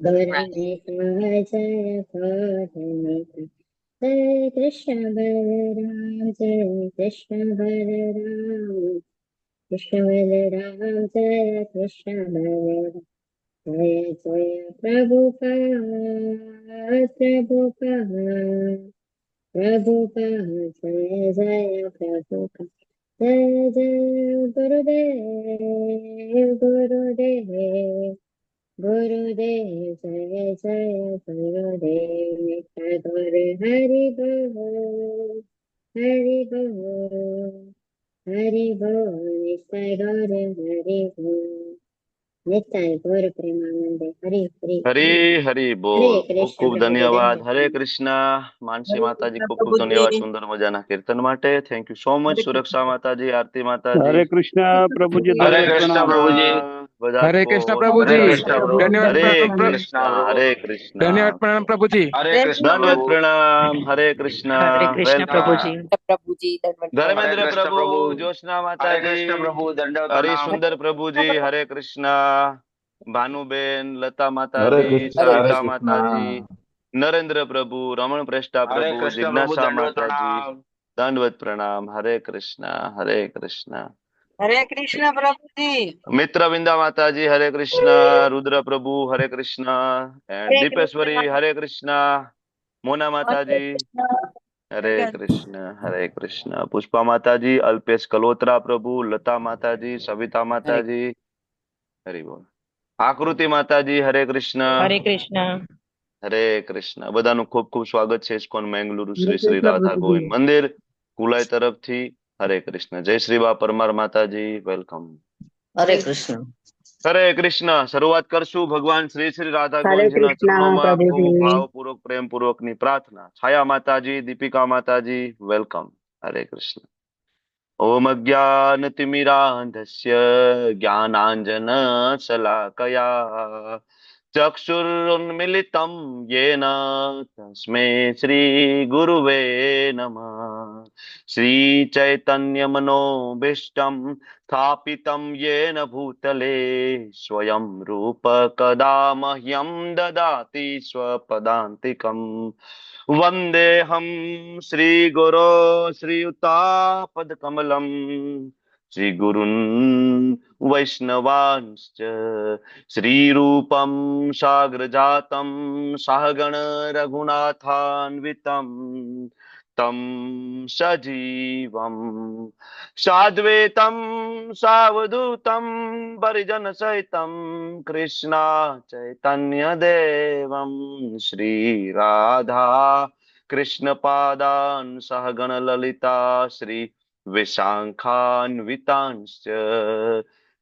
गौरने जय गौरने जय कृष्ण बलराम जय कृष्ण बलराम कृष्ण बलराम जय कृष्ण बलराम जय जय प्रभुपाद प्रभुपाद प्रभुपाद जय जय प्रभुपाद जय जय गुरुदेव गुरुदेव गुरुदेव जय जय गुरुदेव नित्य गुरु हरि बोल हरि बोल हरि बोल नित्य गुरु हरि बोल नित्य गौर प्रेमानंदे हरि हरि हरी हरी हरे बोल। खूब कृष्ण खूब प्रभुजी ધન્યવાદ. હરે धन्यवाद કૃષ્ણ. માનસી હરે માતાજી, કૃષ્ણ ખૂબ ખૂબ ધન્યવાદ પ્રભુજી. સુંદર મજાના કીર્તન માટે. Thank you so much. હરે સુરક્ષા કૃષ્ણ. માતાજી, આરતી માતાજી. हरे कृष्णा प्रभु जी, પ્રભુજી. हरे दंडवत कृष्ण प्रणाम। प्रभु जी। કૃષ્ણ બધા हरे કો. कृष्ण प्रभु હરે हरे जी। હરે कृष्ण કૃષ્ણ प्रभु। પ્રભુજી. धन्यवाद હરે प्रणाम हरे प्रभु। कृष्ण કૃષ્ણ प्रभु। હરે કૃષ્ણ. धन्यवाद प्रणाम प्रभु जी। हरे જય कृष्ण કૃષ્ણ. દંડવત प्रभु। પ્રણામ. હરે કૃષ્ણ. હરે કૃષ્ણ પ્રભુજી. વેલકમ. પ્રભુજી દંડવત પ્રણામ. हरे ધર્મેન્દ્ર कृष्ण પ્રભુ, प्रभु। જ્યોત્સના हरे कृष्ण માતાજી, प्रभु, दंडवत प्रणाम। હરિસુંદર પ્રભુજી, હરે કૃષ્ણ. ભાનુબેન, લતા हरे માતાજી, कृष्ण हरे સવિતા कृष्ण। માતાજી, નરેન્દ્ર પ્રભુ, રમણ પ્રેષ્ઠા हरे પ્રભુ, कृष्ण प्रभु, જિજ્ઞાસા दंडवत માતાજી, प्रणाम। દંડવત પ્રણામ. હરે કૃષ્ણ હરે કૃષ્ણ. હરે કૃષ્ણ પ્રભુજી. મિત્ર વિંદા માતાજી, હરે કૃષ્ણ. રુદ્ર પ્રભુ, હરે કૃષ્ણ. એન્ડ હરે કૃષ્ણ. દીપેશ્વરી, હરે કૃષ્ણ. મોના હરે માતાજી, કૃષ્ણ. હરે કૃષ્ણ હરે કૃષ્ણ. પુષ્પા માતાજી, અલ્પેશ કલોત્રા પ્રભુ, લતા માતાજી, સવિતા હરે માતાજી, હરિ બોલ. આકૃતિ માતાજી, હરે કૃષ્ણ હરે કૃષ્ણ. હરે કૃષ્ણ. બધાનું ખૂબ ખૂબ સ્વાગત છે ઇસ્કોન મેંગલુરુ હરે શ્રી શ્રી કૃષ્ણ રાધા પ્રભુજી. ગોવિંદ મંદિર કુલાઈ તરફથી. હરે કૃષ્ણ. જય શ્રી બા પરમાર માતાજી, વેલકમ. હરે કૃષ્ણ. હરે કૃષ્ણ. શરૂઆત કરશું ભગવાન શ્રી શ્રી રાધા હરે ગોવિંદજીના કૃષ્ણ ચરણોમાં ખૂબ પ્રભુજી. ભાવપૂર્વક પ્રેમપૂર્વકની પ્રાર્થના. છાયા માતાજી, દીપિકા માતાજી, વેલકમ. હરે કૃષ્ણ. ઓમ અજ્ઞાનતિમિરાંધસ્ય જ્ઞાનાંજનશલાકયા ચક્ષુરુન્મિલિतं येन तस्मै श्रीगुरुवे नमः. श्रीचैतन्यमनोभीष्टं स्थापितं येन भूतले स्वयं रूप कदा मह्यं ददाति स्वपदान्तिकम्. वन्देऽहं श्रीगुरो श्रीयुतापदकमलम् श्रीगुरुन् वैष्णवांश्च श्रीरूपं साग्रजातं सहगण रघुनाथान्वितं तं सजीवं साद्वैतं सावधूतं परिजनसहितं कृष्णा चैतन्यदेवं श्रीराधा कृष्णपादान् सहगण ललिता श्री विशाखान्वितांश्च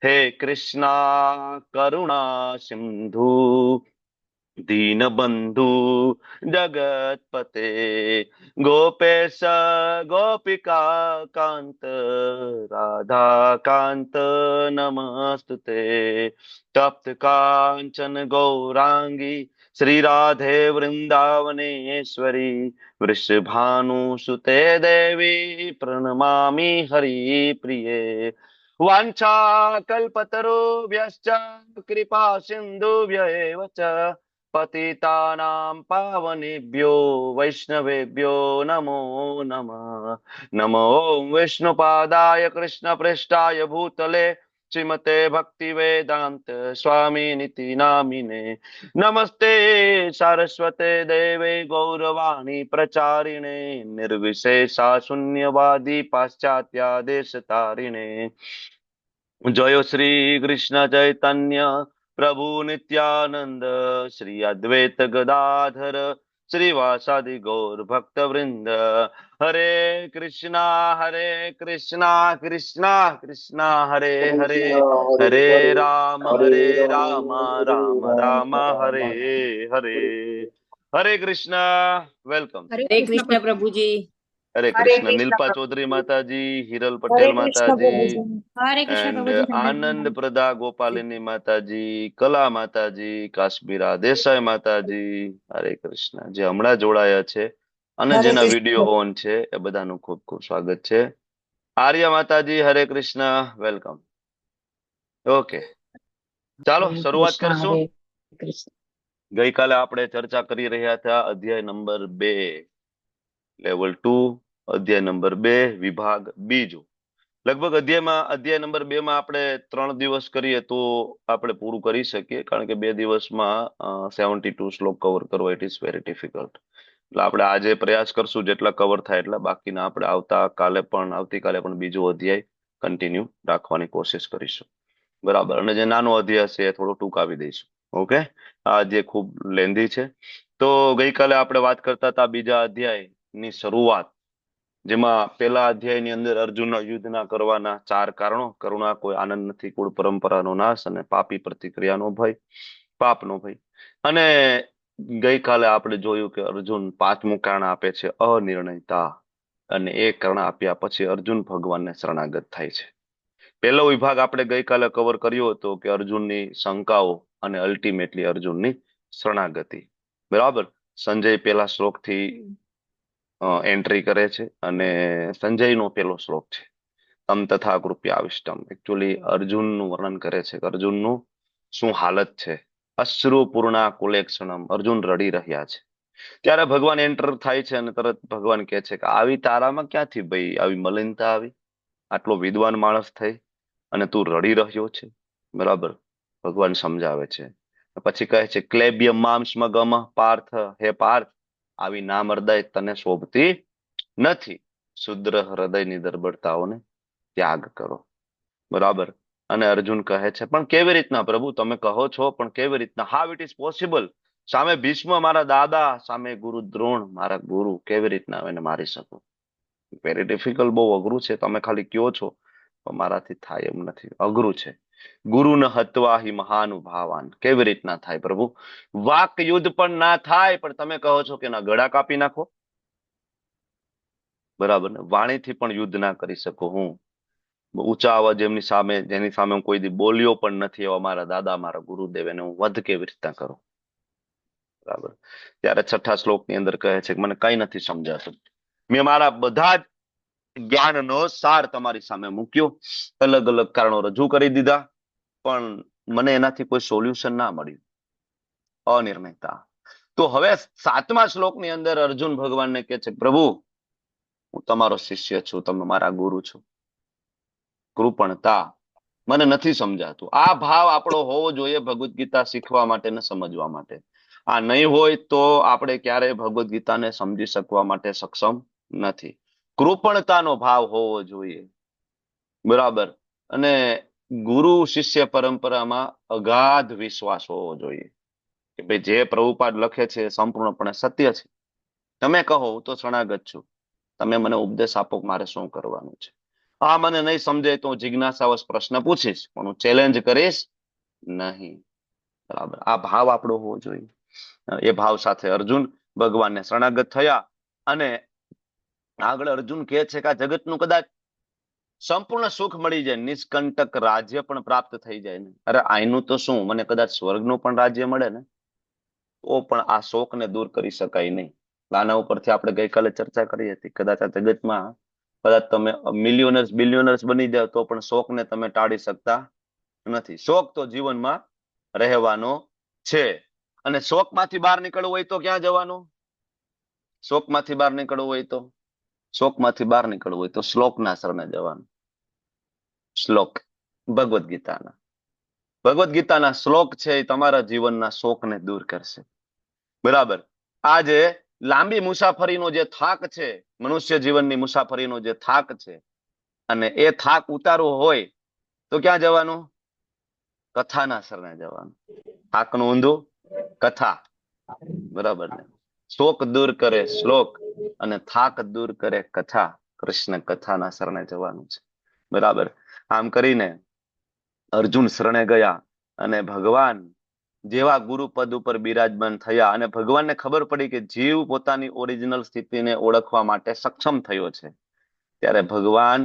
हे कृष्णा करुणा सिंधु दीनबंधु जगतपते गोपेश गोपिका कांत राधा कांत नमस्तुते तप्त कांचन गौरांगी श्री राधे वृंदावनेश्वरी वृषभानुसुते देवी प्रणमामि हरिप्रिये वाञ्छाकल्पतरुभ्यश्च कृपा सिन्धुभ्य एव च पतितानां पावनेभ्यो वैष्णवेभ्यो नमो नमः. नमो विष्णुपादाय कृष्णप्रेष्ठाय भूतले श्रीमते भक्तिवेदान्त स्वामिनिति नामिने. नमस्ते सारस्वते देवे गौरवाणी प्रचारिणे निर्विशेषा शून्यवादी पाश्चात्यादेशतारिणे. जय श्री कृष्ण चैतन्य प्रभु नित्यानंद श्री अद्वैत गदाधर श्रीवासादि गौर भक्त वृंद. हरे कृष्णा कृष्णा कृष्णा हरे हरे हरे हरे हरे हरे राम राम राम हरे राम हरे. हरे कृष्णा. वेलकम. હરે કૃષ્ણ પ્રભુજી. हरे હરે कृष्ण. કૃષ્ણ नीलपा પ્રભુજી. चौधरी माता जी, हिरल હરે पटेल माता કૃષ્ણ जी, પ્રભુજી. હરે કૃષ્ણ एंड પ્રભુજી. आनंद प्रदा गोपालिनी माता जी, कला माता जी, काश्मीरा देसाई माता जी. हरे कृष्ण. જે હમણાં જોડાયા છે અને હરે જેના વિડીયો કૃષ્ણ. ઓન છે એ બધાનું ખૂબ ખૂબ સ્વાગત છે. આર્ય માતાજી, હરે કૃષ્ણ, વેલકમ. ઓકે, ચાલો હરે શરૂઆત કૃષ્ણ. કરશું. હરે કૃષ્ણ. ગઈકાલે આપણે ચર્ચા કરી રહ્યા હતા અધ્યાય નંબર 2, લેવલ 2, અધ્યાય નંબર 2, વિભાગ બીજો. લગભગ અધ્યાય નંબર 2 માં આપણે 3 દિવસ કરીએ તો આપણે પૂરું કરી શકીએ, કારણ કે 2 દિવસમાં 72 શ્લોક કવર કરવા ઇટ ઇઝ વેરી ડિફિકલ્ટ. એટલે આપણે આજે પ્રયાસ કરશું જેટલા કવર થાય એટલા, બાકીના આપણે આવતીકાલે પણ બીજો અધ્યાય કન્ટિન્યુ રાખવાની કોશિશ કરીશું. બરાબર. અને જે નાનો અધ્યાય છે એ થોડો ટૂંકાવી દઈશું. ઓકે. આ અધ્યાય ખૂબ લેન્ધી છે. તો ગઈકાલે આપણે વાત કરતા હતા બીજા અધ્યાયની શરૂઆત, જેમાં પહેલા અધ્યાયની અંદર અર્જુનના યુદ્ધના કરવાના 4 કારણો: કરુણા, કોઈ આનંદ નથી, કુળ પરંપરાનો નાશ, અને પાપી પ્રતિક્રિયાનો ભય, પાપનો ભય. અને ગઈકાલે આપણે જોયું કે અર્જુન 5મું કારણ આપે છે, અનિર્ણયતા. અને એ કારણ આપ્યા પછી અર્જુન ભગવાનને શરણાગત થાય છે. પહેલો વિભાગ આપણે ગઈકાલે કવર કર્યો હતો કે અર્જુનની શંકાઓ અને અલ્ટિમેટલી અર્જુનની શરણાગતિ. બરાબર. સંજય પહેલા શ્લોકથી એન્ટ્રી કરે છે, અને સંજયનો પહેલો શ્લોક છે તમ તથા કૃપયા આવિષ્ટમ. એકચ્યુઅલી અર્જુનનું વર્ણન કરે છે કે અર્જુનનું શું હાલત છે. અશ્રુ પૂર્ણા કુલેક્ષણમ, અર્જુન રડી રહ્યા છે. ત્યારે ભગવાન એન્ટર થાય છે અને તરત ભગવાન કહે છે કે આવી તારામાં ક્યાંથી ભાઈ આવી મલિનતા આવી? આટલો વિદ્વાન માણસ થઈ અને તું રડી રહ્યો છે? બરાબર. ભગવાન સમજાવે છે. પછી કહે છે ક્લેબ્ય માંસમ ગમ પાર્થ, હે પાર્થ, આવી નામર્દય તને શોભતી નથી. શુદ્ર હૃદયની દરબડતાઓને ત્યાગ કરો. બરાબર. અને અર્જુન કહે છે પણ કેવી રીતના પ્રભુ? તમે કહો છો પણ કેવી રીતના? How it is possible? સામે ભીષ્મ મારા દાદા, સામે ગુરુ દ્રોણ મારા ગુરુ, કેવી રીતના એને મારી શકું? વેરી ડિફિકલ્ટ, બહુ અઘરું છે. તમે ખાલી કયો છો પણ મારાથી થાય એમ નથી, અઘરું છે. ગુરુ ન હત્વા હિ મહાનુભાવાન, કેવી રીતના થાય પ્રભુ? વાક યુદ્ધ પણ ના થાય પણ તમે કહો છો કે ના ગળા કાપી નાખો. બરાબર ને? વાણીથી પણ યુદ્ધ ના કરી શકો હું. ઊંચા અવાજ જેની સામે હું કોઈ દી બોલ્યો પણ નથી, એવા મારા દાદા, મારા ગુરુદેવ, એને હું વધ કેવી રીતના કરું? બરાબર. ત્યારે 6થા શ્લોકની અંદર કહે છે કે મને કઈ નથી સમજાતું. મેં મારા બધા જ જ્ઞાનનો સાર તમારી સામે મૂક્યો, અલગ અલગ કારણો રજૂ કરી દીધા, પણ મને એનાથી કોઈ સોલ્યુશન ના મળ્યું. અનિર્ણયતા. તો હવે 7મા શ્લોકની અંદર અર્જુન ભગવાનને કહે છે પ્રભુ, હું તમારો શિષ્ય છું, તમે મારા ગુરુ છો. કૃપણતા. મને નથી સમજાતું. આ ભાવ આપણો હોવો જોઈએ ભગવદ્ ગીતા શીખવા માટે ને સમજવા માટે. આ નહીં હોય તો આપણે ક્યારેય ભગવદ્ ગીતાને સમજી શકવા માટે સક્ષમ નથી. કૃપણતાનો ભાવ હોવો જોઈએ. બરાબર. અને ગુરુ શિષ્ય પરંપરામાં અગાધ વિશ્વાસ હોવો જોઈએ કે ભાઈ જે પ્રભુપાદ લખે છે એ સંપૂર્ણપણે સત્ય છે. તમે કહો હું તો શરણાગત છું, તમે મને ઉપદેશ આપો મારે શું કરવાનું છે. હા, મને નહીં સમજાય તો હું જિજ્ઞાસાવશ પ્રશ્ન પૂછીશ, પણ હું ચેલેન્જ કરીશ નહીં. બરાબર. આ ભાવ આપણો હોવો જોઈએ. એ ભાવ સાથે અર્જુન ભગવાનને શરણાગત થયા. અને આગળ અર્જુન કહે છે કે આ જગતનું કદાચ સંપૂર્ણ સુખ મળી જાય, નિષ્કંટક રાજ્ય પણ પ્રાપ્ત થઈ જાય ને, અરે આઈનું તો શું, મને કદાચ સ્વર્ગનું પણ રાજ્ય મળે ને, તો પણ આ શોકને દૂર કરી શકાય નહીં. આના ઉપરથી આપણે ગઈકાલે ચર્ચા કરી હતી. કદાચ આ જગતમાં કદાચ તમે મિલિયોનર્સ બિલિયોનર્સ બની જાવ તો પણ શોકને તમે ટાળી શકતા નથી. શોક તો જીવનમાં રહેવાનો છે. અને શોકમાંથી બહાર નીકળવું હોય તો ક્યાં જવાનું? શોકમાંથી બહાર નીકળવું હોય તો શ્લોકના શરણે જવાનું. શ્લોક ભગવદ્ ગીતાના શ્લોક છે એ તમારા જીવનના શોકને દૂર કરશે. બરાબર. આજે લાંબી મુસાફરીનો જે થાક છે, મનુષ્ય જીવનની મુસાફરીનો જે થાક છે, અને એ થાક ઉતારવો હોય તો ક્યાં જવાનું? કથાના શરણે જવાનું. થાકનું ઊંધું કથા. બરાબર ને? શોક દૂર કરે શ્લોક અને થાક દૂર કરે કથા. કૃષ્ણ કથાના શરણે જવાનું છે. બરાબર. આમ કરીને અર્જુન શરણે ગયા અને ભગવાન જેવા ગુરુ પદ ઉપર બિરાજમાન થયા અને ભગવાનને ખબર પડી કે જીવ પોતાની ઓરિજિનલ સ્થિતિને ઓળખવા માટે સક્ષમ થયો છે, ત્યારે ભગવાન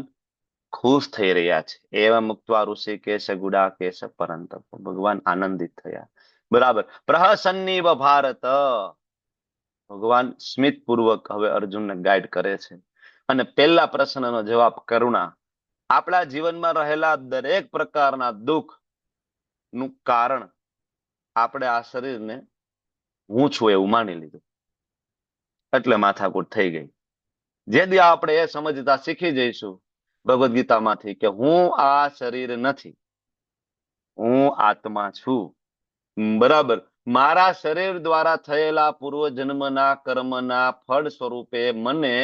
ખુશ થઈ રહ્યા છે. એવા મુક્તવા ઋષિકેશ ગુડાકેશ પરંત, ભગવાન આનંદિત થયા. બરાબર. પ્રહસન્નીવ ભારત. ભગવાન સ્મિત પૂર્વક હવે અર્જુનને ગાઈડ કરે છે. અને પહેલા પ્રશ્નનો જવાબ કરુણા. આપણા જીવનમાં રહેલા દરેક પ્રકારના દુઃખ નું કારણ આપણે આ શરીરને હું છું એવું માની લીધું, એટલે માથાકૂટ થઈ ગઈ. જે દી આપણે એ સમજતા શીખી જઈશું ભગવદ્ ગીતામાંથી કે હું આ શરીર નથી, હું આત્મા છું. બરાબર. મારા શરીર દ્વારા થયેલા પૂર્વજન્મના કર્મના ફળ સ્વરૂપે મને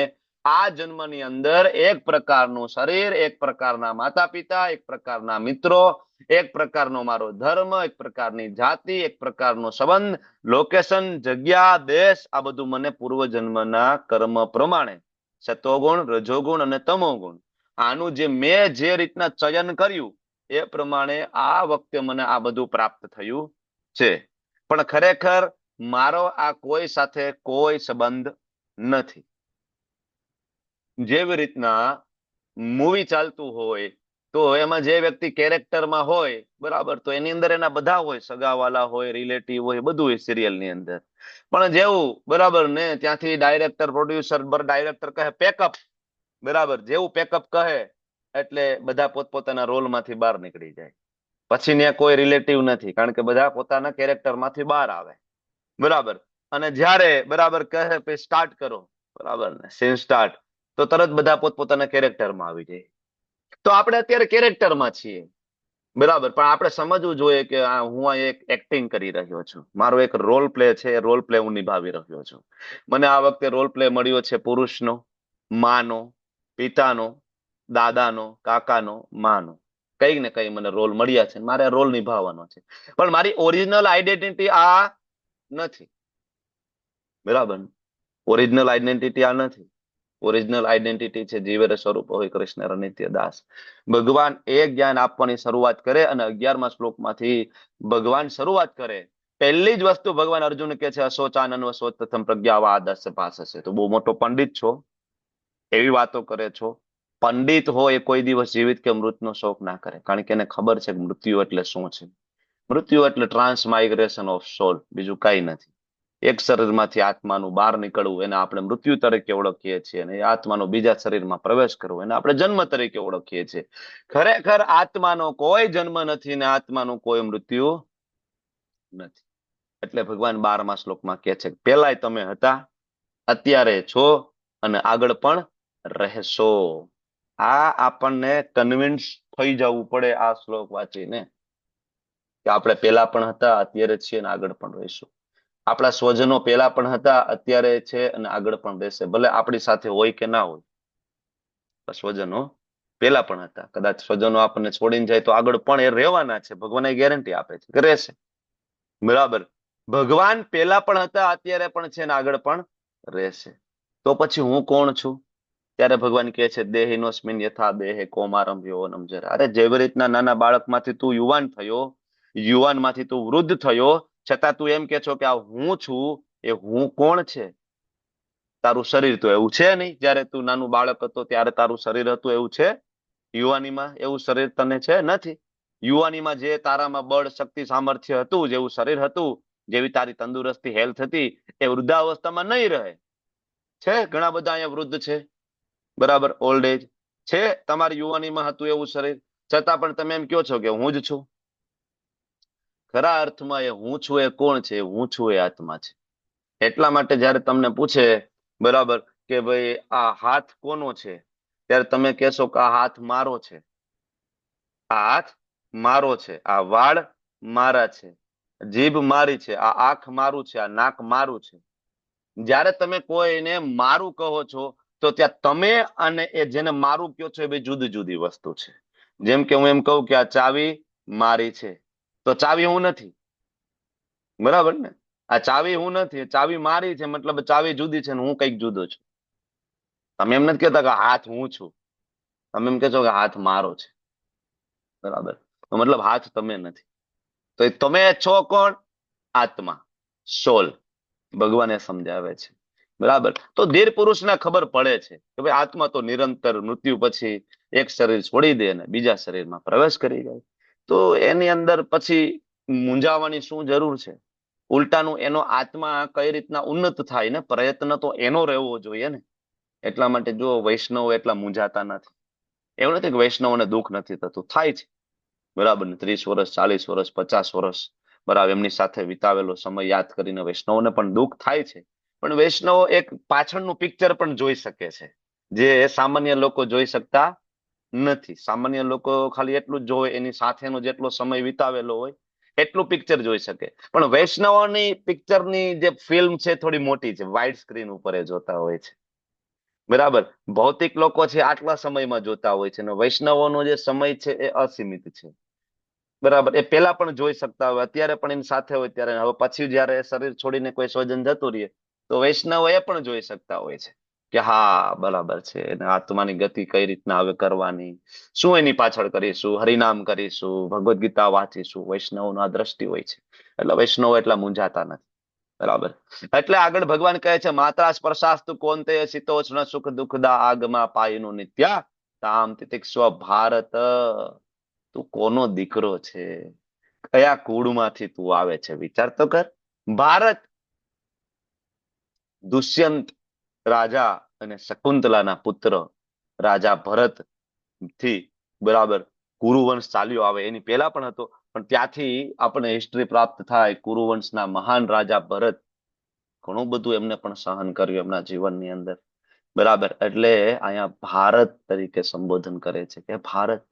આ જન્મની અંદર એક પ્રકારનું શરીર, એક પ્રકારના માતા પિતા, એક પ્રકારના મિત્રો, એક પ્રકારનો મારો ધર્મ, એક પ્રકારની જાતિ, એક પ્રકારનો સંબંધ, લોકેશન, જગ્યા, દેશ, આ બધું મને પૂર્વજન્મના કર્મ પ્રમાણે સતોગુણ, રજોગુણ અને તમોગુણ, આનું જે મેં જે રીતના ચયન કર્યું એ પ્રમાણે આ વખતે મને આ બધું પ્રાપ્ત થયું છે. પણ ખરેખર મારો આ કોઈ સાથે કોઈ સંબંધ નથી. જેવી રીતના મૂવી ચાલતું હોય તો એમાં જે વ્યક્તિ કેરેક્ટરમાં હોય, બરાબર, તો એની અંદર એના બધા હોય, સગાવાલા હોય, રિલેટિવ હોય, બધું હોય સિરિયલની અંદર. પણ જેવું, બરાબર, ને ત્યાંથી ડાયરેક્ટર, પ્રોડ્યુસર, ડાયરેક્ટર કહે પેકઅપ, બરાબર, જેવું પેકઅપ કહે એટલે બધા પોતપોતાના રોલમાંથી બહાર નીકળી જાય. પછી ત્યાં કોઈ રિલેટિવ નથી, કારણ કે બધા પોતાના કેરેક્ટરમાંથી બહાર આવે, બરાબર. અને જ્યારે, બરાબર, કહે સ્ટાર્ટ કરો, બરાબર ને, સીન સ્ટાર્ટ, તો તરત બધા પોતપોતાના કેરેક્ટરમાં આવી જાય. તો આપણે અત્યારે કેરેક્ટરમાં છીએ, બરાબર, પણ આપણે સમજવું જોઈએ કે હું આ એક એક્ટિંગ કરી રહ્યો છું, મારો એક રોલ પ્લે છે, એ રોલ પ્લે હું નિભાવી રહ્યો છું. મને આ વખતે રોલ પ્લે મળ્યો છે પુરુષનો, માનો, પિતાનો, દાદાનો, કાકાનો, માનો. કઈ ને કઈ મને રોલ મળ્યા છે, મારે રોલ નિભાવવાનો છે. પણ મારી ઓરિજિનલ આઈડેન્ટિટી આ નથી, બરાબર. ઓરિજિનલ આઈડેન્ટિટી આ નથી. ઓરિજિનલ આઈડેન્ટિટી છે જીવેર સ્વરૂપ હોય કૃષ્ણ નિત્ય દાસ. ભગવાન એ જ્ઞાન આપવાની શરૂઆત કરે અને 11મા શ્લોકમાંથી ભગવાન શરૂઆત કરે. પહેલી જ વસ્તુ ભગવાન અર્જુન કે છે અશોચાનન વશોત્તમ પ્રજ્ઞાવાદસ્સ ભાષસે. તો બહુ મોટો પંડિત છો, એવી વાતો કરે છો. પંડિત હોય એ કોઈ દિવસ જીવિત કે મૃતનો શોક ના કરે, કારણ કે એને ખબર છે કે મૃત્યુ એટલે શું છે. મૃત્યુ એટલે ટ્રાન્સમાઇગ્રેશન ઓફ સોલ, બીજું કઈ નથી. એક શરીરમાંથી આત્માનું બહાર નીકળવું એને આપણે મૃત્યુ તરીકે ઓળખીએ છીએ, અને એ આત્માનો બીજા શરીરમાં પ્રવેશ કરવો એને આપણે જન્મ તરીકે ઓળખીએ છીએ. ખરેખર આત્માનો કોઈ જન્મ નથી ને આત્માનું કોઈ મૃત્યુ નથી. એટલે ભગવાન 12મા શ્લોકમાં કહે છે પેલાય તમે હતા, અત્યારે છો અને આગળ પણ રહેશો. આ આપણને કન્વિન્સ થઈ જવું પડે આ શ્લોક વાંચીને, કે આપણે પેલા પણ હતા, અત્યારે છીએ અને આગળ પણ રહીશું. આપણા સ્વજનો પેલા પણ હતા, અત્યારે છે અને આગળ પણ રહેશે. ભલે આપણી સાથે હોય કે ના હોય, સ્વજનો પેલા પણ હતા. કદાચ સ્વજનો આપણને છોડીને જાય તો આગળ પણ એ રહેવાના છે. ભગવાન એ ગેરંટી આપે છે કે રહેશે, બરાબર. ભગવાન પેલા પણ હતા, અત્યારે પણ છે ને આગળ પણ રહેશે. તો પછી હું કોણ છું? ત્યારે ભગવાન કહે છે દેહિનોસ્મિન યથા દેહે કૌમારમ યૌવનમ જરા. અરે જેવી રીતના નાના બાળકમાંથી તું યુવાન થયો, યુવાનમાંથી તું વૃદ્ધ થયો, છતાં તું એમ કે છો કે આ હું છું, એ હું કોણ છે? તારું શરીર તો એવું છે નહીં. જયારે તું નાનું બાળક હતો ત્યારે તારું શરીર હતું એવું છે? યુવાનીમાં એવું શરીર તને છે? નથી. યુવાનીમાં જે તારામાં બળ, શક્તિ, સામર્થ્ય હતું, જેવું શરીર હતું, જેવી તારી તંદુરસ્તી, હેલ્થ હતી, એ વૃદ્ધાવસ્થામાં નહીં રહે. છે ઘણા બધા અહીંયા વૃદ્ધ છે, બરાબર, ઓલ્ડ એજ છે. તમારી યુવાનીમાં હતું એવું શરીર, છતાં પણ તમે એમ કહો છો કે હું જ છું. ખરા અર્થમાં એ હું છું એ કોણ છે? હું છું એ આત્મા છે. એટલા માટે જયારે તમને પૂછે, બરાબર, કે ભાઈ આ હાથ કોનો છે, ત્યારે તમે કહેશો કે આ હાથ મારો છે, આ હાથ મારો છે, આ વાળ મારા છે, જીભ મારી છે, આ આંખ મારું છે, આ નાક મારું છે. જ્યારે તમે કોઈને મારું કહો છો તો ત્યાં તમે અને એ જેને મારું કહો છો એ બે જુદી જુદી વસ્તુ છે. જેમ કે હું એમ કહું કે આ ચાવી મારી છે, તો ચાવી હું નથી, બરાબર ને? આ ચાવી હું નથી, ચાવી મારી છે, મતલબ ચાવી જુદી છે ને હું કઈક જુદો છું. તમે એમ નથી કહેતા કે હાથ હું છું, તમે એમ કહેશો કે હાથ મારો છે, બરાબર. તો મતલબ હાથ તમે નથી. તો એ તમે છો કોણ? આત્મા, સોલ. ભગવાને સમજાવે છે, બરાબર. તો ધીર પુરુષને ખબર પડે છે કે ભાઈ આત્મા તો નિરંતર મૃત્યુ પછી એક શરીર છોડી દે અને બીજા શરીરમાં પ્રવેશ કરી જાય. તો એની અંદર પછી મૂંઝાવાની શું જરૂર છે? ઉલટાનું એનો આત્મા કઈ રીતના ઉન્નત થાય ને, પ્રયત્ન તો એનો રહેવો જોઈએ ને. એટલા માટે જો વૈષ્ણવ એટલા મૂંઝાતા નથી. એવું નથી કે વૈષ્ણવોને દુઃખ નથી થતું, થાય છે, બરાબર ને. 30 વર્ષ, 40 વર્ષ, 50 વર્ષ, બરાબર, એમની સાથે વિતાવેલો સમય યાદ કરીને વૈષ્ણવોને પણ દુઃખ થાય છે. પણ વૈષ્ણવો એક પાછળનું પિક્ચર પણ જોઈ શકે છે, જે સામાન્ય લોકો જોઈ શકતા નથી. સામાન્ય લોકો ખાલી એટલું જ જોવે, એની સાથેનો જેટલો સમય વિતાવેલો હોય એટલું પિક્ચર જોઈ શકે. પણ વૈષ્ણવોની પિક્ચરની જે ફિલ્મ છે થોડી મોટી છે, વાઇડ સ્ક્રીન ઉપર એ જોતા હોય છે. બરાબર, ભૌતિક લોકો છે આટલા સમયમાં જોતા હોય છે, અને વૈષ્ણવોનો જે સમય છે એ અસીમિત છે. બરાબર, એ પેલા પણ જોઈ શકતા હોય, અત્યારે પણ એની સાથે હોય ત્યારે. હવે પછી જયારે શરીર છોડીને કોઈ સ્વજન જતું રહે તો વૈષ્ણવ એ પણ જોઈ શકતા હોય છે કે હા બરાબર છે, અને આત્માની ગતિ કઈ રીતના હવે કરવાની, શું એની પાછળ કરીશું, હરિનામ કરીશું, ભગવદ ગીતા વાંચીશું. વૈષ્ણવનો આ દ્રષ્ટિ હોય છે, એટલે વૈષ્ણવ એટલા મૂંઝાતા નથી. બરાબર, એટલે આગળ ભગવાન કહે છે, માત્રા સ્પર્શાસ્તુ કોંતેય શીતોષ્ણ સુખ દુઃખદા આગમાં પાયનું નિત્યા તામ તિતિક્ષવ ભારત. તું કોનો દીકરો છે, કયા કુળમાંથી તું આવે છે, વિચાર તો કર. ભારત, દુષ્યંત રાજા અને શકુંતલાના પુત્ર રાજા ભરત થી બરાબર કુરુવંશ ચાલ્યો આવે. એની પહેલા પણ હતો, પણ ત્યાંથી આપણે હિસ્ટ્રી પ્રાપ્ત થાય. કુરુવંશના મહાન રાજા ભરત, ઘણું બધું એમને પણ સહન કર્યું એમના જીવનની અંદર. બરાબર, એટલે અહીંયા ભારત તરીકે સંબોધન કરે છે કે ભારત,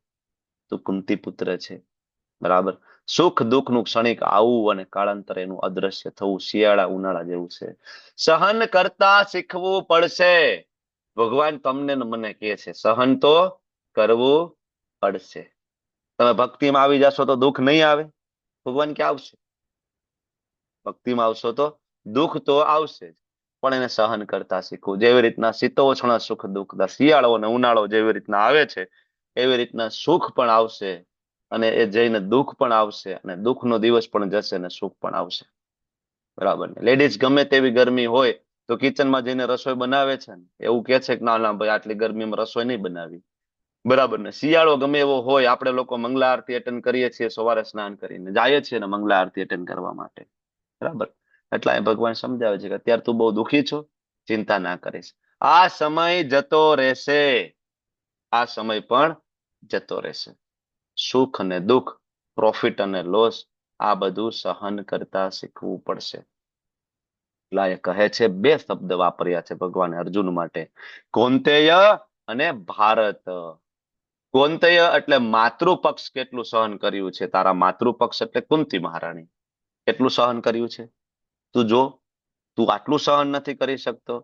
તું કુંતી પુત્ર છે. બરાબર, સુખ દુઃખ નું ક્ષણિક આવું અને કાળાંતરે એનું અદ્રશ્ય થવું શિયાળા ઉનાળા જેવું છે. સહન કરતા શીખવું પડશે. ભગવાન તમને ને મને કહે છે સહન તો કરવું પડશે. તમે ભક્તિમાં આવી જશો તો દુઃખ નહીં આવે? ભગવાન ક્યાં આવશે? ભક્તિમાં આવશો તો દુઃખ તો આવશે જ, પણ એને સહન કરતા શીખવું. જેવી રીતના શીતોષ્ણ સુખ દુઃખ, શિયાળો અને ઉનાળો જેવી રીતના આવે છે એવી રીતના સુખ પણ આવશે, અને એ જઈને દુઃખ પણ આવશે, અને દુઃખનો દિવસ પણ જશે અને સુખ પણ આવશે. બરાબર ને? લેડીઝ ગમે તેવી ગરમી હોય તો કિચનમાં જઈને રસોઈ બનાવે છે ને, એવું કે છે કે ના ના ભાઈ આટલી ગરમીમાં રસોઈ નહીં બનાવી. બરાબર ને? શિયાળો ગમે એવો હોય, આપણે લોકો મંગલા આરતી એટેન્ડ કરીએ છીએ, સવારે સ્નાન કરીને જઈએ છીએ ને મંગલા આરતી એટેન્ડ કરવા માટે. બરાબર, એટલે ભગવાન સમજાવે છે કે અત્યારે તું બહુ દુઃખી છો, ચિંતા ના કરીશ, આ સમય જતો રહેશે. આ સમય પણ જતો રહેશે. સુખ અને દુઃખ, પ્રોફિટ અને લોસ, આ બધું સહન કરતા શીખવું પડશે. એટલે એ કહે છે, બે શબ્દ વાપર્યા છે ભગવાને અર્જુન માટે, કૌંતેય અને ભારત. કૌંતેય એટલે માતૃપક્ષ કેટલું સહન કર્યું છે. તારા માતૃપક્ષ એટલે કુંતી મહારાણી, કેટલું સહન કર્યું છે તું જો. તું આટલું સહન નથી કરી શકતો.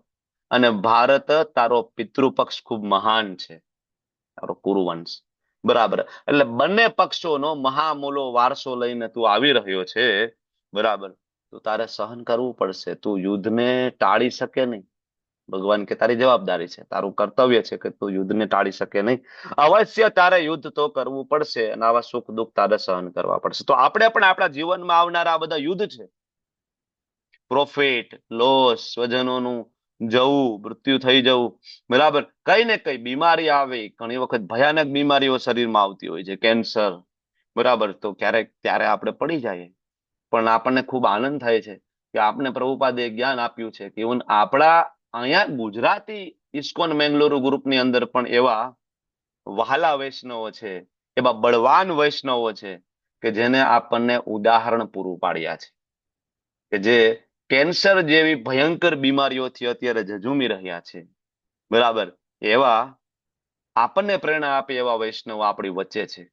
અને ભારત, તારો પિતૃપક્ષ ખૂબ મહાન છે, તારો કુરુવંશ. બરાબર, એટલે બંને પક્ષોનો મહામૂલો વારસો લઈને તું આવી રહ્યો છે. બરાબર, તો તારે સહન કરવું પડશે. તું યુદ્ધને ટાળી શકે નહીં. ભગવાન કે તારી જવાબદારી છે, તારું કર્તવ્ય છે કે તું યુદ્ધને ટાળી શકે નહીં. અવશ્ય તારે યુદ્ધ તો કરવું પડશે, અને આવા સુખ દુઃખ તારે સહન કરવા પડશે. તો આપણે પણ આપણા જીવનમાં આવનારા આ બધા યુદ્ધ છે, પ્રોફિટ લોસ, સ્વજનોનું જવું, મૃત્યુ થઈ જવું, બરાબર, કઈ ને કઈ બીમારી આવે, ઘણી વખત ભયાનક બીમારીઓ શરીરમાં આવતી હોય છે, કેન્સર. બરાબર, તો ક્યારેક ત્યારે આપણે પડી જઈએ, પણ આપણને ખૂબ આનંદ થાય છે કે આપણે પ્રભુપાદે જ્ઞાન આપ્યું છે કે ઇવન આપણા અહીંયા ગુજરાતી ઇસ્કોન મેંગલુરુ ગ્રુપની અંદર પણ એવા વહાલા વૈષ્ણવો છે, એવા બળવાન વૈષ્ણવો છે કે જેને આપણને ઉદાહરણ પૂરું પાડ્યા છે, કે જે કેન્સર જેવી ભયંકર બીમારીઓથી અત્યારે ઝઝૂમી રહ્યા છે. બરાબર, એવા આપણને પ્રેરણા આપે એવા વૈષ્ણવ આપણી વચ્ચે છે.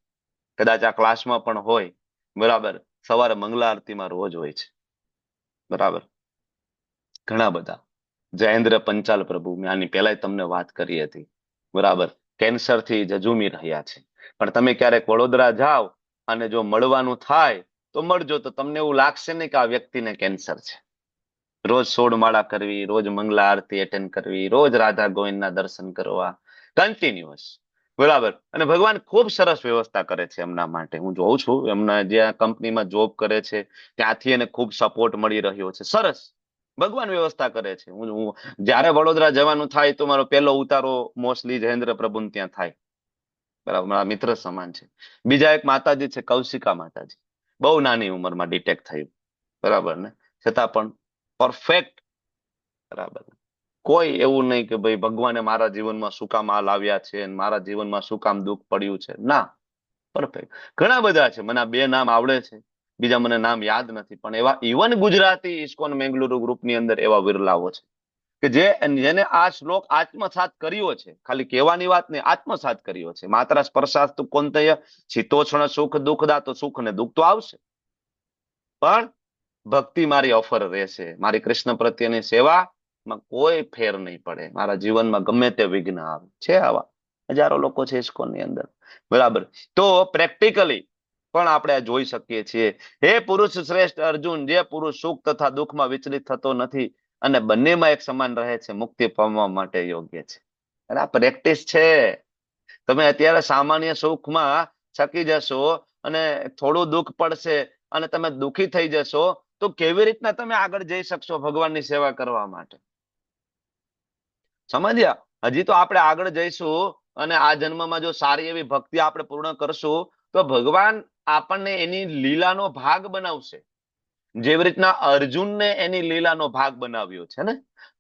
કદાચ આ ક્લાસમાં પણ હોય. બરાબર, સવારે મંગલા આરતીમાં રોજ હોય છે. બરાબર, ઘણા બધા. જયેન્દ્ર પંચાલ પ્રભુ, મેં આની પહેલા તમને વાત કરી હતી. બરાબર, કેન્સરથી ઝઝૂમી રહ્યા છે. પણ તમે ક્યારેક વડોદરા જાઓ અને જો મળવાનું થાય તો મળજો, તો તમને એવું લાગશે ને કે આ વ્યક્તિને કેન્સર છે. રોજ 16 માળા કરવી, રોજ મંગલા આરતી એટેન્ડ કરવી, રોજ રાધા ગોવિંદના દર્શન કરવા, કન્ટિન્યુઅસ. બરાબર, અને ભગવાન ખૂબ સરસ વ્યવસ્થા કરે છે એમના માટે. હું જોઉં છું એમના જ્યાં કંપનીમાં જોબ કરે છે ત્યાંથી એને ખૂબ સપોર્ટ મળી રહ્યો છે. સરસ ભગવાન વ્યવસ્થા કરે છે. હું જયારે વડોદરા જવાનું થાય તો મારો પહેલો ઉતારો મોસ્ટલી જયેન્દ્ર પ્રભુ ત્યાં થાય. બરાબર, મારા મિત્ર સમાન છે. બીજા એક માતાજી છે, કૌશિકા માતાજી, બહુ નાની ઉંમરમાં ડિટેક્ટ થયું. બરાબર ને, છતાં પણ પરફેક્ટ. બરાબર, કોઈ એવું નહીં કે ભાઈ ભગવાને મારા જીવનમાં શું કામ આ લાવ્યા છે, મારા જીવનમાં શું કામ દુઃખ પડ્યું છે. ના, પરફેક્ટ. ઘણા બધા છે, મને આ બે નામ આવડે છે. બીજા મને નામ યાદ નથી, પણ એવા ઇવન ગુજરાતી ઇસ્કોન મેંગલુરુ ગ્રુપની અંદર એવા વિરલાઓ છે કે જેને આ શ્લોક આત્મસાત કર્યો છે. ખાલી કહેવાની વાત નહીં, આત્મસાત કર્યો છે. માત્ર સ્પર્શાસ્તુ કોંતય શીતોષ્ણ સુખ દુઃખદા, તો સુખ ને દુઃખ તો આવશે, પણ ભક્તિ મારી અફર રહેશે. મારી કૃષ્ણ પ્રત્યેની સેવામાં કોઈ ફેર નહીં પડે. મારા જીવનમાં ગમે તે વિઘ્ન આવે છે. આવા હજારો લોકો છે ઇસ્કોનની અંદર, બરાબર. તો પ્રેક્ટિકલી પણ આપણે જોઈ શકીએ છીએ. હે પુરુષ શ્રેષ્ઠ અર્જુન, જે પુરુષ સુખ તથા દુઃખમાં વિચલિત થતો નથી અને બંનેમાં એક સમાન રહે છે, મુક્તિ પામવા માટે યોગ્ય છે. આ પ્રેક્ટિસ છે. તમે અત્યારે સામાન્ય સુખમાં છકી જશો અને થોડું દુઃખ પડશે અને તમે દુઃખી થઈ જશો, તો કેવી રીતના તમે આગળ જઈ શકશો ભગવાનની સેવા કરવા માટે? સમજ્યા? હજી તો આપણે આગળ જઈશું અને આ જન્મમાં જો સારી એવી ભક્તિ આપણે પૂર્ણ કરશું તો ભગવાન આપણને એની લીલાનો ભાગ બનાવશે. જેવી રીતના અર્જુનને એની લીલાનો ભાગ બનાવ્યો છે ને.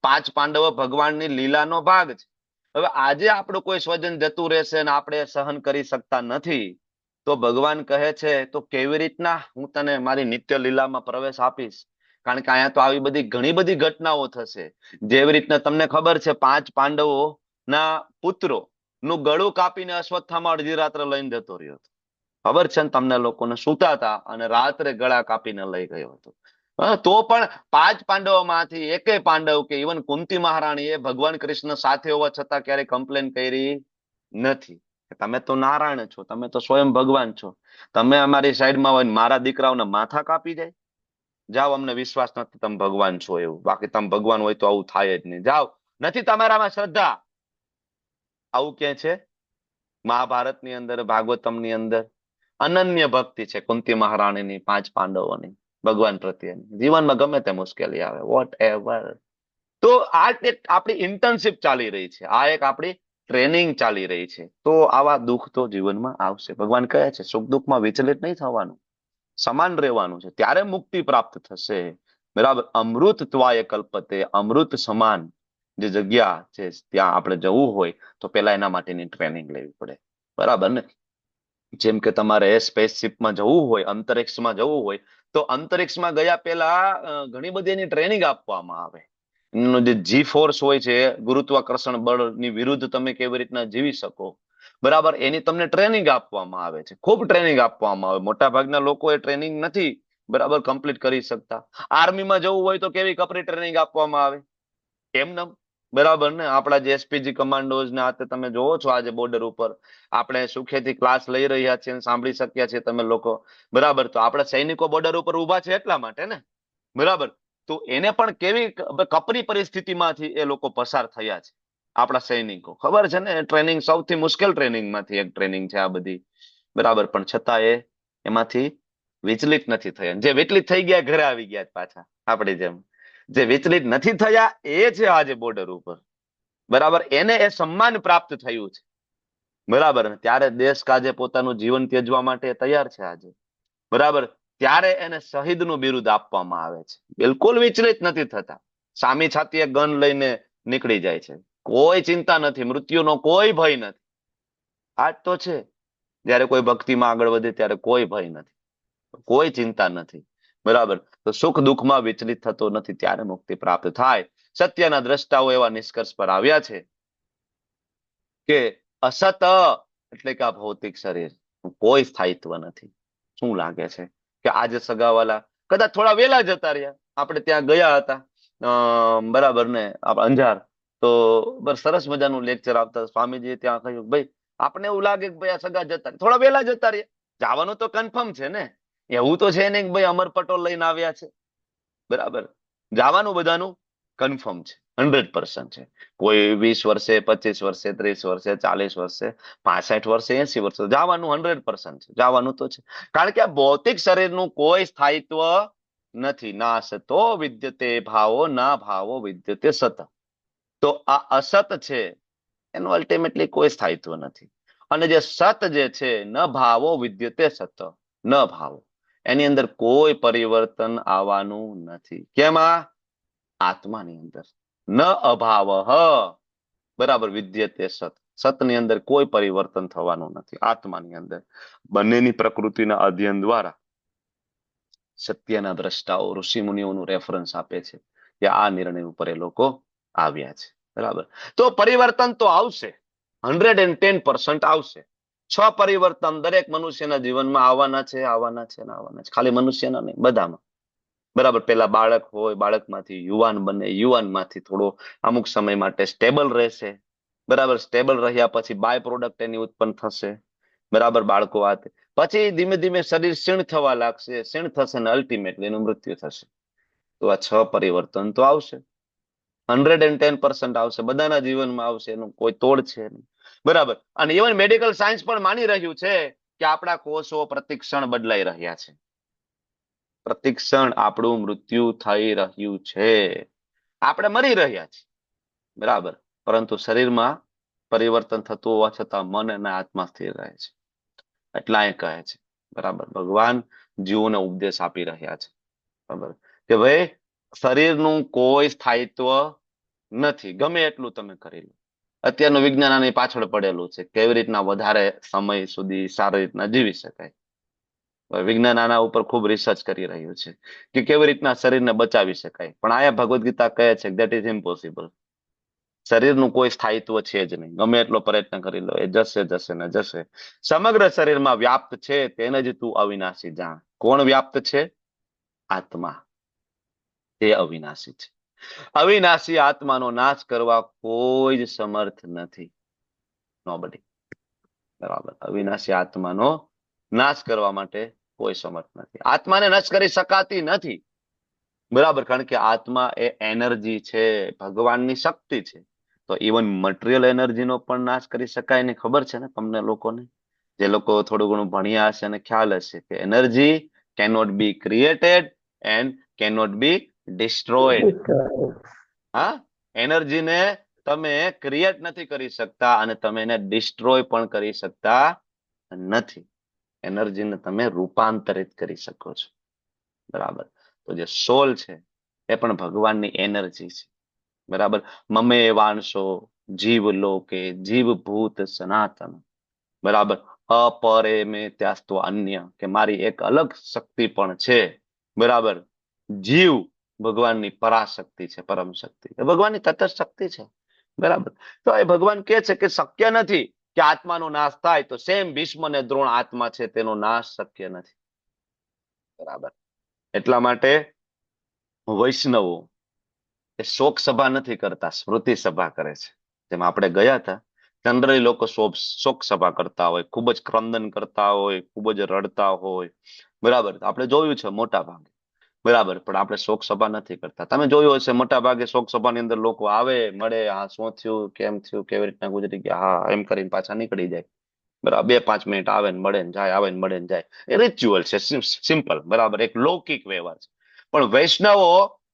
5 પાંડવો ભગવાનની લીલાનો ભાગ છે. હવે આજે આપણું કોઈ સ્વજન જતું રહેશે અને આપણે સહન કરી શકતા નથી, તો ભગવાન કહે છે તો કેવી રીતના હું તને મારી નિત્ય લીલામાં પ્રવેશ આપીશ? કારણ કે અહીંયા તો આવી બધી ઘણી બધી ઘટનાઓ થશે. જેવી રીતના તમને ખબર છે 5 પાંડવો ના પુત્રો નું ગળું કાપીને અશ્વત્થામા અડધી રાત્રે લઈને જતો રહ્યો હતો. ખબર છે ને તમને લોકોને? સૂતા હતા અને રાત્રે ગળા કાપીને લઈ ગયો હતો. તો પણ 5 પાંડવોમાંથી એકેય પાંડવ કે ઇવન કુંતી મહારાણીએ ભગવાન કૃષ્ણ સાથે હોવા છતાં ક્યારે કમ્પ્લેન કરી નથી. તમે તો નારાયણ છો, તમે તો સ્વયં ભગવાન છો, તમે અમારી સાઈડમાં હોય મારા દીકરાઓને માથા કાપી જાય? જાઓ, અમને વિશ્વાસ નથી તમે ભગવાન છો એવું. બાકી તમે ભગવાન હોય તો આવું થાય જ નહીં. જાઓ, નથી તમારામાં શ્રદ્ધા. આવું ક્યાં છે? મહાભારતની અંદર, ભાગવતમની અંદર અનન્ય ભક્તિ છે કુંતી મહારાણીની 5 પાંડવોની ભગવાન પ્રત્યેની. જીવનમાં ગમે તે મુશ્કેલી આવે, વોટ એવર. તો આ એક આપણી ઇન્ટર્નશિપ ચાલી રહી છે, આ એક આપણી ટ્રેનિંગ ચાલી રહી છે. તો આવા દુઃખ તો જીવનમાં આવશે. ભગવાન કહે છે સુખ દુઃખમાં વિચલિત નહીં થવાનું, સમાન રહેવાનું છે, ત્યારે મુક્તિ પ્રાપ્ત થશે. બરાબર. અમૃત ત્વાય કલ્પતે, અમૃત સમાન જે જગ્યા છે ત્યાં આપણે જવું હોય તો પેલા એના માટેની ટ્રેનિંગ લેવી પડે. બરાબર ને? જેમ કે તમારે સ્પેસશિપમાં જવું હોય, અંતરિક્ષમાં જવું હોય, તો અંતરિક્ષમાં ગયા પહેલા ઘણી બધી એની ટ્રેનિંગ આપવામાં આવે. એનો જે જી ફોર્સ હોય છે, ગુરુત્વાકર્ષણ બળની વિરુદ્ધ તમે કેવી રીતના જીવી શકો, બરાબર, એની તમને ટ્રેનિંગ આપવામાં આવે છે. ખૂબ ટ્રેનિંગ આપવામાં આવે. મોટા ભાગના લોકો એ ટ્રેનિંગ નથી બરાબર કમ્પ્લીટ કરી શકતા. આર્મીમાં જવું હોય તો કેવી કપરી ટ્રેનિંગ આપવામાં આવે? એમને બરાબર ને? આપણા જે એસપીજી કમાન્ડોઝ ને આતે તમે જોવો છો આજે બોર્ડર ઉપર આપણે સુખેથી ક્લાસ લઈ રહ્યા છીએ, સાંભળી શક્યા છીએ તમે લોકો, બરાબર. તો આપણા સૈનિકો બોર્ડર ઉપર ઉભા છે એટલા માટે ને, બરાબર. તો એને પણ કેવી કપરી પરિસ્થિતિમાંથી એ લોકો પસાર થયા છે આપણા સૈનિકો, ખબર છે ને? ટ્રેનિંગ સૌથી મુશ્કેલ ટ્રેનિંગમાંથી એક ટ્રેનિંગ છે આ બધી, બરાબર. પણ છતાં એમાંથી વિચલિત નથી થયા. જે વિચલિત થઈ ગયા ઘરે આવી ગયા પાછા આપણી જેમ. જે વિચલિત નથી થયા એ છે આજે બોર્ડર ઉપર, બરાબર. એને એ સન્માન પ્રાપ્ત થયું છે, બરાબર. ત્યારે દેશ કાજે પોતાનું જીવન ત્યજવા માટે તૈયાર છે આજે, બરાબર. ત્યારે એને શહીદનું બિરુદ આપવામાં આવે છે. બિલકુલ વિચલિત નથી થતા. સામી છાતીએ ગન લઈને નીકળી જાય છે. કોઈ ચિંતા નથી, મૃત્યુનો કોઈ ભય નથી. આ તો છે. જયારે કોઈ ભક્તિમાં આગળ વધે ત્યારે કોઈ ભય નથી, કોઈ ચિંતા નથી, બરાબર. તો સુખ દુઃખમાં વિચલિત થતો નથી, ત્યારે મુક્તિ પ્રાપ્ત થાય. સત્યના દ્રષ્ટાઓ એવા નિષ્કર્ષ પર આવ્યા છે કે અસત એટલે કે આ ભૌતિક શરીર કોઈ સ્થાયિત્વ નથી. શું લાગે છે કે આજે સગાવાલા કદાચ થોડા વેલા જતા રહ્યા, આપણે ત્યાં ગયા હતા બરાબર ને, આપણે અંજાર, તો બસ સરસ મજાનું લેક્ચર આપતા સ્વામીજીએ ત્યાં કહ્યું ભાઈ આપણે એવું લાગે કે ભાઈ આ સગા જતા થોડા વેલા જતા રહ્યા. જવાનું તો કન્ફર્મ છે ને, એવું તો છે ને કે ભાઈ અમર પટોલ લઈને આવ્યા છે, બરાબર. જવાનું બધાનું કન્ફર્મ છે, 100% છે. કોઈ 20 વર્ષે, 25 વર્ષે, 30 વર્ષે, 40 વર્ષે, 65 વર્ષે, 80 વર્ષે જવાનું 100% છે. જવાનું તો છે, કારણ કે આ ભૌતિક શરીરનું કોઈ સ્થાયિત્વ નથી. ના સતો વિદ્યતે ભાવો, ના ભાવો વિદ્યતે સત. તો આ અસત છે એનું અલ્ટિમેટલી કોઈ સ્થાયિત્વ નથી. અને જે સત જે છે, ન ભાવો વિદ્યતે સત, ન ભાવો, એની અંદર કોઈ પરિવર્તન આવવાનું નથી. કેમાં? આત્માની અંદર. ન અભાવ, બરાબર, વિદ્યતે સત. સતની અંદર કોઈ પરિવર્તન થવાનું નથી આત્માની અંદર. બંનેની પ્રકૃતિના અધ્યયન દ્વારા સત્યના દ્રષ્ટાઓ ઋષિ મુનિઓનું રેફરન્સ આપે છે કે આ નિર્ણય ઉપર એ લોકો આવ્યા છે. બરાબર. તો પરિવર્તન તો આવશે, 110% આવશે. 6 પરિવર્તન દરેક મનુષ્યના જીવનમાં આવવાના છે, આવવાના છે ને આવવાના છે. ખાલી મનુષ્યના નહીં, બધામાં. બરાબર. પેલા બાળક હોય, બાળકમાંથી યુવાન બને, યુવાનમાંથી થોડો અમુક સમય માટે સ્ટેબલ રહેશે. બરાબર. સ્ટેબલ રહ્યા પછી બાય પ્રોડક્ટ એની ઉત્પન્ન થશે. બરાબર. બાળકો આ પછી ધીમે ધીમે શરીર ક્ષીણ થવા લાગશે, ક્ષીણ થશે ને અલ્ટિમેટલી એનું મૃત્યુ થશે. તો આ 6 પરિવર્તન તો આવશે, 110% આવશે, બધાના જીવનમાં આવશે, એનું કોઈ તોડ છે નહીં. બરાબર. અને ઇવન મેડિકલ સાયન્સ પણ માની રહ્યું છે કે આપણા કોષો પ્રતિક્ષણ બદલાઈ રહ્યા છે. પ્રતિક્ષણ આપણું મૃત્યુ થઈ રહ્યું છે. આપણે મરી રહ્યા છીએ. બરાબર. પરંતુ શરીરમાં પરિવર્તન થતું હોવા છતાં મન અને આત્મા સ્થિર રહે છે. એટલા એ કહે છે. બરાબર. ભગવાન જીવોને ઉપદેશ આપી રહ્યા છે. બરાબર. કે ભાઈ શરીરનું કોઈ સ્થાયિત્વ નથી, ગમે એટલું તમે કરી લો. અત્યારનું વિજ્ઞાન આની પાછળ પડેલું છે, કેવી રીતના વધારે સમય સુધી સારી રીતના જીવી શકાય. વિજ્ઞાન આના ઉપર ખૂબ રિસર્ચ કરી રહ્યું છે કે કેવી રીતના શરીરને બચાવી શકાય. પણ આયા ભગવદ ગીતા કહે છે દેટ ઇઝ ઇમ્પોસિબલ. શરીરનું કોઈ સ્થાયિત્વ છે જ નહીં, ગમે એટલો પ્રયત્ન કરી લો, એ જશે જશે ને જશે. સમગ્ર શરીરમાં વ્યાપ્ત છે તેને જ તું અવિનાશી જાણ. કોણ વ્યાપ્ત છે? આત્મા. તે અવિનાશી છે. અવિનાશી આત્માનો નાશ કરવા કોઈ જ સમર્થ નથી. નોબડી. બરાબર. અવિનાશી આત્માનો નાશ કરવા માટે કોઈ સમર્થ નથી. આત્માને નષ્ટ કરી શકાતી નથી. બરાબર. કારણ કે આત્મા એ એનર્જી છે, ભગવાનની શક્તિ છે. તો ઇવન મટીરિયલ એનર્જીનો પણ નાશ કરી શકાય નહીં. ખબર છે ને તમને લોકોને? જે લોકો થોડું ઘણું ભણ્યા હશે અને ખ્યાલ હશે કે energy cannot be created and cannot be destroyed. હા, એનર્જીને તમે ક્રિએટ નથી કરી શકતા અને તમે એને ડિસ્ટ્રોય પણ કરી શકતા નથી. એનર્જીને તમે રૂપાંતરિત કરી શકો છો. બરાબર. તો જે સોલ છે એ પણ ભગવાનની એનર્જી છે. બરાબર. મમે વાંશો જીવ લોકે જીવભૂત સનાતન. બરાબર. અપરે મે ત્યાસ્તો અન્ય, કે મારી એક અલગ શક્તિ પણ છે. બરાબર. જીવ ભગવાનની પરાશક્તિ છે, પરમ શક્તિ, એ ભગવાનની તટસ્થ શક્તિ છે. બરાબર. તો એ ભગવાન કહે છે કે શક્ય નથી કે આત્માનો નાશ થાય. તો સેમ ભીષ્મ અને દ્રોણ આત્મા છે, તેનો નાશ શક્ય નથી. બરાબર. એટલા માટે વૈષ્ણવો એ શોક સભા નથી કરતા, સ્મૃતિ સભા કરે છે. જેમ આપણે ગયા હતા, જનરલી લોકો શોક સભા કરતા હોય, ખૂબ જ ક્રંદન કરતા હોય, ખૂબ જ રડતા હોય. બરાબર. આપણે જોયું છે મોટા ભાગે. બરાબર. પણ આપણે શોક સભા નથી કરતા. તમે જોયું હશે મોટા ભાગે શોક સભાની અંદર લોકો આવે, મળે, હા શું થયું, કેમ થયું, કેવી રીતના ગુજરી ગયા, હા એમ કરીને પાછા નીકળી જાય. બરાબર. 2-5 મિનિટ આવે ને મળે ને જાય, આવે ને મળે ને જાય. એ રિચ્યુઅલ છે, સિમ્પલ. બરાબર. એક લૌકિક વ્યવહાર છે. પણ વૈષ્ણવો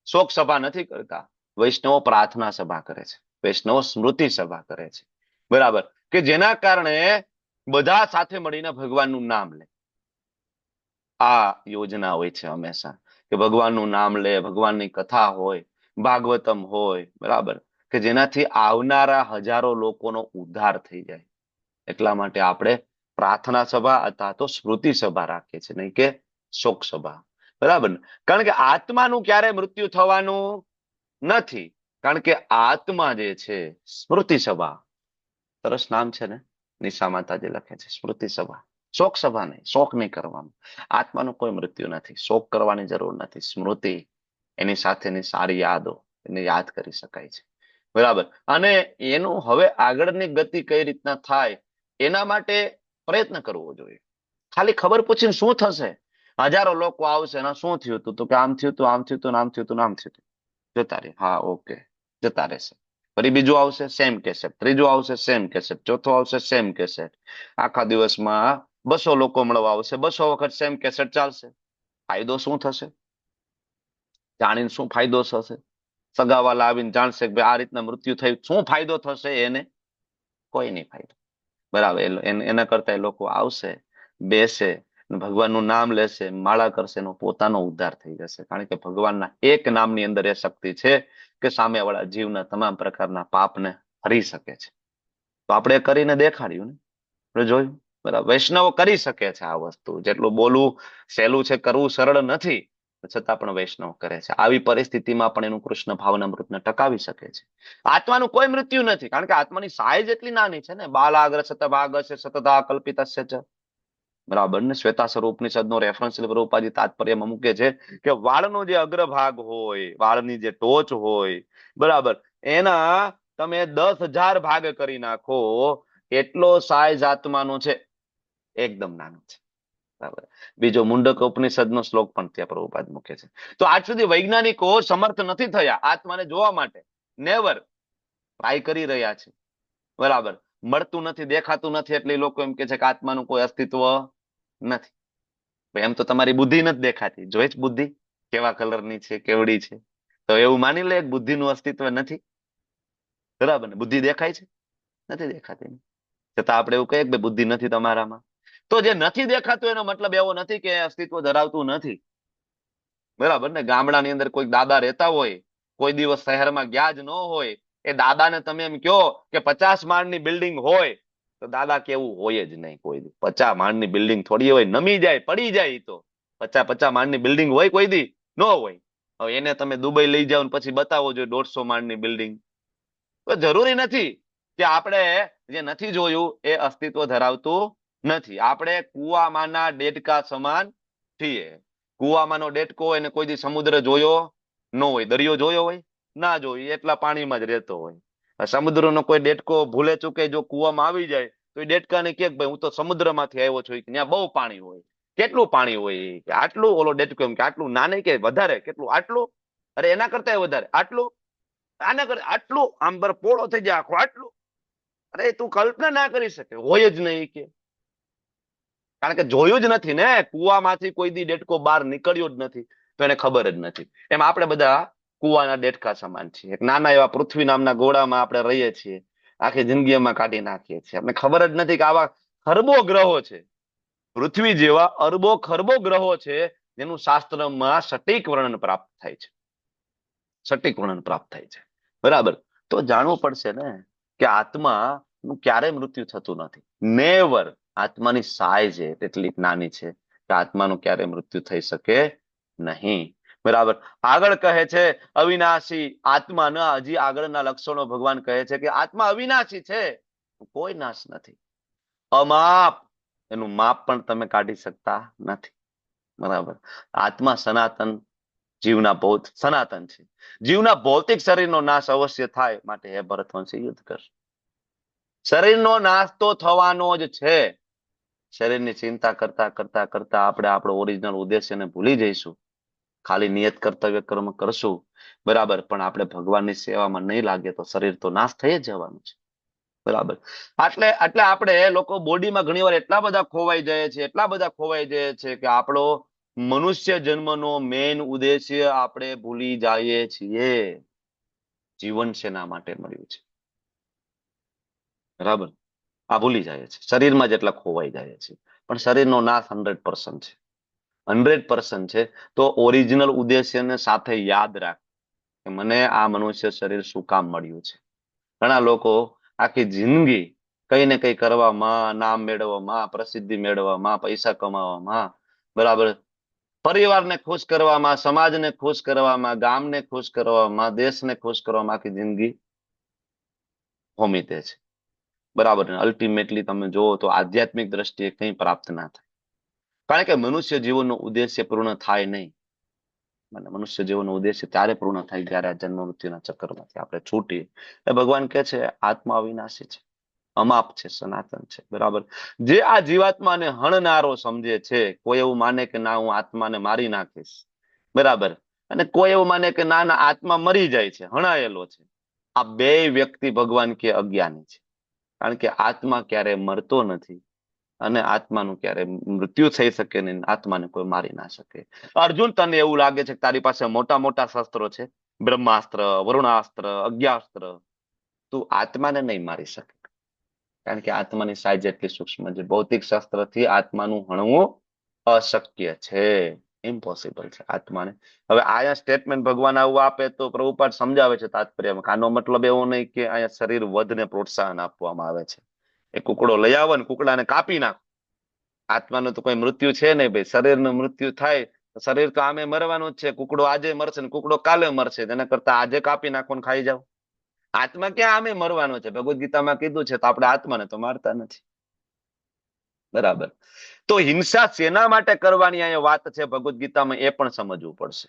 શોક સભા નથી કરતા. વૈષ્ણવો પ્રાર્થના સભા કરે છે. વૈષ્ણવો સ્મૃતિ સભા કરે છે. બરાબર. કે જેના કારણે બધા સાથે મળીને ભગવાનનું નામ લે. આ યોજના હોય છે હંમેશા, કે ભગવાનનું નામ લે, ભગવાનની કથા હોય, ભાગવતમ હોય. બરાબર. કે જેનાથી આવનારા હજારો લોકોનો ઉદ્ધાર થઈ જાય. એટલા માટે આપણે પ્રાર્થના સભા અથવા તો સ્મૃતિ સભા રાખીએ છીએ, નહીં કે શોક સભા. બરાબર. કારણ કે આત્માનું ક્યારે મૃત્યુ થવાનું નથી. કારણ કે આત્મા જે છે, સ્મૃતિ સભા, સરસ નામ છે ને, નિશા માતાજી લખે છે સ્મૃતિ સભા. શોક સભા નહીં, શોક નહીં કરવાનું. આત્માનું કોઈ મૃત્યુ નથી, શોક કરવાની જરૂર નથી. સ્મૃતિ, એની સાથેની સારી યાદો, એને યાદ કરી શકાય છે. બરાબર. અને એનું હવે આગળની ગતિ કઈ રીતના થાય એના માટે પ્રયત્ન કરવો જોઈએ. ખાલી ખબર પૂછીને શું થશે? હજારો લોકો આવશે, ના શું થયું હતું? તો કે આમ થયું હતું, આમ થયું હતું, આમ થયું હતું, આમ થયું હતું. જતા રહે. હા ઓકે, જતા રહેશે. ફરી બીજું આવશે, સેમ કેસેટ. ત્રીજું આવશે, સેમ કેસેટ. ચોથું આવશે, સેમ કેસેટ. આખા દિવસમાં 200 લોકો મળવા આવશે, 200 વખત સેમ કેસેટ ચાલશે. ફાયદો શું થશે? જાણીને શું ફાયદો થશે? સગાવાલા આવીને જાણશે કે ભાઈ આ રીતના મૃત્યુ થયું, શું ફાયદો થશે એને? કોઈ નહીં ફાયદો. બરાબર. એના કરતા એ લોકો આવશે, બેસે, ભગવાનનું નામ લેશે, માળા કરશે, એનો પોતાનો ઉદ્ધાર થઈ જશે. કારણ કે ભગવાનના એક નામની અંદર એ શક્તિ છે કે સામેવાળા જીવના તમામ પ્રકારના પાપને હરી શકે છે. તો આપણે કરીને દેખાડ્યું ને, આપણે જોયું. બરાબર. વૈષ્ણવો કરી શકે છે આ વસ્તુ. જેટલું બોલવું સહેલું છે, કરવું સરળ નથી. છતાં પણ વૈષ્ણવ કરે છે. આવી પરિસ્થિતિમાં પણ એનું કૃષ્ણ ભાવના મૃતને ટકાવી શકે છે. આત્માનું કોઈ મૃત્યુ નથી, કારણ કે આત્માની સાઈઝ એટલી નાની છે ને. બાલાગ્ર શતભાગસ્ય સતતા કલ્પિતસ્ય ચ. બરાબર ને. શ્વેતાસર ઉપનિષદનો રેફરન્સ પ્રભુપાદી તાત્પર્યમાં મૂકે છે કે વાળનો જે અગ્રભાગ હોય, વાળની જે ટોચ હોય, બરાબર, એના તમે 10,000 ભાગ કરી નાખો એટલો સાઈઝ આત્માનો છે. એકદમ નાનો છે. બરાબર. બીજો મુંડક ઉપનિષદનો શ્લોક પણ ત્યાં પ્રભુપાદ મૂકે છે. તો આજ સુધી વૈજ્ઞાનિકો સમર્થ નથી થયા આત્માને જોવા માટે. નેવર. ટ્રાય કરી રહ્યા છે. બરાબર. મળતું નથી, દેખાતું નથી, એટલે લોકો એમ કે છે કે આત્માનું કોઈ અસ્તિત્વ નથી. એમ તો તમારી બુદ્ધિ નથી દેખાતી. જોઈ જ બુદ્ધિ કેવા કલરની છે, કેવડી છે. તો એવું માની લે બુદ્ધિનું અસ્તિત્વ નથી. બરાબર ને. બુદ્ધિ દેખાય છે? નથી દેખાતી. છતાં આપણે એવું કહીએ કે બુદ્ધિ નથી તમારામાં. તો જે નથી દેખાતું એનો મતલબ એવો નથી કે અસ્તિત્વ ધરાવતું નથી. બરાબર ને. ગામડાની અંદર કોઈ દાદા રહેતા હોય, કોઈ દિવસ શહેરમાં ગયા જ ન હોય, એ દાદાને તમે એમ કહો કે 50 માળની બિલ્ડિંગ હોય, તો દાદા કેવું હોય જ નહીં કોઈ દી. 50 માળની બિલ્ડિંગ થોડી હોય, નમી જાય, પડી જાય. તો 50 માળની બિલ્ડિંગ હોય કોઈ દી? ન હોય. હવે એને તમે દુબઈ લઈ જાઓ ને પછી બતાવો જોઈએ 150 માળની બિલ્ડિંગ. તો જરૂરી નથી કે આપણે જે નથી જોયું એ અસ્તિત્વ ધરાવતું નથી. આપણે કુવામાંના દેડકા સમાન છીએ. કુવામાંનો દેડકો હોય ને કોઈ દી સમુદ્ર જોયો ન હોય, દરિયો જોયો હોય ના જોયો, એટલા પાણીમાં જ રહેતો હોય. સમુદ્રનો કોઈ દેડકો ભૂલે ચૂકે જો કુવામાં આવી જાય તો એ દેડકાને કે ભાઈ હું તો સમુદ્રમાંથી આવ્યો છું, ત્યાં બહુ પાણી હોય. કેટલું પાણી હોય? કે આટલું. ઓલો દેડકો એમ કે આટલું. નાને કે વધારે. કેટલું? આટલું. અરે એના કરતા વધારે. આટલું. આના કરતા આટલું. આમ પર પોળો થઈ જાય આખો. આટલું. અરે તું કલ્પના ના કરી શકે. હોય જ નહીં કે. કારણ કે જોયું જ નથી ને. કુવામાંથી કોઈ દી દેડકો બહાર નીકળ્યો જ નથી, તો એને ખબર જ નથી. એમ આપણે બધા કુવાના દેડકા સમાન છીએ. એક નાના એવા પૃથ્વી નામના ગોળામાં આપણે રહીએ છીએ. આખી જિંદગીમાં કાઢી નાખીએ છીએ. આપણે ખબર જ નથી કે આવા ખરબો ગ્રહો છે. પૃથ્વી જેવા અરબો ખરબો ગ્રહો છે જેનું શાસ્ત્રમાં સટીક વર્ણન પ્રાપ્ત થાય છે. સટીક વર્ણન પ્રાપ્ત થાય છે. બરાબર. તો જાણવું પડશે ને કે આત્માનું ક્યારેય મૃત્યુ થતું નથી. નેવર. આત્માની સાઈઝ એટલી નાની છે કે આત્માનું ક્યારેય મૃત્યુ થઈ શકે નહીં. બરાબર. આગળ કહે છે અવિનાશી આત્માના હજી આગળના લક્ષણો ભગવાન કહે છે કે આત્મા અવિનાશી છે, કોઈ નાશ નથી. અમાપ. એનું માપ પણ તમે કાઢી શકતા નથી. બરાબર. આત્મા સનાતન, જીવના ભૌત સનાતન છે. જીવના ભૌતિક શરીરનો નાશ અવશ્ય થાય, માટે હે ભરતવંશી યુદ્ધ કર. શરીરનો નાશ તો થવાનો જ છે. શરીરની ચિંતા કરતા કરતા કરતા આપણે આપણો ઓરિજિનલ ઉદ્દેશ્યને ભૂલી જઈશું. ખાલી નિયત કર્તવ્ય કર્મ કરશું. બરાબર. પણ આપણે ભગવાનની સેવામાં નહીં લાગે તો શરીર તો નાશ થઈ જ જવાનું છે. બરાબર. એટલે એટલે આપણે લોકો બોડીમાં ઘણી વાર એટલા બધા ખોવાઈ જાય છે, એટલા બધા ખોવાઈ જાય છે કે આપણો મનુષ્ય જન્મનો મેઇન ઉદ્દેશ્ય આપણે ભૂલી જઈએ છીએ. જીવન શેના માટે મળ્યું છે? બરાબર. આ ભૂલી જાય છે. શરીરમાં જેટલા ખોવાઈ જાય છે. પણ શરીરનો નાશ 100% છે. 100% છે. તો ઓરિજિનલ ઉદ્દેશ્યને સાથે યાદ રાખ કે મને આ મનુષ્ય શરીર શું કામ મળ્યું છે. ઘણા લોકો આખી જિંદગી કઈ ને કઈ કરવામાં, નામ મેળવવામાં, પ્રસિદ્ધિ મેળવવામાં, પૈસા કમાવામાં, બરાબર, પરિવારને ખુશ કરવામાં, સમાજને ખુશ કરવામાં, ગામને ખુશ કરવામાં, દેશને ખુશ કરવામાં આખી જિંદગી હોમી દે છે. બરાબર. અલ્ટિમેટલી તમે જુઓ તો આધ્યાત્મિક દ્રષ્ટિએ કંઈ પ્રાપ્ત ના થાય. કારણ કે મનુષ્ય જીવનનો ઉદ્દેશ્ય પૂર્ણ થાય નહીં. અને મનુષ્ય જીવનનો ઉદ્દેશ્ય ત્યારે પૂર્ણ થાય જ્યારે આ જન્મ મૃત્યુના ચક્કરમાંથી આપણે છૂટીએ. એ ભગવાન કહે છે આત્મા અવિનાશી છે, અમાપ છે, સનાતન છે. બરાબર. જે આ જીવાત્માને હણનારો સમજે છે, કોઈ એવું માને કે ના હું આત્માને મારી નાખીશ. બરાબર. અને કોઈ એવું માને કે ના ના આત્મા મરી જાય છે, હણાયેલો છે. આ બે વ્યક્તિ ભગવાન કે અજ્ઞાની છે. કારણ કે આત્મા ક્યારે મરતો નથી અને આત્માનું ક્યારે મૃત્યુ થઈ શકે નહીં. આત્માને કોઈ મારી ના શકે. અર્જુન, તને એવું લાગે છે કે તારી પાસે મોટા મોટા શસ્ત્રો છે, બ્રહ્માસ્ત્ર, વરુણાસ્ત્ર, અજ્ઞાસ્ત્ર, તું આત્માને નહીં મારી શકે. કારણ કે આત્માની સાઈઝ એટલી સૂક્ષ્મ છે. ભૌતિક શાસ્ત્રથી આત્માનું હણવું અશક્ય છે. ઇમ્પોસિબલ છે આત્માને. હવે આયા સ્ટેટમેન્ટ ભગવાન આવું આપે તો પ્રભુપાદ સમજાવે છે તાત્પર્યમાં. આનો મતલબ એવો નહીં કે અહીંયા શરીર વધને પ્રોત્સાહન આપવામાં આવે છે. એ કુકડો લઈ આવો ને કુકડાને કાપી નાખો. આત્માનું તો કોઈ મૃત્યુ છે નહીં ભાઈ. શરીરનું મૃત્યુ થાય શરીર તો આમે મરવાનું જ છે. કુકડો આજે મરશે ને કુકડો કાલે મરશે, તેના કરતા આજે કાપી નાખો ને ખાઈ જાવ. આત્મા ક્યાં આમે મરવાનો છે? ભગવદ ગીતામાં કીધું છે, તો આપણે આત્માને તો મારતા નથી. બરાબર. તો હિંસા શેના માટે કરવાની અહીંયા વાત છે ભગવદ ગીતામાં, એ પણ સમજવું પડશે.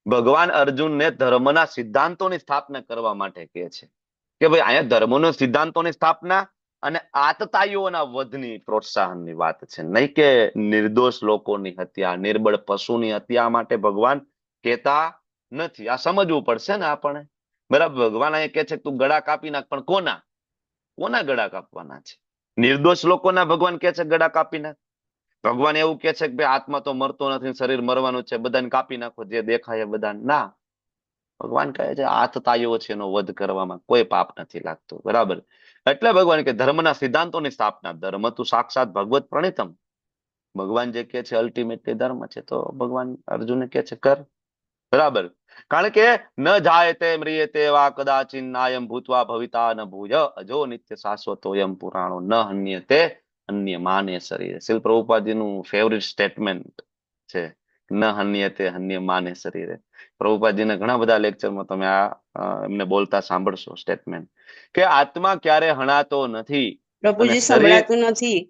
ભગવાન અર્જુનને ધર્મના સિદ્ધાંતોની સ્થાપના કરવા માટે કહે છે કે ભાઈ અહીંયા ધર્મોના સિદ્ધાંતોની સ્થાપના અને આતતાઈઓના વધની પ્રોત્સાહનની વાત છે, નહીં કે નિર્દોષ લોકોની હત્યા, નિર્બળ પશુની હત્યા માટે ભગવાન કહેતા નથી. આ સમજવું પડશે ને આપણે. બરાબર. ભગવાન અહીંયા કહે છે તું ગળા કાપી નાખ, પણ કોના કોના ગળા કાપવાના છે? નિર્દોષ લોકોના ભગવાન કહે છે ગળા કાપી નાખ? ભગવાન એવું કે છે કે ભાઈ આત્મા તો મરતો નથી, શરીર મરવાનું છે, બધાને કાપી નાખો જે દેખાય બધા? ના, ભગવાન કહે છે આતતાઈઓ છે એનો વધ કરવામાં કોઈ પાપ નથી લાગતું. બરાબર. એટલે ભગવાન કે ધર્મના સિદ્ધાંતોની સ્થાપના, ધર્મ તું સાક્ષાત ભગવત પ્રણિતમ, ભગવાન જે કે છે અલ્ટિમેટલી ધર્મ છે, તો ભગવાન અર્જુન કે છે કર. બરાબર. કારણ કે ન જાયતે મ્રિયતે વા કદાચિન નાયમ ભૂતવા ભવિતા ન ભૂય અજો નિત્ય શાશ્વતો યમ પુરાણો ન હન્યતે અન્ય માને શરીર. શિલ પ્રભુપાદજીનું ફેવરિટ સ્ટેટમેન્ટ છે, ન હન્યતે અન્ય માને શરીરે. પ્રભુપાદજીને ઘણા બધા લેક્ચરમાં તમે એમને બોલતા સાંભળશો સ્ટેટમેન્ટ, કે આત્મા ક્યારે હણાતો નથી અને પ્રભુજી શરીર સંભળાતું નથી.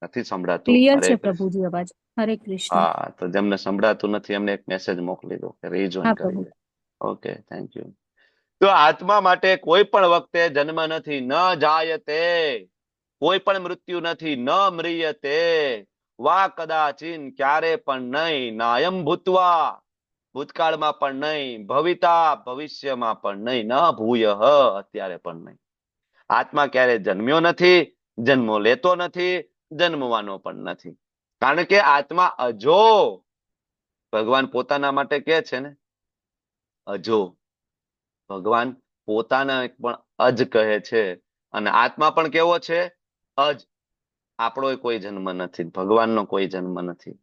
નથી સંભળાતું. ક્લિયર હરે છે કૃષ્ણ. પ્રભુજી અવાજ. હરે કૃષ્ણ. હા, તો જેમને સંભળાતું નથી એમને એક મેસેજ મોકલી દો કે રીજોઈન હા કરી પ્રભુ. દે. Okay, thank you. તો આત્મા માટે કોઈ પણ વખતે જન્મ નથી, ન જાયતે, કોઈ પણ મૃત્યુ નથી, ન મ્રિયતે વા કદાચિન, ક્યારે પણ નહીં, નાયમ ભૂતવા, ભૂતકાળમાં પણ નહીં, ભવિતા, ભવિષ્યમાં પણ નહીં, ન ભૂય, અત્યારે પણ નહીં. આત્મા ક્યારે જન્મ્યો નથી, જન્મો લેતો નથી, જન્મવાનો પણ નથી. કારણ કે આત્મા અજો, ભગવાન પોતાના માટે કે છે ને અજો. ભગવાન પોતાના પણ અજ કહે છે, અને આત્મા પણ કેવો છે? અજ. આપણો કોઈ જન્મ નથી, ભગવાનનો કોઈ જન્મ નથી.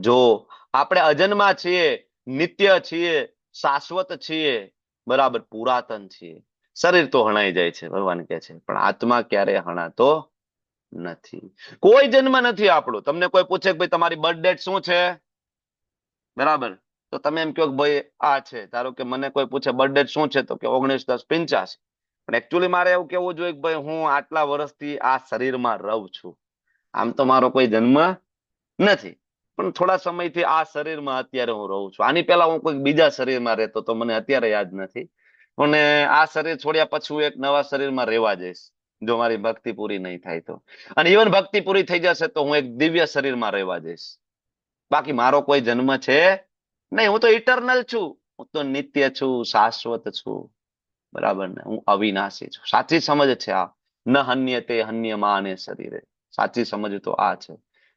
જો આપણે અજન્મા છીએ, નિત્ય છીએ, શાશ્વત છીએ, બરાબર, પુરાતન છીએ. શરીર તો હણાઈ જાય છે ભગવાન કહે છે, પણ આત્મા ક્યારે હણાતો નથી. કોઈ જન્મ નથી આપણો. તમને કોઈ પૂછે કે ભાઈ તમારી બર્થ ડેટ શું છે, બરાબર, તો તમે એમ કહો કે ભાઈ આ છે. ધારો કે મને કોઈ પૂછે બર્થ ડેટ શું છે, તો કે 19/10/85. પણ એકચ્યુઅલી મારે એવું કેવું જોઈએ કે ભાઈ હું આટલા વર્ષથી આ શરીરમાં રહું છું. આમ તો મારો કોઈ જન્મ નથી, પણ થોડા સમયથી આ શરીરમાં અત્યારે હું રહું છું. આની પહેલા હું કોઈ બીજા શરીરમાં રહેતો તો મને અત્યારે યાદ નથી, અને આ શરીર છોડ્યા પછી હું એક નવા શરીરમાં રહેવા જઈશ, જો મારી ભક્તિ પૂરી નહીં થાય તો. અને ઇવન ભક્તિ પૂરી થઈ જશે તો હું એક દિવ્ય શરીરમાં રહેવા જઈશ. બાકી મારો કોઈ જન્મ છે નહીં. હું તો ઇટરનલ છું, હું તો નિત્ય છું, શાશ્વત છું. બરાબર ને? હું અવિનાશી છું. સાચી સમજ છે આ. ન હન્યતે હન્યમાને શરીરે. સાચી સમજ તો આ છે.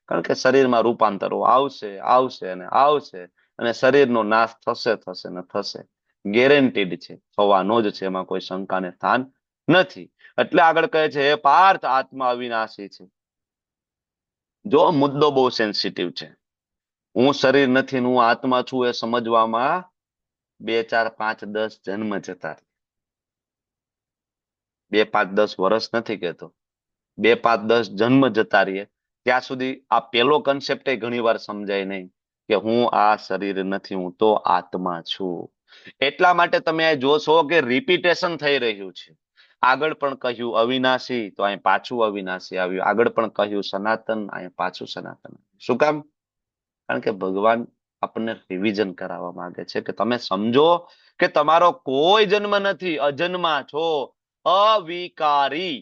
કારણ કે શરીરમાં રૂપાંતરો આવશે, આવશે અને આવશે, અને શરીરનો નાશ થશે, થશે ને થશે. ગેરંટીડ છે, થવાનો જ છે, એમાં કોઈ શંકાને સ્થાન નથી. એટલે આગળ કહે છે હે પાર્થ, આત્મા અવિનાશી છે. જો મુદ્દો બહુ સેન્સિટિવ છે. હું શરીર નથી, હું આત્મા છું, એ સમજવામાં 2, 4, 5, 10 જન્મ જતા, 2, 5, 10 વર્ષ નથી કેતો, 2, 5, 10 જન્મ જતા રહીએ ત્યાં સુધી આ પેલો કન્સેપ્ટ ઘણી વાર સમજાય નહીં કે હું આ શરીર નથી, હું તો આત્મા છું. એટલા માટે તમે જોશો કે રિપીટેશન થઈ રહ્યું છે. આગળ પણ કહ્યું અવિનાશી, તો અહીં પાછું અવિનાશી આવ્યું. આગળ પણ કહ્યું સનાતન, અહીં પાછું સનાતન. શું કામ? કારણ કે ભગવાન આપણને રિવિઝન કરાવવા માંગે છે કે તમે સમજો કે તમારો કોઈ જન્મ નથી, અજન્મા છો, અવિકારી.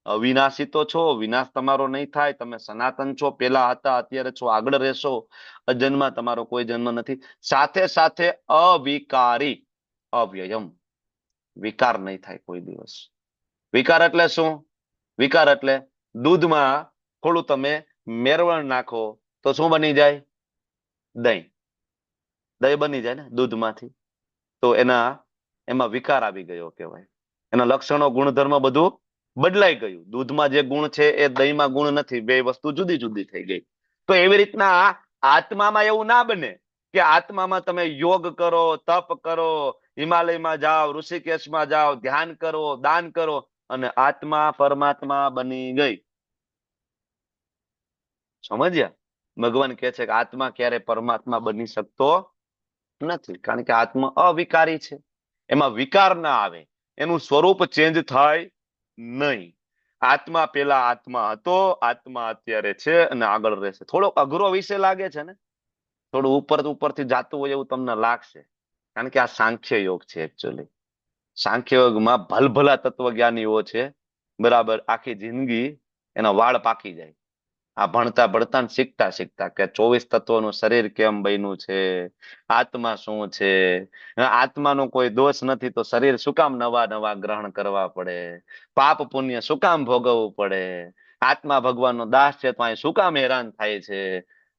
અવિનાશી તો છો, વિનાશ તમારો નહીં થાય. તમે સનાતન છો, પેલા હતા, અત્યારે છો, આગળ રહેશો. અજન્મા, તમારો કોઈ જન્મ નથી. સાથે સાથે અવિકારી, અવ્યયમ, વિકાર નહીં થાય કોઈ દિવસ. વિકાર એટલે શું? વિકાર એટલે દૂધમાં થોડું તમે મેરવણ નાખો તો શું બની જાય? દહીં. દહીં બની જાય ને દૂધમાંથી. તો એમાં વિકાર આવી ગયો કહેવાય. એના લક્ષણો, ગુણધર્મ બધું બદલાઈ ગયું. દૂધમાં જે ગુણ છે એ દહીંમાં ગુણ નથી, બે વસ્તુ જુદી જુદી થઈ ગઈ. તો એવી રીતના આત્મામાં એવું ના બને કે આત્મામાં તમે યોગ કરો, તપ કરો, હિમાલયમાં જાઓ, ઋષિકેશમાં જાઓ, ધ્યાન કરો, દાન કરો, અને આત્મા પરમાત્મા બની ગઈ. સમજ્યા? ભગવાન કહે છે કે આત્મા ક્યારે પરમાત્મા બની શકતો નથી, કારણ કે આત્મા અવિકારી છે, એમાં વિકાર ના આવે, એનું સ્વરૂપ ચેન્જ થાય નહીં. આત્મા પેલા આત્મા હતો, આત્મા અત્યારે છે અને આગળ રહેશે. થોડો અઘરો વિષય લાગે છે ને, થોડું ઉપરથી જાતું હોય એવું તમને લાગશે, કારણ કે આ સાંખ્ય યોગ છે. એકચ્યુઅલી સાંખ્ય યોગમાં ભલભલા તત્વજ્ઞાનીઓ છે, બરાબર, આખી જિંદગી એના વાળ પાકી જાય આ ભણતા ભણતા ને શીખતા શીખતા કે 24 તત્વોનું શરીર કેમ બન્યું છે, આત્મા શું છે, આત્માનો કોઈ દોષ નથી તો શરીર શું કામ નવા નવા ગ્રહણ કરવા પડે, પાપ પુણ્ય શું કામ ભોગવવું પડે, આત્મા ભગવાનનો દાસ છે તો અહીં શું કામ હેરાન થાય છે,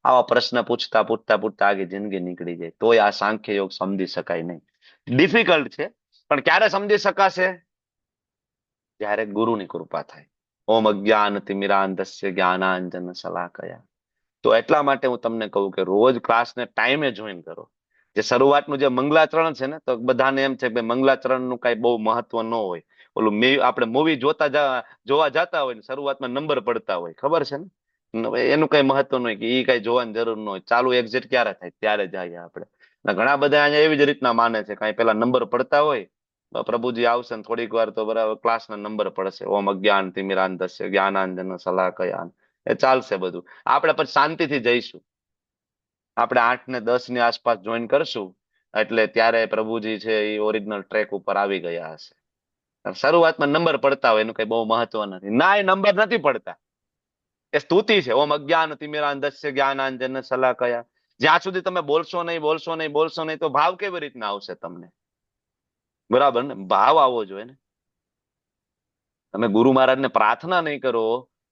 આવા પ્રશ્ન પૂછતા પૂછતા પૂછતા આગે જિંદગી નીકળી જાય. તોય આ સાંખ્ય યોગ સમજી શકાય નહીં. ડિફિકલ્ટ છે, પણ ક્યારે સમજી શકાશે? ત્યારે ગુરુની કૃપા થાય. ઓમ અજ્ઞાન તિમિરાંધસ્ય જ્ઞાનાંજન શલાકયા. તો એટલા માટે હું તમને કહું કે રોજ ક્લાસને ટાઈમે જોઈન કરો. જે શરૂઆતનું જે મંગલાચરણ છે ને, તો બધાને એમ છે કે મંગલાચરણનું કઈ બહુ મહત્વ ન હોય. ઓલું આપણે મૂવી જોવા જતા હોય ને શરૂઆતમાં નંબર પડતા હોય, ખબર છે ને, એનું કઈ મહત્વ ન હોય, કે એ કઈ જોવાની જરૂર ન હોય, ચાલુ એક્ઝિટ ક્યારે થાય ત્યારે જઈએ આપણે. ઘણા બધા અહીંયા એવી જ રીતના માને છે, કઈ પેલા નંબર પડતા હોય, પ્રભુજી આવશે ને થોડીક વાર તો બરાબર ક્લાસના નંબર પડશે, ઓમ અજ્ઞાન તિમિરાંધસ્ય જ્ઞાનાંજન શલાકયા, એ ચાલશે બધું. આપણે પછી શાંતિથી જઈશું. આપણે 8 ને 10 ની આસપાસ જોઈન કરશું, એટલે ત્યારે પ્રભુજી છે એ ઓરિજિનલ ટ્રેક ઉપર આવી ગયા હશે. શરૂઆતમાં નંબર પડતા હોય એનું કઈ બહુ મહત્વ નથી. ના, એ નંબર નથી પડતા, એ સ્તુતિ છે. ઓમ અજ્ઞાન તિમિરાંધસ્ય જ્ઞાનાંજન શલાકયા. જ્યાં સુધી તમે બોલશો નહીં તો ભાવ કેવી રીતના આવશે તમને? બરાબર ને, ભાવ આવવો જોઈએ ને. તમે ગુરુ મહારાજને પ્રાર્થના નહીં કરો,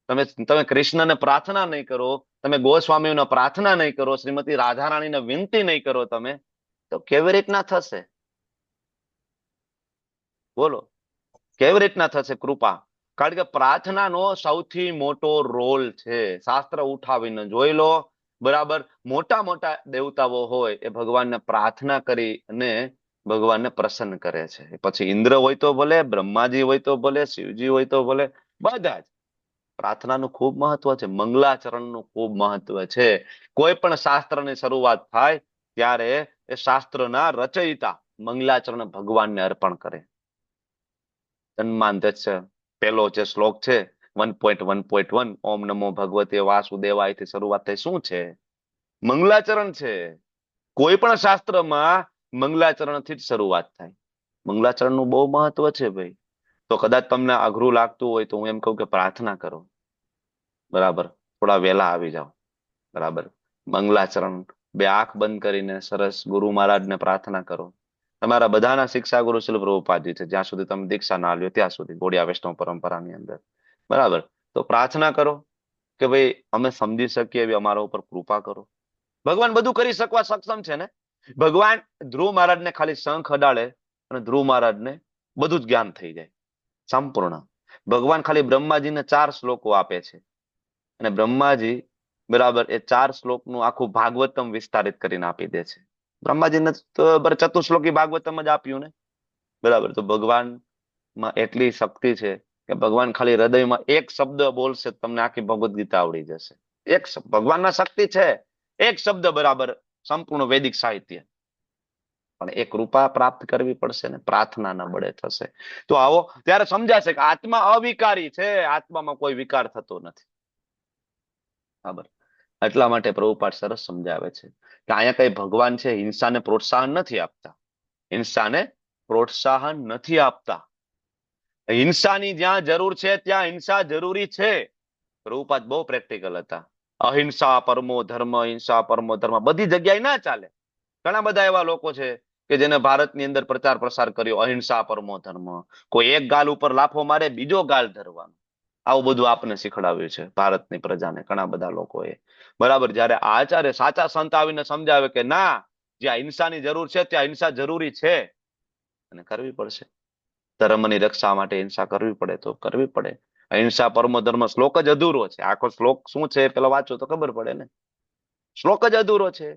તમે કૃષ્ણને પ્રાર્થના નહીં કરો, તમે ગોસ્વામીઓને પ્રાર્થના નહીં કરો, શ્રીમતી રાધારાણીને વિનંતી નહીં કરો, તમે તો કેવી રીતના થશે? બોલો, કેવી રીતના થશે કૃપા? કારણ કે પ્રાર્થનાનો સૌથી મોટો રોલ છે. શાસ્ત્ર ઉઠાવીને જોઈ લો, બરાબર, મોટા મોટા દેવતાઓ હોય એ ભગવાનને પ્રાર્થના કરી અને ભગવાનને પ્રસન્ન કરે છે. પછી ઇન્દ્ર હોય તો ભલે, બ્રહ્માજી હોય તો ભલે, શિવજી હોય તો ભલે, બધા જ પ્રાર્થનાનું ખૂબ મહત્વ છે. મંગલાચરણનું ખૂબ મહત્વ છે. કોઈ પણ શાસ્ત્રની શરૂઆત થાય ત્યારે એ શાસ્ત્રના રચયિતા મંગલાચરણ ભગવાનને અર્પણ કરે. જન્માંતસ્ય પેલો જે શ્લોક છે 1.1.1, ઓમ નમો ભગવતે વાસુદેવાયથી શરૂઆત થઈ. શું છે? મંગલાચરણ છે. કોઈ પણ શાસ્ત્રમાં મંગલાચરણથી જ શરૂઆત થાય. મંગલાચરણનું બહુ મહત્વ છે ભાઈ. તો કદાચ તમને અઘરું લાગતું હોય તો હું એમ કહું કે પ્રાર્થના કરો, બરાબર, થોડા વહેલા આવી જાઓ, બરાબર. મંગલાચરણ, બે આંખ બંધ કરીને સરસ ગુરુ મહારાજને પ્રાર્થના કરો. તમારા બધાના શિક્ષા ગુરુ શ્રી પ્રભુપાદજી છે, જ્યાં સુધી તમે દીક્ષા ના લ્યો ત્યાં સુધી, ગોળિયા વૈષ્ણવ પરંપરાની અંદર, બરાબર. તો પ્રાર્થના કરો કે ભાઈ અમે સમજી શકીએ એવી અમારા ઉપર કૃપા કરો. ભગવાન બધું કરી શકવા સક્ષમ છે ને. ભગવાન ધ્રુવ મહારાજને ખાલી શંખ અડાડે અને ધ્રુવ મહારાજને બધું જ જ્ઞાન થઈ જાય સંપૂર્ણ. ભગવાન ખાલી બ્રહ્માજીને 4 શ્લોકો આપે છે અને બ્રહ્માજી, બરાબર, એ 4 શ્લોકનું આખું ભાગવતમ વિસ્તારિત કરીને આપી દે છે. બ્રહ્માજીને તો ચતુશ્લોકી ભાગવતમ જ આપ્યું ને, બરાબર. તો ભગવાનમાં એટલી શક્તિ છે કે ભગવાન ખાલી હૃદયમાં એક શબ્દ બોલશે તમને આખી ભગવદ ગીતા આવડી જશે. એક ભગવાનના શક્તિ છે, એક શબ્દ, બરાબર, સંપૂર્ણ વૈદિક સાહિત્ય. પણ એ કૃપા પ્રાપ્ત કરવી પડશે ને, પ્રાર્થનાના બળે થશે. તો આવો ત્યારે સમજાશે કે આત્મા અવિકારી છે, આત્મામાં કોઈ વિકાર થતો નથી. બરાબર. એટલા માટે પ્રભુપાદ સરસ સમજાવે છે કે અહીંયા કઈ ભગવાન છે હિંસાને પ્રોત્સાહન નથી આપતા. હિંસાને પ્રોત્સાહન નથી આપતા. હિંસાની જ્યાં જરૂર છે ત્યાં હિંસા જરૂરી છે. પ્રભુપાદ બહુ પ્રેક્ટિકલ હતા. અહિંસા પરમો ધર્મ, હિંસા પરમો ધર્મ બધી જગ્યાએ ના ચાલે. ઘણા બધા એવા લોકો છે કે જેને ભારતની અંદર પ્રચાર પ્રસાર કર્યો, અહિંસા પરમો ધર્મ. કોઈ એક ગાલ ઉપર લાફો મારે, બીજો ગાલ ધરવાનો. આવું બધું આપને શીખડાવ્યું છે ભારતની પ્રજાને ઘણા બધા લોકોએ, બરાબર. જયારે આચાર્ય સાચા સંત આવીને સમજાવે કે ના, જ્યાં હિંસાની જરૂર છે ત્યાં હિંસા જરૂરી છે અને કરવી પડશે. ધર્મની રક્ષા માટે હિંસા કરવી પડે તો કરવી પડે. અહિંસા પરમો ધર્મ શ્લોક જ અધૂરો છે. આખો શ્લોક શું છે પેલા વાંચો તો ખબર પડે ને. શ્લોક જ અધૂરો છે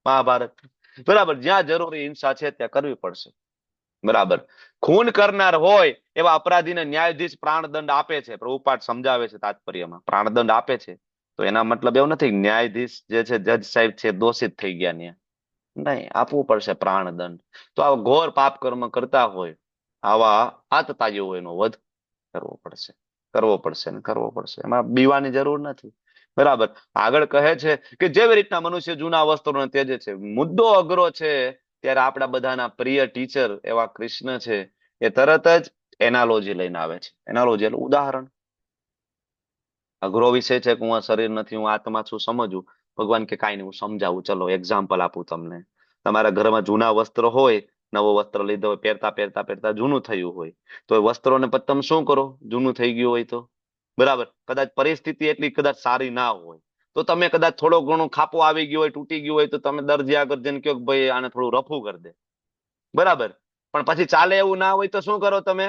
મહાભારત, બરાબર. જ્યાં જરૂરી હિંસા છે ત્યાં કરવી પડશે, બરાબર. ખૂન કરનાર હોય એવા અપરાધીને ન્યાયાધીશ પ્રાણદંડ આપે છે. પ્રભુપાદ સમજાવે છે તાત્પર્યમાં, પ્રાણદંડ આપે છે. તો એના મતલબ એવું નથી કે ન્યાયાધીશ જે છે, જજ સાહેબ છે, દોષિત થઈ ગયા ને નહીં, આપવું પડશે પ્રાણદંડ. તો આવા ઘોર પાપ કર્મ કરતા હોય, આવા આતતાઈઓ એનો વધ કરવો પડશે, કરવો પડશે ને કરવો પડશે. એમાં બીવાની જરૂર નથી. બરાબર. આગળ કહે છે કે જેવી રીતના મનુષ્ય જૂના વસ્ત્રોને ત્યજે છે, મુદ્દો અઘરો છે, ત્યારે આપણા બધાના પ્રિય ટીચર એવા કૃષ્ણ છે, એ તરત જ એનાલોજી લઈને આવે છે. એનાલોજી એટલે ઉદાહરણ. અઘરો વિષય છે કે હું આ શરીર નથી, હું આત્મા છું, સમજવું. ભગવાન કે કાંઈ નહીં, હું સમજાવું, ચલો એક્ઝામ્પલ આપું તમને. તમારા ઘરમાં જૂના વસ્ત્ર હોય, નવો વસ્ત્ર લીધો હોય, પહેરતા પહેરતા પહેરતા જૂનું થયું હોય, તો એ વસ્ત્રોને પછી તમે શું કરો? જૂનું થઈ ગયું હોય તો, બરાબર, કદાચ પરિસ્થિતિ એટલી કદાચ સારી ના હોય, તો તમે કદાચ થોડો ઘણો ખાપો આવી ગયો હોય, તૂટી ગયું હોય, તો તમે દરજી આગળ જઈને કહો કે ભાઈ આને થોડું રફું કરી દે, બરાબર. પણ પછી ચાલે એવું ના હોય તો શું કરો તમે?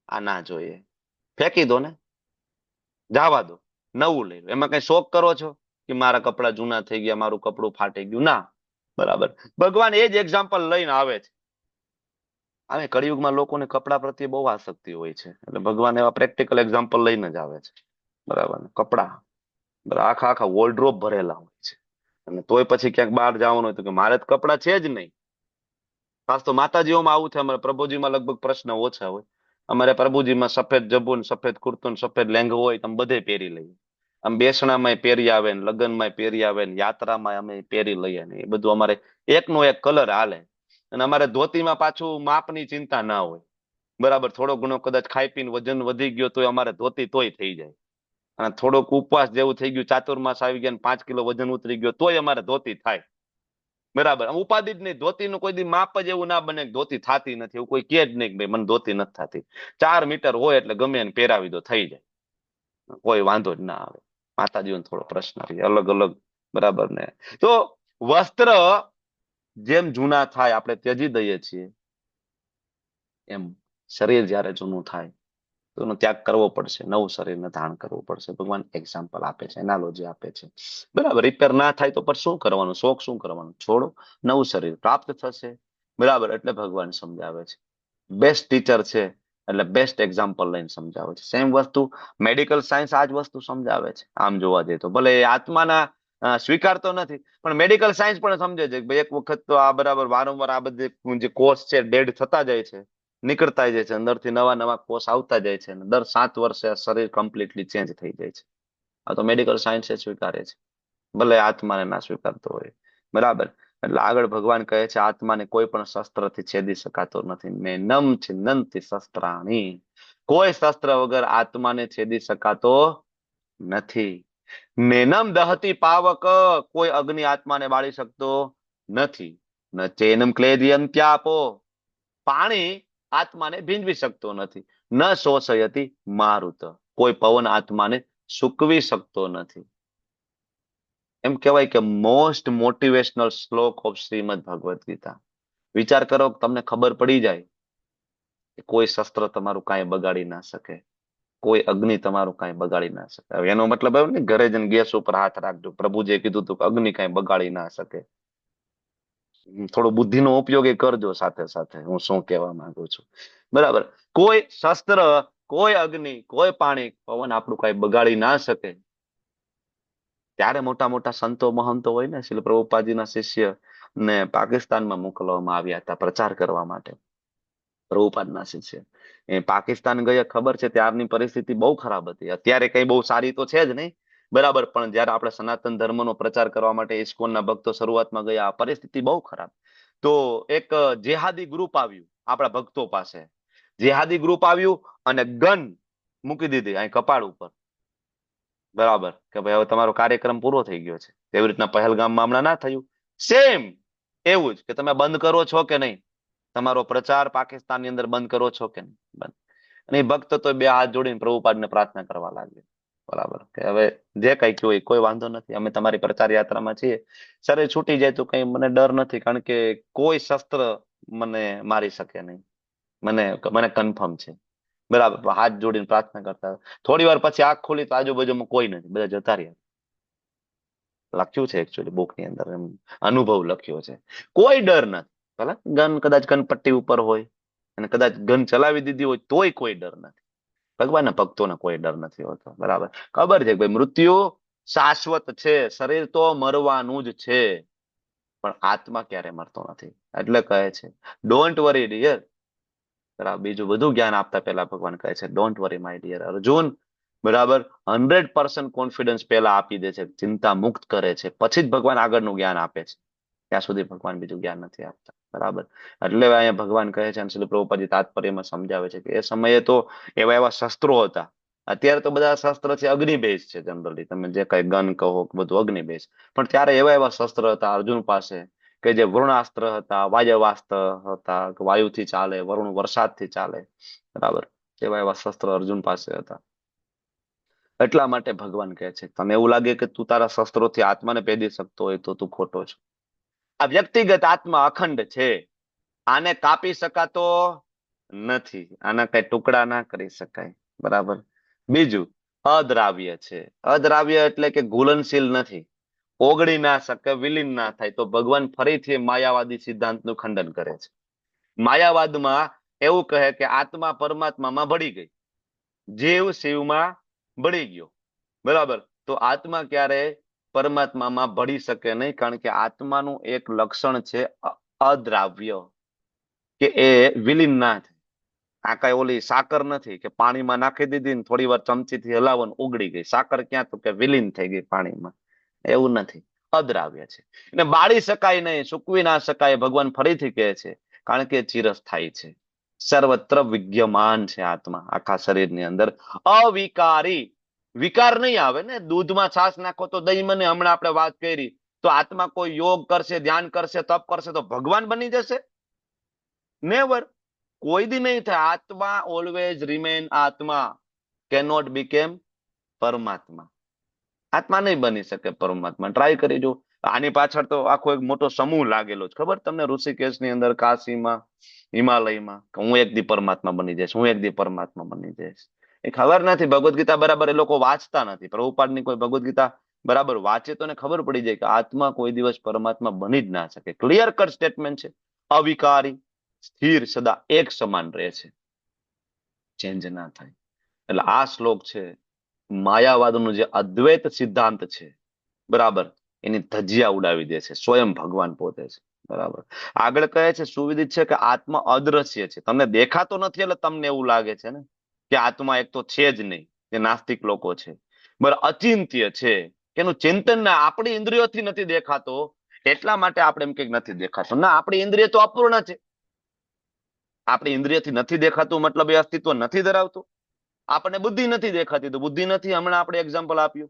આ ના જોઈએ, ફેંકી દો ને, જવા દો, નવું લઈ લો. એમાં કઈ શોખ કરો છો કે મારા કપડા જૂના થઈ ગયા, મારું કપડું ફાટી ગયું? ના. બરાબર. ભગવાન એ જ એક્ઝામ્પલ લઈને આવે છે. હવે કળિયુગમાં લોકોને કપડા પ્રત્યે બહુ આસક્તિ હોય છે, એટલે ભગવાન એવા પ્રેક્ટિકલ એક્ઝામ્પલ લઈને જ આવે છે. બરાબર. કપડા, બરાબર, આખા આખા વોર્ડરોબ ભરેલા હોય છે. અને તોય પછી ક્યાંક બહાર જવાનું હોય તો કે મારે તો કપડા છે જ નહીં. ખાસ તો માતાજીઓમાં આવું છે, અમારે પ્રભુજીમાં લગભગ પ્રશ્ન ઓછા હોય. અમારે પ્રભુજીમાં સફેદ જબુ ને સફેદ કુર્તો ને સફેદ લેંઘો હોય, તમે બધે પહેરી લઈએ. આમ બેસણામાં પહેરી આવે ને, લગ્નમાં પહેરી આવે ને, યાત્રામાં અમે પહેરી લઈએ ને, એ બધું અમારે એકનો એક કલર હાલે. અને અમારે ધોતીમાં પાછું માપની ચિંતા ના હોય. બરાબર. થોડો ઘણો કદાચ ખાઈ પીને વજન વધી ગયો તો અમારે ધોતી તોય થઈ જાય. અને થોડોક ઉપવાસ જેવું થઈ ગયું, ચાતુર્માસ આવી ગયા, 5 કિલો વજન ઉતરી ગયો, તોય અમારે ધોતી થાય. બરાબર. ઉપાધિ જ નહીં. ધોતીનું કોઈ દી માપ જ એવું ના બને કે ધોતી થતી નથી, એવું કોઈ કે જ નહીં કે ભાઈ મને ધોતી નથી થતી. 4 મીટર હોય એટલે ગમે એને પહેરાવી દો, થઈ જાય, કોઈ વાંધો જ ના આવે. માતાજીઓને થોડો પ્રશ્ન રહે, અલગ અલગ. બરાબર ને. તો વસ્ત્ર જેમ જૂના થાય આપણે ત્યજી દઈએ છીએ, એમ શરીર જયારે જૂનું થાય તો એનો ત્યાગ કરવો પડશે, નવું શરીરને ધારણ કરવું પડશે. ભગવાન એક્ઝામ્પલ આપે છે, એનાલોજી આપે છે. બરાબર. રિપેર ના થાય તો પછી શું કરવાનું? શોખ શું કરવાનું? છોડો, નવું શરીર પ્રાપ્ત થશે. બરાબર. એટલે ભગવાન સમજાવે છે, બેસ્ટ ટીચર છે, એટલે બેસ્ટ એક્ઝામ્પલ લઈને સમજાવે છે. સેમ વસ્તુ મેડિકલ સાયન્સ આ જ વસ્તુ સમજાવે છે. આમ જોવા જઈએ તો ભલે એ આત્માના સ્વીકારતો નથી, પણ મેડિકલ સાયન્સ પણ સમજે છે કે ભાઈ એક વખત તો આ બરાબર વારંવાર આ બધી જે કોષ છે ડેડ થતા જાય છે, નીકળતા જાય છે, અંદરથી નવા નવા કોષ આવતા જાય છે, અને દર 7 વર્ષે આ શરીર કમ્પ્લીટલી ચેન્જ થઈ જાય છે. આ તો મેડિકલ સાયન્સ સ્વીકારે છે, ભલે આત્માને ના સ્વીકારતો હોય. બરાબર. એટલે આગળ ભગવાન કહે છે આત્માને કોઈ પણ શસ્ત્રથી છેદી શકાતો નથી. નૈનમ છિન્નંતિ શસ્ત્રાણી. કોઈ શસ્ત્ર વગર આત્માને છેદી શકાતો નથી. નૈનમ દહતી પાવક. કોઈ અગ્નિ આત્માને બાળી શકતો નથી. ન ચેનમ ક્લેદિયમ ત્યાપો. પાણી આત્માને ભીંજવી શકતો નથી. ન શોષયતી મારુત. કોઈ પવન આત્માને સૂકવી શકતો નથી. એમ કહેવાય કે મોસ્ટ મોટિવેશનલ શ્લોક ઓફ શ્રીમદ ભગવદ ગીતા. વિચાર કરો, તમને ખબર પડી જાય કે કોઈ શસ્ત્ર તમારું કાંઈ બગાડી ના શકે, કોઈ અગ્નિ તમારું કાંઈ બગાડી ના શકે. હવે એનો મતલબ એવું ને ઘરે જઈને ગેસ ઉપર હાથ રાખજો. પ્રભુજીએ કીધું હતું કે અગ્નિ કાંઈ બગાડી ના શકે. થોડો બુદ્ધિનો ઉપયોગ એ કરજો સાથે સાથે, હું શું કહેવા માંગુ છું. બરાબર. કોઈ શસ્ત્ર, કોઈ અગ્નિ, કોઈ પાણી, પવન આપણું કાંઈ બગાડી ના શકે. ત્યારે મોટા મોટા સંતો મહંતો હોય ને, શ્રીલ પ્રભુપાદજીના શિષ્ય ને પાકિસ્તાનમાં મોકલવામાં આવ્યા હતા પ્રચાર કરવા માટે. પ્રભુપાદના શિષ્ય એ પાકિસ્તાન ગયા, ખબર છે ત્યારની પરિસ્થિતિ બહુ ખરાબ હતી. અત્યારે કઈ બહુ સારી તો છે જ નહીં. બરાબર. પણ જયારે આપણે સનાતન ધર્મનો પ્રચાર કરવા માટે ઇસ્કોનના ભક્તો શરૂઆતમાં ગયા, આ પરિસ્થિતિ બહુ ખરાબ. તો એક જેહાદી ગ્રુપ આવ્યું આપણા ભક્તો પાસે. જેહાદી ગ્રુપ આવ્યું અને ગન મૂકી દીધી અહીં કપાળ ઉપર. બરાબર. કે ભાઈ હવે તમારો કાર્યક્રમ પૂરો થઈ ગયો છે. એવી રીતના પહેલગામમાં હમણાં ના થયું, સેમ એવું જ કે તમે બંધ કરો છો કે નહીં, તમારો પ્રચાર પાકિસ્તાનની અંદર બંધ કરો છો કે નહીં. બંધ. અને એ ભક્ત તો 2 હાથ જોડીને પ્રભુપાદને પ્રાર્થના કરવા લાગ્યો. બરાબર. કે હવે જે કઈ કયો કોઈ વાંધો નથી, અમે તમારી પ્રચાર યાત્રામાં છીએ, શરીર છૂટી જાય તો કઈ મને ડર નથી, કારણ કે કોઈ શસ્ત્ર મને મારી શકે નહીં. મને મને કન્ફર્મ છે. બરાબર. હાથ જોડીને પ્રાર્થના કરતા. થોડી વાર પછી આંખ ખોલી તો આજુબાજુમાં કોઈ નથી, બધા જતા રહ્યા. લખ્યું છે એકચ્યુઅલી બુકની અંદર, એમ અનુભવ લખ્યો છે. કોઈ ડર નથી. ભલે ગન કદાચ કનપટ્ટી ઉપર હોય અને કદાચ ગન ચલાવી દીધી હોય તોય કોઈ ડર નથી. ભગવાનના ભક્તોને કોઈ ડર નથી હોતો. બરાબર. ખબર છે કે ભાઈ મૃત્યુ શાશ્વત છે, શરીર તો મરવાનું જ છે, પણ આત્મા ક્યારે મરતો નથી. એટલે કહે છે ડોન્ટ વરી ડિયર. બરાબર, બીજું બધું જ્ઞાન આપતા પહેલા ભગવાન કહે છે don't worry my dear Arjun. બરાબર, 100% કોન્ફિડન્સ પહેલા આપી દે છે, ચિંતા મુક્ત કરે છે, પછી જ ભગવાન આગળનું જ્ઞાન આપે છે. ત્યાં સુધી ભગવાન બીજું જ્ઞાન નથી આપતા. બરાબર, એટલે અહીંયા ભગવાન કહે છે અને શ્રીલ પ્રભુપાદજી તાત્પર્યમાં સમજાવે છે કે એ સમયે તો એવા એવા શસ્ત્રો હતા. અત્યારે તો બધા શસ્ત્ર છે અગ્નિ બેઝ છે, જનરલી તમે જે કઈ ગન કહો બધું અગ્નિ બેઝ, પણ ત્યારે એવા એવા શસ્ત્ર હતા અર્જુન પાસે કે જે વરુણાસ્ત્ર હતા, વાયવાસ્ત્ર હતા, વાયુથી ચાલે, વરુણ વરસાદથી ચાલે. બરાબર, એવા એવા શસ્ત્ર અર્જુન પાસે હતા. એટલા માટે ભગવાન કહે છે તને એવું લાગે કે તું તારા શસ્ત્રોથી આત્માને ભેદી શકતો હોય તો તું ખોટો છે. આ વ્યક્તિગત આત્મા અખંડ છે, આને કાપી શકાતો નથી, આના કઈ ટુકડા ના કરી શકાય. બરાબર, બીજું અદ્રાવ્ય છે. અદ્રાવ્ય એટલે કે ઘુલનશીલ નથી, ઓગળી ના શકે, વિલીન ના થાય. તો ભગવાન ફરીથી માયાવાદી સિદ્ધાંતનું ખંડન કરે છે. માયાવાદમાં એવું કહે કે આત્મા પરમાત્મામાં ભળી ગઈ, જીવ શિવમાં ભળી ગયો. બરાબર, તો આત્મા ક્યારે પરમાત્મામાં ભળી શકે નહીં, કારણ કે આત્માનું એક લક્ષણ છે અદ્રાવ્ય, કે એ વિલીન ના થાય. આ કઈ ઓલી સાકર નથી કે પાણીમાં નાખી દીધી ને થોડી વાર ચમચીથી હલાવો ને ઉગડી ગઈ. સાકર ક્યાં? તો કે વિલીન થઈ ગઈ પાણીમાં. એવું નથી, અદ્રાવ્ય છે. એને બાળી શકાય નહીં, સૂકવી ના શકાય. ભગવાન ફરીથી કહે છે કારણ કે ચિરસ્થાયી છે, સર્વત્ર વિદ્યમાન છે આત્મા, આખા શરીરની અંદર અવિકારી. વિકાર નહીં આવે ને, દૂધમાં છાશ નાખો તો દહીં મને. હમણાં આપણે વાત કરી તો આત્મા કોઈ યોગ કરશે, ધ્યાન કરશે, તપ કરશે તો ભગવાન બની જશે? નેવર, કોઈ દી નહીં થાય. આત્મા ઓલવેઝ રિમેન આત્મા, કેનોટ બીકેમ પરમાત્મા. આત્મા નહીં બની શકે પરમાત્મા. ટ્રાય કરી જો. આની પાછળ તો આખો એક મોટો સમૂહ લાગેલો છે, ખબર તમને? ઋષિકેશની અંદર, કાશીમાં, હિમાલયમાં, હું એક દી પરમાત્મા બની જઈશ, હું એક દી પરમાત્મા બની જઈશ. એ ખબર નથી, ભગવદ્ ગીતા બરાબર એ લોકો વાંચતા નથી. પ્રભુપાદની કોઈ ભગવદ્ ગીતા બરાબર વાંચે તો એને ખબર પડી જાય કે આત્મા કોઈ દિવસ પરમાત્મા બની જ ના શકે. ક્લિયર કટ સ્ટેટમેન્ટ છે. અવિકારી, સ્થિર, સદા એક સમાન રહે છે, ચેન્જ ના થાય. એટલે આ શ્લોક છે માયાવાદનું જે અદ્વૈત સિદ્ધાંત છે, બરાબર, એની ધજિયા ઉડાવી દે છે. સ્વયં ભગવાન પોતે છે. બરાબર, આગળ કહે છે સુવિદિત છે કે આત્મા અદ્રશ્ય છે. તમને દેખાતો નથી એટલે તમને એવું લાગે છે ને કે આત્મા એક તો છે જ નહીં, જે નાસ્તિક લોકો છે. બરાબર, અચિંત્ય છે, એનું ચિંતન ના, આપણી ઇન્દ્રિયોથી નથી દેખાતો એટલા માટે આપણે એમ કે નથી દેખાતો. ના, આપણી ઇન્દ્રિય તો અપૂર્ણ છે. આપણી ઇન્દ્રિયથી નથી દેખાતું મતલબ એ અસ્તિત્વ નથી ધરાવતું. આપણને બુદ્ધિ નથી દેખાતી તો બુદ્ધિ નથી. હમણાં આપણે એક્ઝામ્પલ આપ્યું.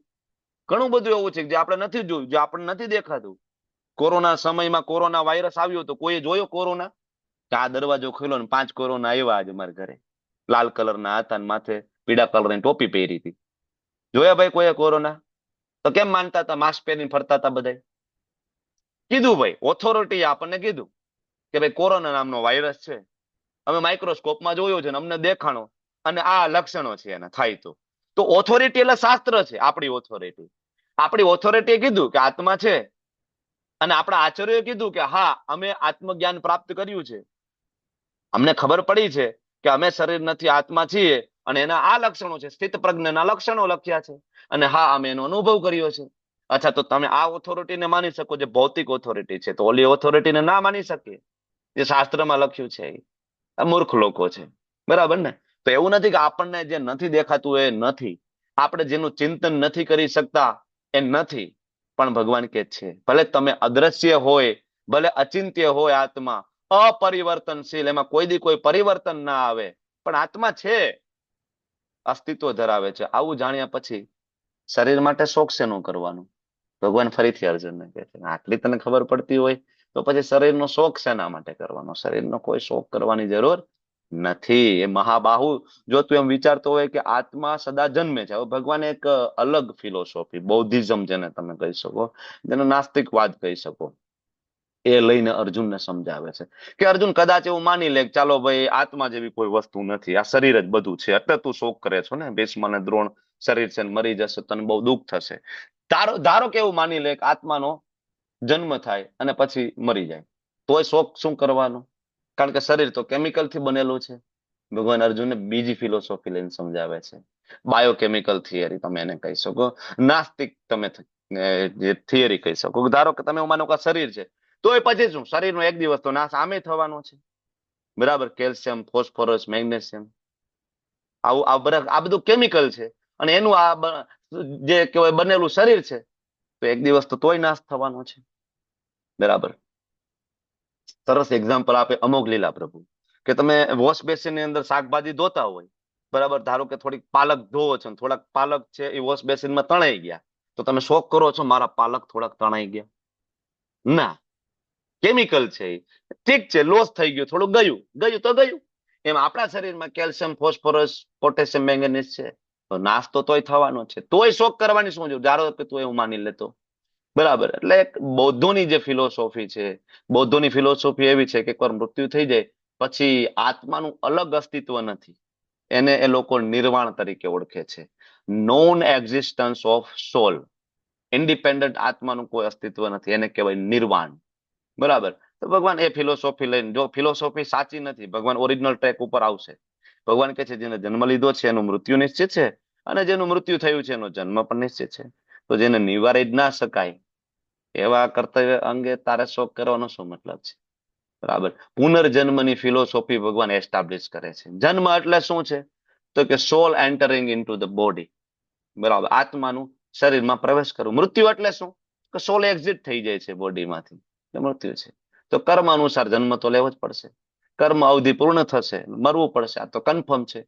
ઘણું બધું એવું છે જે આપણે નથી જોયું, જે આપણને નથી દેખાતું. કોરોના સમયમાં કોરોના વાયરસ આવ્યો તો કોઈ જોયો કોરોના? કે આ દરવાજો ખોલ્યો ને 5 કોરોના આવ્યા આજે મારા ઘરે, લાલ કલરના હતા ને માથે પીળા કલરની ટોપી પહેરી હતી. જોયા ભાઈ કોઈ કોરોના? તો કેમ માનતા હતા? માસ્ક પહેરીને ફરતા હતા બધા. કીધું ભાઈ, ઓથોરિટી આપણને કીધું કે ભાઈ કોરોના નામનો વાયરસ છે, અમે માઇક્રોસ્કોપમાં જોયો છે ને અમને દેખાણો અને આ લક્ષણો છે એના થાય. તો ઓથોરિટી એટલે શાસ્ત્ર છે. આપણી ઓથોરિટીએ કીધું કે આત્મા છે, અને આપણા આચાર્યોએ કીધું કે હા અમે આત્મજ્ઞાન પ્રાપ્ત કર્યું છે, અમને ખબર પડી છે કે અમે શરીર નથી આત્મા છીએ, અને એના આ લક્ષણો છે, સ્થિત પ્રજ્ઞના લક્ષણો લખ્યા છે, અને હા અમે એનો અનુભવ કર્યો છે. અચ્છા, તો તમે આ ઓથોરિટીને માની શકો જે ભૌતિક ઓથોરિટી છે, તો ઓલી ઓથોરિટીને ના માની શકીએ જે શાસ્ત્રમાં લખ્યું છે? આ મૂર્ખ લોકો છે. બરાબર ને? તો એવું નથી કે આપણને જે નથી દેખાતું એ નથી, આપણે જેનું ચિંતન નથી કરી શકતા એ નથી, પણ ભગવાન કે છે ભલે તમે અદ્રશ્ય હોય, ભલે અચિંત્ય હોય, આત્મા અપરિવર્તનશીલ, એમાં કોઈ દી કોઈ પરિવર્તન ના આવે, પણ આત્મા છે, અસ્તિત્વ ધરાવે છે. આવું જાણ્યા પછી શરીર માટે શોખ શેનું કરવાનું? ભગવાન ફરીથી અર્જુનને કહે છે આટલી તને ખબર પડતી હોય તો પછી શરીરનો શોખ શેના માટે કરવાનો? શરીરનો કોઈ શોખ કરવાની જરૂર નથી. એ મહાબાહુ, જો તું એમ વિચારતો હોય કે આત્મા સદા જન્મે છે. હવે ભગવાન એક અલગ ફિલોસોફી, બૌદ્ધિઝમ જેને તમે કહી શકો, જેનો નાસ્તિકવાદ કહી શકો, એ લઈને અર્જુનને સમજાવે છે કે અર્જુન કદાચ એવું માની લે કે ચાલો ભાઈ આત્મા જેવી કોઈ વસ્તુ નથી, આ શરીર જ બધું છે, એટલે તું શોક કરે છો ને, ભીષ્મ અને દ્રોણ શરીર છે મરી જશે તને બહુ દુઃખ થશે. ધારો કે એવું માની લે કે આત્માનો જન્મ થાય અને પછી મરી જાય, તોય શોક શું કરવાનો? કારણ કે શરીર તો કેમિકલ થી બનેલું છે. ભગવાન અર્જુનને બીજી ફિલોસોફી લઈને સમજાવે છે, બાયોકેમિકલ થિયરી તમે એને કહી શકો, નાસ્તિક તમે જે થિયરી કહી શકો. ધારો કે તમે એવું માનો કે આ શરીર છે, તો એ પછી શું, શરીરનો એક દિવસ તો નાશ આમે થવાનો છે, બરાબર. કેલ્શિયમ, ફોસ્ફરસ, મેગ્નેશિયમ, આવું આ બધું કેમિકલ છે, અને એનું જે કહેવાય બનેલું શરીર છે, તો એક દિવસ તો તોય નાશ થવાનો છે, બરાબર. સરસ એક્ઝામ્પલ આપે અમોઘ લીલા પ્રભુ, કે તમે વોશ બેસિન ની અંદર શાકભાજી ધોતા હોય, બરાબર. ધારો કે થોડીક પાલક ધોવો છો, થોડાક પાલક છે એ વોશ બેસિનમાં તણાઈ ગયા, તો તમે શોક કરો છો મારા પાલક થોડાક તણાઈ ગયા? ના, કેમિકલ છે એ. ઠીક છે, લોસ થઈ ગયું, થોડું ગયું ગયું તો ગયું. એમ આપણા શરીરમાં કેલ્શિયમ, ફોસ્ફરસ, પોટેશિયમ, મેંગેનીઝ છે, તો નાશ તો તોય થવાનો છે, તોય શોક કરવાની શું જરૂર? ધારો કે તું એવું માની લેતો, બરાબર. એટલે બૌદ્ધોની જે ફિલોસોફી છે, બૌદ્ધોની ફિલોસોફી એવી છે કે એકવાર મૃત્યુ થઈ જાય પછી આત્માનું અલગ અસ્તિત્વ નથી. એને એ લોકો નિર્વાણ તરીકે ઓળખે છે, non existence of soul. Independent આત્માનું કોઈ અસ્તિત્વ નથી, એને કહેવાય નિર્વાણ, બરાબર. તો ભગવાન એ ફિલોસોફી લઈને, જો ફિલોસોફી સાચી નથી, ભગવાન ઓરિજિનલ ટ્રેક ઉપર આવશે. ભગવાન કહે છે જેને જન્મ લીધો છે એનું મૃત્યુ નિશ્ચિત છે, અને જેનું મૃત્યુ થયું છે એનો જન્મ પણ નિશ્ચિત છે. તો જેને નિવારી જ ના શકાય એવા કર્તવ્ય અંગે તારે શોક કરવાનો શું મતલબ છે, બરાબર. પુનર્જન્મની ફિલોસોફી ભગવાન એસ્ટાબ્લિશ કરે છે. જન્મ એટલે શું છે, તો કે સોલ એન્ટરિંગ ઇનટુ ધ બોડી, બરાબર, આત્માનું શરીરમાં પ્રવેશ કરવું. મૃત્યુ એટલે શું, કે સોલ એક્ઝિટ થઈ જાય છે બોડીમાંથી, મૃત્યુ છે. તો કર્મ અનુસાર જન્મ તો લેવો જ પડશે, કર્મ અવધિ પૂર્ણ થશે, મરવું પડશે, આ તો કન્ફર્મ છે,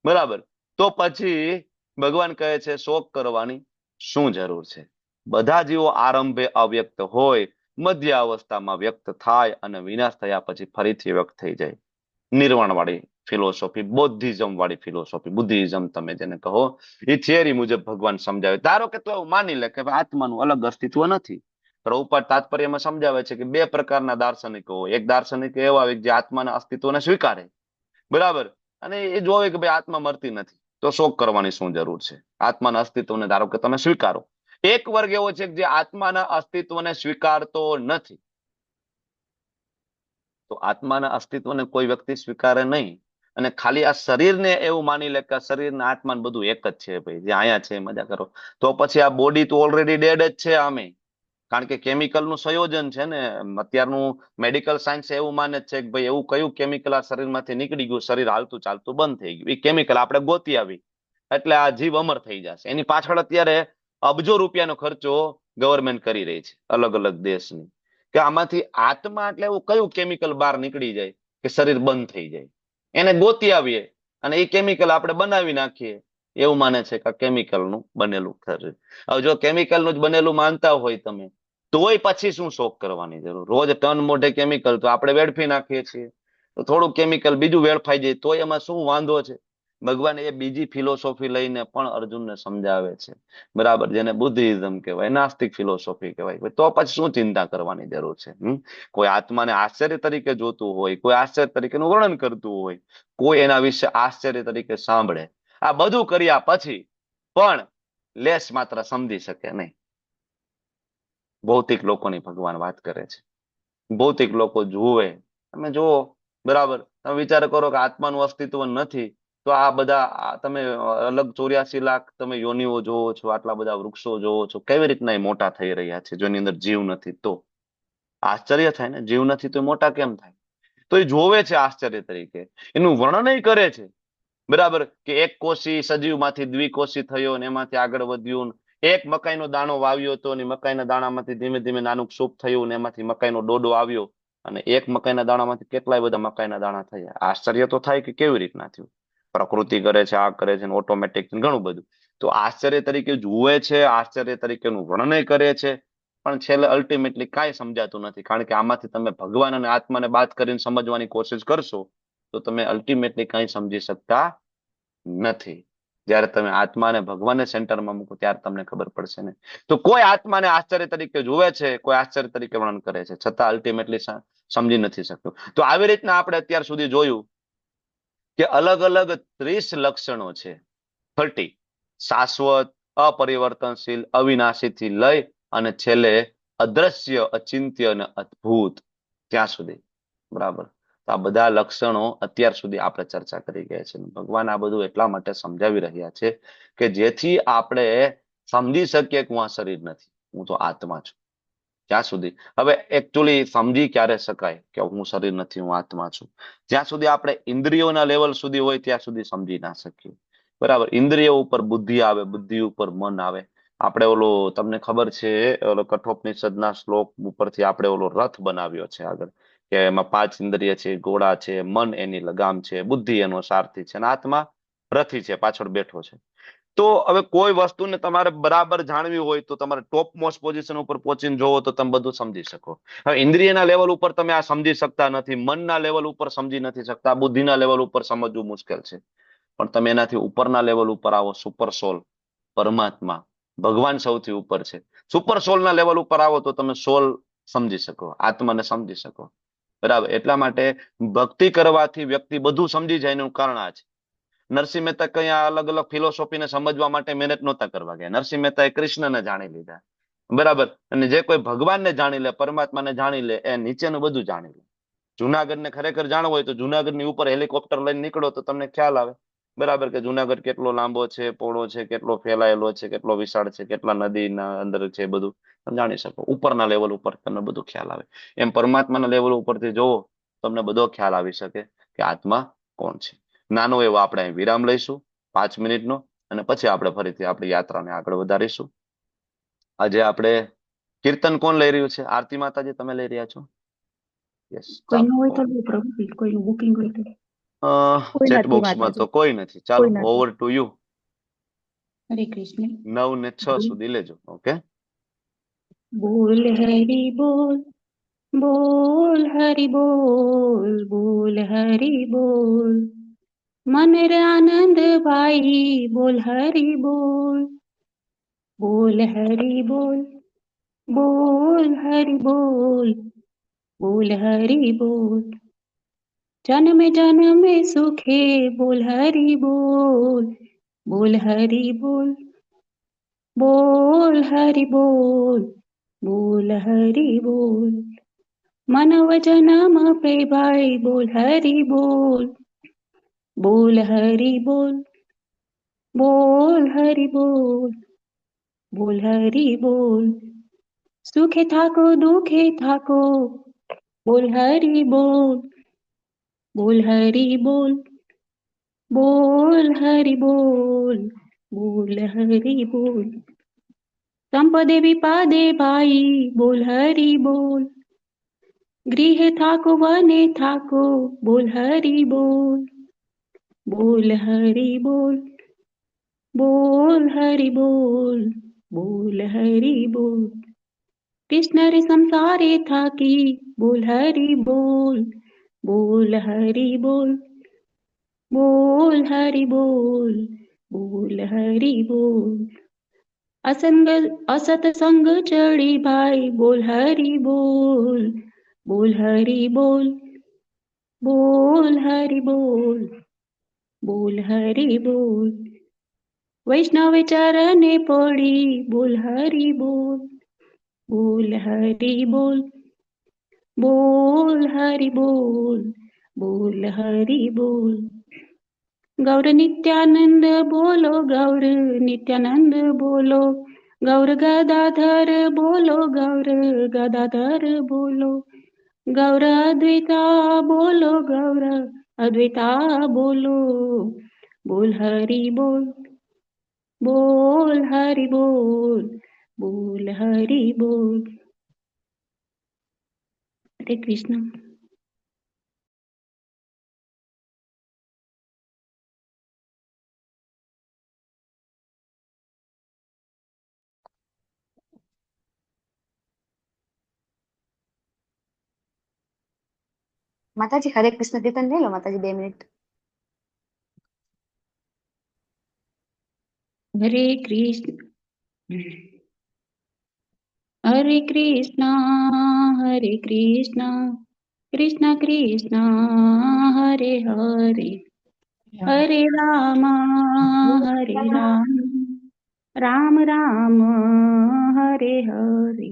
બરાબર. તો પછી ભગવાન કહે છે શોક કરવાની શું જરૂર છે? બધા જીવો આરંભે અવ્યક્ત હોય, મધ્ય અવસ્થામાં વ્યક્ત થાય, અને વિનાશ થયા પછી ફરીથી વ્યક્ત થઈ જાય. નિર્વાણ વાળી ફિલોસોફી, બૌદ્ધિઝમ વાળી ફિલોસોફી, બુદ્ધિઝમ તમે જેને કહો, એ થિયરી મુજબ ભગવાન સમજાવે. ધારો કે તું એવું માની લે કે આત્માનું અલગ અસ્તિત્વ નથી, પ્રભુપાદ તાત્પર્યમાં સમજાવે છે કે બે પ્રકારના દાર્શનિકો હોય. એક દાર્શનિક એવા હોય જે આત્માના અસ્તિત્વને સ્વીકારે, બરાબર, અને એ જોવે કે ભાઈ આત્મા મરતી નથી, તો શોક કરવાની શું જરૂર છે? આત્માના અસ્તિત્વને ધારો કે તમે સ્વીકારો. એક વર્ગ એવો છે જે આત્માના અસ્તિત્વને સ્વીકારતો નથી. તો આત્માના અસ્તિત્વને કોઈ વ્યક્તિ સ્વીકારે નહીં, અને ખાલી આ શરીરને એવું માની લે કે શરીરને આત્મા બધું એક જ છે, ભાઈ જે આયા છે મજા કરો, તો પછી આ બોડી તો ઓલરેડી ડેડ જ છે આમે. કારણ કે કેમિકલનું સંયોજન છે ને. અત્યારનું મેડિકલ સાયન્સ એવું માને છે કે ભાઈ એવું કયું કેમિકલ આ શરીરમાંથી નીકળી ગયું, શરીર હાલતું ચાલતું બંધ થઈ ગયું, એ કેમિકલ આપણે ગોતી આવી એટલે આ જીવ અમર થઈ જશે. એની પાછળ અત્યારે અબજો રૂપિયાનો ખર્ચો ગવર્મેન્ટ કરી રહી છે, અલગ અલગ દેશની, કે આમાંથી આત્મા એટલે એવું કયું કેમિકલ બહાર નીકળી જાય કે શરીર બંધ થઈ જાય, એને ગોતી આવીએ અને એ કેમિકલ આપણે બનાવી નાખીએ. એવું માને છે કે કેમિકલનું બનેલું શરીર. હવે જો કેમિકલનું જ બનેલું માનતા હોય તમે, તોય પછી શું શોક કરવાની જરૂર? રોજ ટન મોઢે કેમિકલ તો આપણે વેડફી નાખીએ છીએ, તો થોડું કેમિકલ બીજું વેડફાઈ જાય તોય એમાં શું વાંધો છે? ભગવાન એ બીજી ફિલોસોફી લઈને પણ અર્જુનને સમજાવે છે, બરાબર, જેને બુદ્ધિઝમ કહેવાય, નાસ્તિક ફિલોસોફી કહેવાય. તો પછી શું ચિંતા કરવાની જરૂર છે? કોઈ આત્માને આશ્ચર્ય તરીકે જોતું હોય, કોઈ આશ્ચર્ય તરીકેનું વર્ણન કરતું હોય, કોઈ એના વિશે આશ્ચર્ય તરીકે સાંભળે, આ બધું કર્યા પછી પણ લેશ માત્ર સમજી શકે નહીં. ભૌતિક લોકોની ભગવાન વાત કરે છે. ભૌતિક લોકો જુએ, તમે જુઓ, બરાબર, તમે વિચાર કરો કે આત્માનું અસ્તિત્વ નથી, તો આ બધા તમે અલગ 84 લાખ તમે યોનિઓ જોવો છો, આટલા બધા વૃક્ષો જોવો છો, કેવી રીતના એ મોટા થઈ રહ્યા છે, જેની અંદર જીવ નથી? તો આશ્ચર્ય થાય ને, જીવ નથી તો મોટા કેમ થાય? તો એ જોવે છે આશ્ચર્ય તરીકે, એનું વર્ણન કરે છે, બરાબર, કે એક કોષી સજીવમાંથી દ્વિકોષી થયો ને એમાંથી આગળ વધ્યું, એક મકાઈનો દાણો વાવ્યો હતો અને મકાઈના દાણામાંથી ધીમે ધીમે નાનું ક્ષુપ થયું ને એમાંથી મકાઈનો ડોડો આવ્યો, અને એક મકાઈના દાણામાંથી કેટલાય બધા મકાઈના દાણા થયા. આશ્ચર્ય તો થાય કે કેવી રીતના થયું? પ્રકૃતિ કરે છે, આ કરે છે, ઓટોમેટિક ઘણું બધું. તો આશ્ચર્ય તરીકે જુએ છે, આશ્ચર્ય તરીકેનું વર્ણન કરે છે, પણ છેલ્લે અલ્ટિમેટલી કાંઈ સમજાતું નથી. કારણ કે આમાંથી તમે ભગવાન અને આત્માને બાદ કરીને સમજવાની કોશિશ કરશો તો તમે અલ્ટિમેટલી કાંઈ સમજી શકતા નથી. જ્યારે તમે આત્માને ભગવાનને સેન્ટરમાં મૂકો ત્યારે તમને ખબર પડશે ને. તો કોઈ આત્માને આશ્ચર્ય તરીકે જુએ છે, કોઈ આશ્ચર્ય તરીકે વર્ણન કરે છે, છતાં અલ્ટિમેટલી સમજી નથી શકતું. તો આવી રીતના આપણે અત્યાર સુધી જોયું કે અલગ અલગ 30 લક્ષણો છે, 30, શાશ્વત, અપરિવર્તનશીલ, અવિનાશીથી લઈ અને છેલ્લે અદ્રશ્ય, અચિંત્ય અને અદ્ભુત, ત્યાં સુધી, બરાબર. તો આ બધા લક્ષણો અત્યાર સુધી આપણે ચર્ચા કરી ગયા છે. ભગવાન આ બધું એટલા માટે સમજાવી રહ્યા છે કે જેથી આપણે સમજી શકીએ કે હું આ શરીર નથી, હું તો આત્મા છું. જ્યાં સુધી હવે એકચ્યુઅલી સમજી ક્યારે શકાય કે હું શરીર નથી, હું આત્મા છું? જ્યાં સુધી આપણે ઇન્દ્રિયોના લેવલ સુધી હોય ત્યાં સુધી સમજી ના શકીએ. બરાબર. ઇન્દ્રિયો ઉપર બુદ્ધિ આવે, બુદ્ધિ ઉપર મન આવે. આપણે ઓલો, તમને ખબર છે, ઓલો કઠોપનિષદના શ્લોક ઉપરથી આપણે ઓલો રથ બનાવ્યો છે આગળ, કે એમાં 5 ઇન્દ્રિય છે, ઘોડા છે, મન એની લગામ છે, બુદ્ધિ એનો સારથી છે, અને આત્મા રથી છે, પાછળ બેઠો છે. તો હવે કોઈ વસ્તુને તમારે બરાબર જાણવી હોય તો તમારે ટોપ મોસ્ટ પોઝિશન ઉપર પહોંચીને જોવો તો તમે બધું સમજી શકો. હવે ઇન્દ્રિયના લેવલ ઉપર તમે આ સમજી શકતા નથી, મનના લેવલ ઉપર સમજી નથી શકતા, બુદ્ધિના લેવલ ઉપર સમજવું મુશ્કેલ છે. પણ તમે એનાથી ઉપરના લેવલ ઉપર આવો, સુપર સોલ, પરમાત્મા, ભગવાન સૌથી ઉપર છે. સુપર સોલના લેવલ ઉપર આવો તો તમે સોલ સમજી શકો, આત્માને સમજી શકો. બરાબર. એટલા માટે ભક્તિ કરવાથી વ્યક્તિ બધું સમજી જાય એનું કારણ આ છે. નરસિંહ મહેતા કઈ અલગ અલગ ફિલોસોફીને સમજવા માટે મહેનત નહોતા કરવા ગયા. નરસિંહ મહેતાએ કૃષ્ણને જાણી લીધા. બરાબર. અને જે કોઈ ભગવાનને જાણી લે, પરમાત્માને જાણી લે, એ નીચેનું બધું જાણી લે. જુનાગઢને ખરેખર જાણવું હોય તો જુનાગઢની ઉપર હેલિકોપ્ટર લઈને નીકળો તો તમને ખ્યાલ આવે. બરાબર, કે જુનાગઢ કેટલો લાંબો છે, પહોળો છે, કેટલો ફેલાયેલો છે, કેટલો વિશાળ છે, કેટલા નદીના અંદર છે, બધું તમે જાણી શકો. ઉપરના લેવલ ઉપર તમને બધું ખ્યાલ આવે. એમ પરમાત્માના લેવલ ઉપરથી જોવો તમને બધો ખ્યાલ આવી શકે કે આત્મા કોણ છે. નાનો એવો આપણે અહીં વિરામ લઈશું 5 મિનિટનો, અને પછી આપણે ફરીથી આપણી યાત્રાને આગળ વધારીશું. આજે આપણે કીર્તન કોણ લઈ રહ્યું છે? આરતી માતાજી, તમે લઈ રહ્યા છો? યસ, કોઈનું હોય તો ચાલો. લો પ્રભુ, કોઈનું બુકિંગ હોય તો. કોઈ ચેટ નથી બોક્સમાં તો માતાજી, કોઈ નથી. ચાલો, કોઈ નથી. Over to you. હરે કૃષ્ણ. 9 ને 6 સુધી લેજો. ઓકે. બોલ હરી બોલ, બોલ હરી બોલ, બોલ હરી બોલ. મનર આનંદ ભાઈ બોલ હરી બોલ, બોલ હરી બોલ, બોલ હરી બોલ, બોલ હરી બોલ. जन्म जन्म सुखे बोल हरि बोल, बोल हरि बोल, बोल हरि बोल, बोल हरि बोल. मानव जन्म पे भाई बोल हरि बोल, बोल हरि बोल, बोल हरि बोल, बोल हरि बोल. सुखे थाको दुखे थाको बोल हरि बोल, बोल हरि बोल, बोल हरि बोल, बोल हरि बोल. संपदे विपादे भाई बोल हरि बोल, गृह थाको वने थाको बोल हरि बोल, बोल हरि बोल, बोल हरि बोल, बोल हरि बोल. कृष्ण रे संसारे थाकी बोल हरि बोल, बोल हरि बोल, बोल हरि बोल, बोल हरि बोल. असंग असत संग चढ़ी भाई बोल हरि बोल, बोल हरि बोल, बोल हरि बोल, बोल हरि बोल. वैष्णव चरणे पड़ी बोल हरि बोल, बोल हरि बोल, बोल हरि बोल, बोल हरि बोल. गौर नित्यानंद बोलो, गौर नित्यानंद बोलो, गौर गदाधर बोलो, गौर गदाधर बोलो, गौर अद्वैता बोलो, गौर अद्वैता बोलो, बोल हरि बोल, बोल हरि बोल, बोल हरि बोल. हरे कृष्ण. माताजी हरे कृष्ण कीर्तन ले लो माताजी 2 मिनिट. हरे कृष्ण, हरे कृष्णा, हरे कृष्णा, कृष्णा कृष्णा, हरे हरे, हरे राम, राम राम, हरे हरे.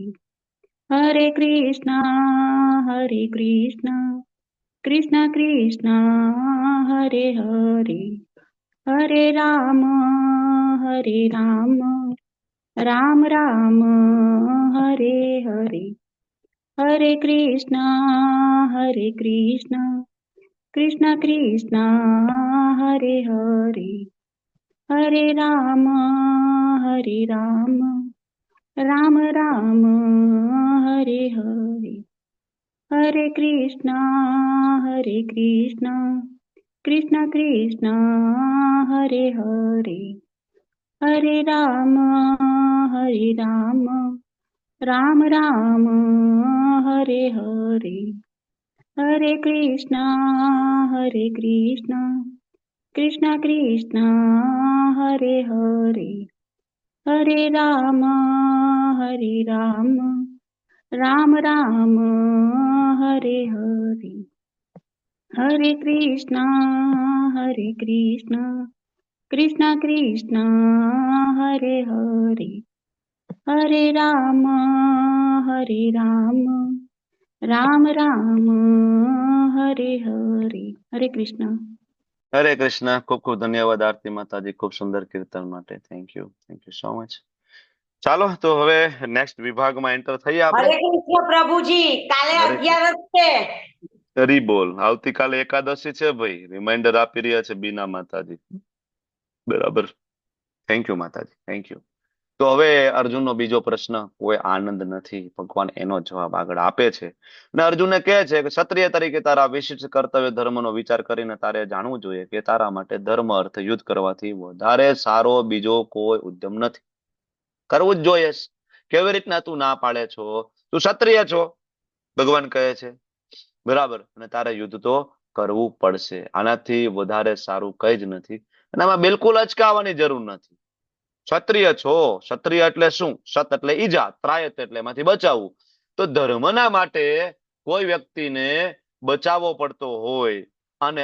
हरे कृष्णा, कृष्ण कृष्ण हरे हरे हरे राम राम राम हरे हरे हरे कृष्ण कृष्ण कृष्ण हरे हरे हरे राम राम राम हरे हरे हरे कृष्ण कृष्ण कृष्ण हरे हरे हरे राम राम राम हरे हरे हरे कृष्ण कृष्ण कृष्ण हरे हरे हरे राम राम राम हरे हरे हरे कृष्ण कृष्ण कृष्ण हरे हरे हरे राम राम राम हरे हरे हरे कृष्ण હરે કૃષ્ણ. ખૂબ ખૂબ ધન્યવાદ આરતી માતાજી, ખૂબ સુંદર કીર્તન માટે. Thank you so much. ચાલો તો હવે નેક્સ્ટ વિભાગમાં એન્ટર થઈએ આપણે. હરે કૃષ્ણ પ્રભુજી, કાલે હરે 11 જ છે. હરી બોલ. આવતીકાલે એકાદશી છે ભાઈ, રિમાઇન્ડર આપી રહ્યા છે બીના માતાજી. બરાબર. થેન્ક યુ માતાજી, થેન્ક યુ. તો હવે અર્જુનનો બીજો પ્રશ્ન, કોઈ આનંદ નથી, ભગવાન એનો જવાબ આગળ આપે છે અને અર્જુનને કહે છે કે ક્ષત્રિય તરીકે તારા વિશિષ્ટ કર્તવ્ય ધર્મનો વિચાર કરીને તારે જાણવું જોઈએ કે તારા માટે ધર્મ અર્થ યુદ્ધ કરવાથી વધારે સારો બીજો કોઈ ઉદ્યમ નથી. કરવું જ જોઈએ. કેવી રીતના તું ના પાડે છો? તું ક્ષત્રિય છો, ભગવાન કહે છે, બરાબર, અને તારે યુદ્ધ તો કરવું પડશે. આનાથી વધારે સારું કઈ જ નથી અને આમાં બિલકુલ અચકાવાની જરૂર નથી. ક્ષત્રિય છો, ક્ષત્રિય એટલે શું? સત એટલે ઈજા, ત્રાયત એટલે એમાંથી બચાવવું. તો ધર્મના માટે કોઈ વ્યક્તિને બચાવવો પડતો હોય અને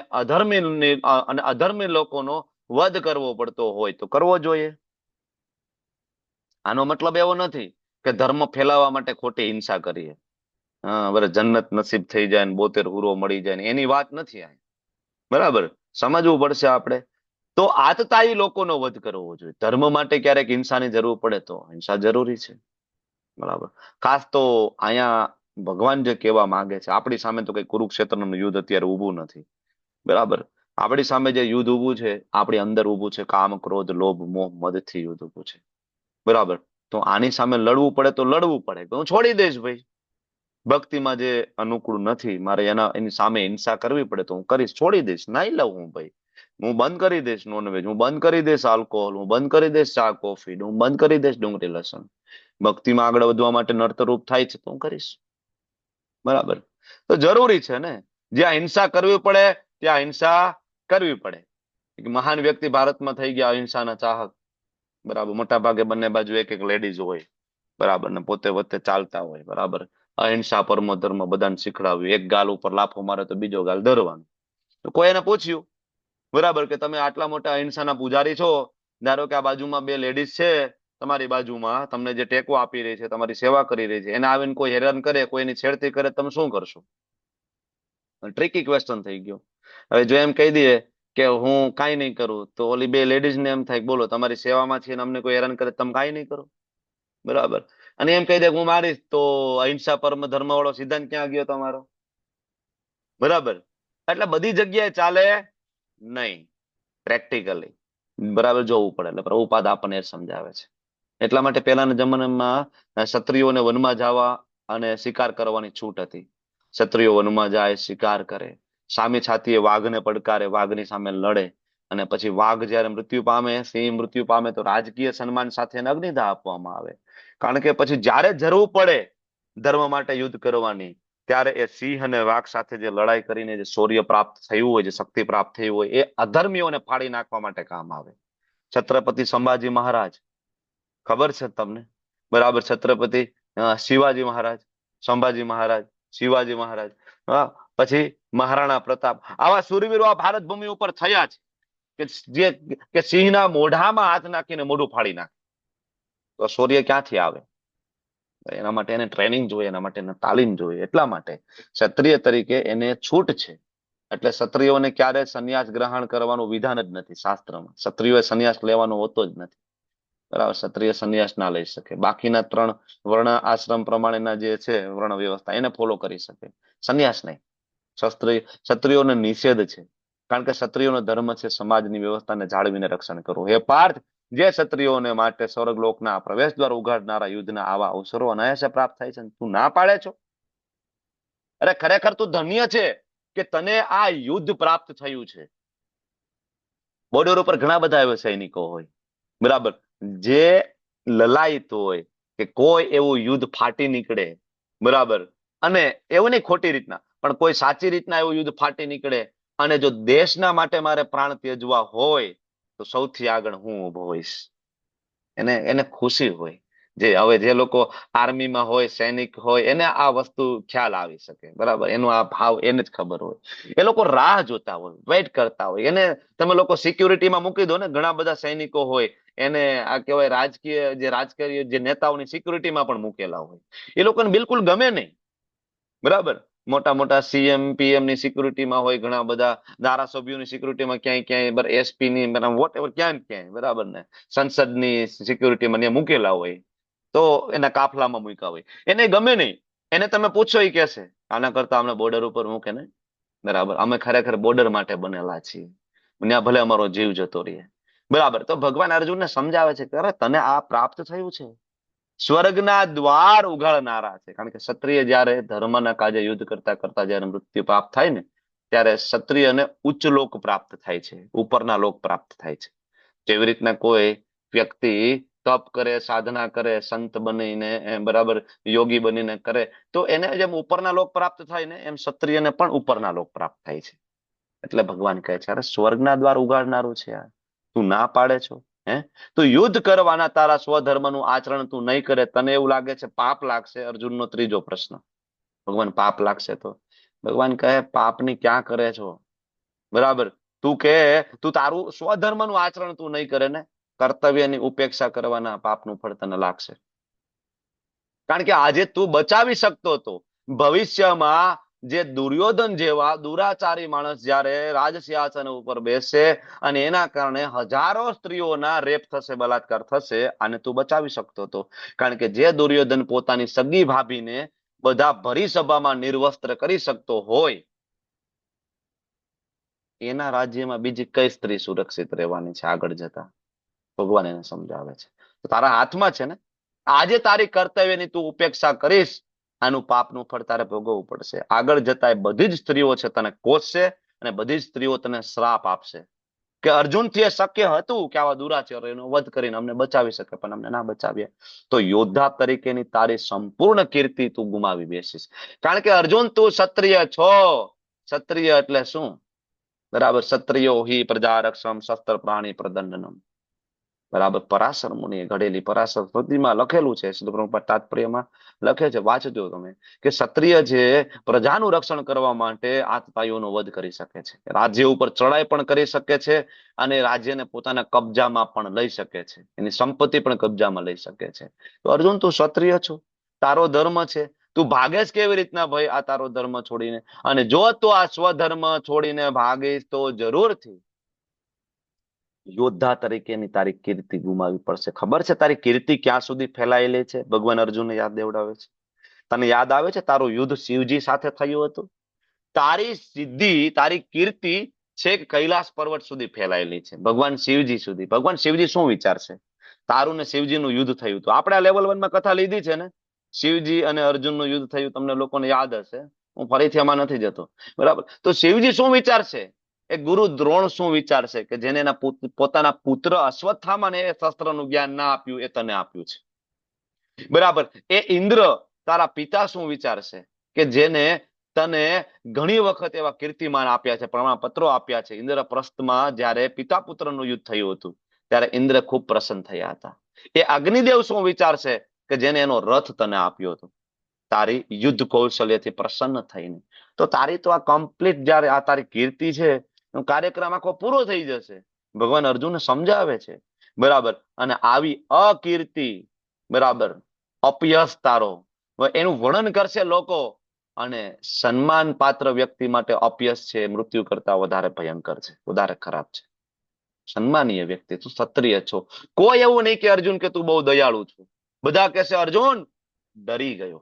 અધર્મી લોકોનો વધ કરવો પડતો હોય તો કરવો જોઈએ. આનો મતલબ એવો નથી કે ધર્મ ફેલાવવા માટે ખોટી હિંસા કરીએ. હા, બરાબર, જન્નત નસીબ થઈ જાય ને 72 હુરો મળી જાય ને એની વાત નથી આ. બરાબર, સમજવું પડશે આપણે. તો આતતાયી લોકોનો વધ કરવો જોઈએ. ધર્મ માટે ક્યારેક હિંસાની જરૂર પડે તો હિંસા જરૂરી છે. બરાબર. ખાસ તો અહીંયા ભગવાન જે કહેવા માંગે છે, આપણી સામે તો કઈ કુરુક્ષેત્રનું યુદ્ધ અત્યારે ઊભું નથી. બરાબર. આપણી સામે જે યુદ્ધ ઊભું છે, આપણી અંદર ઊભું છે કામ, ક્રોધ, લોભ, મોહ, મદથી યુદ્ધ ઊભું છે. બરાબર. તો આની સામે લડવું પડે તો લડવું પડે. હું છોડી દઈશ ભાઈ. ભક્તિમાં જે અનુકૂળ નથી, મારે એની સામે હિંસા કરવી પડે તો હું કરીશ, છોડી દઈશ, નાઈ લઉં હું ભાઈ. હું બંધ કરી દઈશ નોનવેજ, હું બંધ કરી દઈશ આલ્કોહોલ, હું બંધ કરી દઈશ ચા કોફી, હું બંધ કરી દઈશ ડુંગળી લસણ. ભક્તિમાં આગળ વધવા માટે નર્તરૂપ થાય છે તો હું કરીશ. બરાબર. તો જરૂરી છે ને, જ્યાં હિંસા કરવી પડે ત્યાં હિંસા કરવી પડે. એક મહાન વ્યક્તિ ભારતમાં થઈ ગયા અહિંસાના ચાહક. બરાબર. મોટા ભાગે બંને બાજુ એક એક લેડીઝ હોય. બરાબર. ને પોતે વચ્ચે ચાલતા હોય. બરાબર. અહિંસા પરમો ધર્મ બધાને શીખડાવ્યું. એક ગાલ ઉપર લાફો મારે તો બીજો ગાલ ધરવાનો. તો કોઈ એને પૂછ્યું, બરાબર, કે તમે આટલા મોટા અહિંસાના પૂજારી છો, ધારો કે આ બાજુમાં બે લેડીઝ છે તમારી બાજુમાં, તમને જે ટેકો આપી રહી છે, તમારી સેવા કરી રહી છે, એને આવીને કોઈ હેરાન કરે, કોઈની છેડતી કરે, તમે શું કરશો? ટ્રિકી ક્વેશ્ચન થઈ ગયો. હવે જો એમ કહી દઈએ કે હું કાંઈ નહીં કરું, તો ઓલી બે લેડીઝ ને એમ થાય બોલો તમારી સેવામાં છે ને અમને કોઈ હેરાન કરે તમે કાંઈ નહીં કરો. બરાબર. અને એમ કહી દે હું મારીશ, તો અહિંસા પરમ ધર્મ વાળો સિદ્ધાંત ક્યાં ગયો તમારો? બરાબર. એટલે બધી જગ્યાએ ચાલે નહીં, પ્રેક્ટિકલી બરાબર જોવું પડે. એટલે પ્રભુપાદ આપણને સમજાવે છે. એટલા માટે પહેલાના જમાનામાં ક્ષત્રિયોને વનમાં જવા અને શિકાર કરવાની છૂટ હતી. ક્ષત્રિયો વનમાં જાય, શિકાર કરે, સામે છાતીએ વાઘને પડકારે, વાઘની સામે લડે, અને પછી વાઘ જયારે મૃત્યુ પામે, સિંહ મૃત્યુ પામે તો રાજકીય સન્માન સાથે એને અગ્નિદાહ આપવામાં આવે. કારણ કે પછી જ્યારે જરૂર પડે ધર્મ માટે યુદ્ધ કરવાની, ત્યારે એ સિંહ અને વાઘ સાથે જે લડાઈ કરીને જે શૌર્ય પ્રાપ્ત થયું હોય, જે શક્તિ પ્રાપ્ત થઈ હોય, એ અધર્મીઓને ફાડી નાખવા માટે કામ આવે. છત્રપતિ સંભાજી મહારાજ, ખબર છે તમને? બરાબર. છત્રપતિ શિવાજી મહારાજ, સંભાજી મહારાજ, શિવાજી મહારાજ, હા, પછી મહારાણા પ્રતાપ, આવા શૂરવીરો આ ભારત ભૂમિ ઉપર થયા છે કે સિંહના મોઢામાં હાથ નાખીને મોઢું ફાડી નાખે. તો શૌર્ય ક્યાંથી આવે? એના માટે એને ટ્રેનિંગ જોઈએ, એના માટે એને તાલીમ જોઈએ. એટલા માટે ક્ષત્રિય તરીકે એને છૂટ છે. એટલે ક્ષત્રિયોને ક્યારે સંન્યાસ ગ્રહણ કરવાનું વિધાન જ નથી શાસ્ત્રમાં. ક્ષત્રિયોએ સંન્યાસ લેવાનો હોતો જ નથી. બરાબર, ક્ષત્રિય સંન્યાસ ના લઈ શકે. બાકીના 3 વર્ણ આશ્રમ પ્રમાણેના જે છે વર્ણ વ્યવસ્થા એને ફોલો કરી શકે, સંન્યાસ નહીં. ક્ષત્રિયોને નિષેધ છે, કારણ કે ક્ષત્રિયોનો ધર્મ છે સમાજની વ્યવસ્થાને જાળવીને રક્ષણ કરવું. હે પાર્થ, જે ક્ષત્રિયોને માટે સ્વર્ગલોકના પ્રવેશ દ્વાર ઉઘાડનારા યુદ્ધના આવા અવસરો અનાયાસે પ્રાપ્ત થાય છે, તું ના પાડે છો? અરે ખરેખર તું ધન્ય છે કે તને આ યુદ્ધ પ્રાપ્ત થયું છે. બોર્ડર ઉપર ઘણા બધા એવા સૈનિકો હોય, બરાબર, જે લલાયત હોય કે કોઈ એવું યુદ્ધ ફાટી નીકળે, બરાબર, અને એવું નહીં ખોટી રીતના, પણ કોઈ સાચી રીતના એવું યુદ્ધ ફાટી નીકળે અને જો દેશના માટે મારે પ્રાણ ત્યજવા હોય તો સૌથી આગળ હું ઉભો હોઈશ. એને એને ખુશી હોય. જે લોકો આર્મીમાં હોય, સૈનિક હોય, એને આ વસ્તુ ખ્યાલ આવી શકે, બરાબર, એનો આ ભાવ એને જ ખબર હોય. એ લોકો રાહ જોતા હોય, વેઇટ કરતા હોય. એને તમે લોકો સિક્યુરિટીમાં મૂકી દો ને, ઘણા બધા સૈનિકો હોય એને આ કહેવાય રાજકીય જે નેતાઓની સિક્યુરિટીમાં પણ મૂકેલા હોય. એ લોકોને બિલકુલ ગમે નહીં, બરાબર. મોટા મોટા સીએમ પીએમ ની સિક્યુરિટીમાં હોય, ઘણા બધા ધારાસભ્યોની સિક્યુરિટીમાં ક્યાંય એસપી ની વોટ એવર ક્યાંય, બરાબર ને, સંસદની સિક્યુરિટીમાં ત્યાં મૂકેલા હોય, તો એના કાફલામાં મૂક્યા હોય. એને ગમે નહીં. એને તમે પૂછો એ કહેશે આના કરતા અમને બોર્ડર ઉપર મૂકે ને, બરાબર, અમે ખરેખર બોર્ડર માટે બનેલા છીએ, ત્યાં ભલે અમારો જીવ જતો રહે, બરાબર. તો ભગવાન અર્જુનને સમજાવે છે કે અરે તને આ પ્રાપ્ત થયું છે, સ્વર્ગના દ્વાર ઉઘાડનારા છે. કારણ કે ક્ષત્રિય જયારે ધર્મના કાજે યુદ્ધ કરતા કરતા જયારે મૃત્યુ પ્રાપ્ત થાય ને, ત્યારે ક્ષત્રિયને ઉચ્ચ લોક પ્રાપ્ત થાય છે, ઉપરના લોક પ્રાપ્ત થાય છે. જેવી રીતના કોઈ વ્યક્તિ તપ કરે, સાધના કરે, સંત બનીને, બરાબર, યોગી બનીને કરે, તો એને જેમ ઉપરના લોક પ્રાપ્ત થાય ને, એમ ક્ષત્રિયને પણ ઉપરના લોક પ્રાપ્ત થાય છે. એટલે ભગવાન કહે છે અરે સ્વર્ગના દ્વાર ઉઘાડનારું છે આ, તું ના પાડે છો? હે, તું યુદ્ધ કરવાના તારા સ્વધર્મનું આચરણ તું નહીં કરે, તને એવું લાગે છે પાપ લાગશે? અર્જુનનો ત્રીજો પ્રશ્ન. ભગવાન પાપ લાગશે તો? ભગવાન કહે પાપની ક્યાં કરે છો, બરાબર. તું તારું સ્વધર્મનું આચરણ તું નહીં કરે ને, કર્તવ્યની ઉપેક્ષા કરવાના પાપનું ફળ તને લાગશે. કારણ કે આજે તું બચાવી શકતો હતો, ભવિષ્યમાં જે દુર્યોધન જેવા દુરાચારી માણસ જયારે રાજસિંહાસન ઉપર બેસે અને એના કારણે હજારો સ્ત્રીઓના રેપ થશે, બલાત્કાર થશે, આને તું બચાવી શકતો હતો. કારણ કે જે દુર્યોધન પોતાની સગી ભાભીને બધા ભરી સભામાં નિર્વસ્ત્ર કરી શકતો હોય, એના રાજ્યમાં બીજી કઈ સ્ત્રી સુરક્ષિત રહેવાની છે આગળ જતા? ભગવાન એને સમજાવે છે તારા હાથમાં છે ને. આજે તારી કર્તવ્યની તું ઉપેક્ષા કરીશ, આનું પાપનું ફળ તારે ભોગવવું પડશે. આગળ જતા એ બધી જ સ્ત્રીઓ છે તને કોસશે અને બધી જ સ્ત્રીઓ તને શ્રાપ આપશે કે અર્જુનથી શક્ય હતું કે આવા દુરાચાર્યનો વધ કરીને અમને બચાવી શકે, પણ અમને ના બચાવ્યા. તો યોદ્ધા તરીકેની તારી સંપૂર્ણ કીર્તિ તું ગુમાવી બેસીશ. કારણ કે અર્જુન તું ક્ષત્રિય છો. ક્ષત્રિય એટલે શું, બરાબર? ક્ષત્રિયો હિ પ્રજા રક્ષમ શસ્ત્ર પ્રાણી પ્રદંડનમ, બરાબર. પરાશર મુનિએ ઘડેલી પરાશર સ્મૃતિમાં લખેલું છે, તાત્પર્યમાં લખે છે, વાંચજો તમે, કે ક્ષત્રિય જે પ્રજાનું રક્ષણ કરવા માટે આતતાઈઓનો વધ કરી શકે છે, રાજ્ય ઉપર ચડાઈ પણ કરી શકે છે અને રાજ્યને પોતાના કબજામાં પણ લઈ શકે છે, એની સંપત્તિ પણ કબજામાં લઈ શકે છે. તો અર્જુન તું ક્ષત્રિય છો, તારો ધર્મ છે, તું ભાગેશ કેવી રીતના ભાઈ આ તારો ધર્મ છોડીને? અને જો તું આ સ્વધર્મ છોડીને ભાગીશ તો જરૂરથી યોદ્ધા તરીકેની તારી કીર્તિ ગુમાવી પડશે. ખબર છે તારી કીર્તિ ક્યાં સુધી ફેલાયેલી છે? ભગવાન અર્જુનને યાદ દેવડાવે છે. તને યાદ આવે છે તારું યુદ્ધ શિવજી સાથે થયું હતું? તારી સિદ્ધિ, તારી કીર્તિ છેક કૈલાસ પર્વત સુધી ફેલાયેલી છે, ભગવાન શિવજી સુધી. ભગવાન શિવજી શું વિચારશે? તારું ને શિવજીનું યુદ્ધ થયું હતું. આપણે આ લેવલ 1 માં કથા લીધી છે ને, શિવજી અને અર્જુનનું યુદ્ધ થયું, તમને લોકોને યાદ હશે, હું ફરીથી એમાં નથી જતો, બરાબર. તો શિવજી શું વિચારશે? એ ગુરુ દ્રોણ શું વિચારશે કે જેને એના પોતાના પુત્ર અશ્વત્થામાને એ શસ્ત્રનું જ્ઞાન ના આપ્યું, એ તને આપ્યું છે, બરાબર. એ ઇન્દ્ર તારા પિતા શું વિચારશે કે જેને તને ઘણી વખત એવા કીર્તિમાન આપ્યા છે, પ્રમાણપત્રો આપ્યા છે. ઇન્દ્રપ્રસ્થમાં જયારે પિતા પુત્રનું યુદ્ધ થયું હતું ત્યારે ઇન્દ્ર ખૂબ પ્રસન્ન થયા હતા. એ અગ્નિદેવ શું વિચારશે કે જેને એનો રથ તને આપ્યો હતો, તારી યુદ્ધ કૌશલ્યથી પ્રસન્ન થઈને? તો તારી તો આ કમ્પ્લીટ જયારે આ તારી કીર્તિ છે, કાર્યક્રમ આખો પૂરો થઈ જશે. ભગવાન અર્જુનને સમજાવે છે, બરાબર. અને આવી અકીર્તિ, બરાબર, અપયશ તારો, એનું વર્ણન કરશે લોકો અને સન્માન પાત્ર વ્યક્તિ માટે અપયશ છે એ મૃત્યુ કરતા વધારે ભયંકર છે, વધારે ખરાબ છે. સન્માનીય વ્યક્તિ, તું ક્ષત્રિય છો. કોઈ એવું નહીં કે અર્જુન કે તું બહુ દયાળુ છું. બધા કહેશે અર્જુન ડરી ગયો,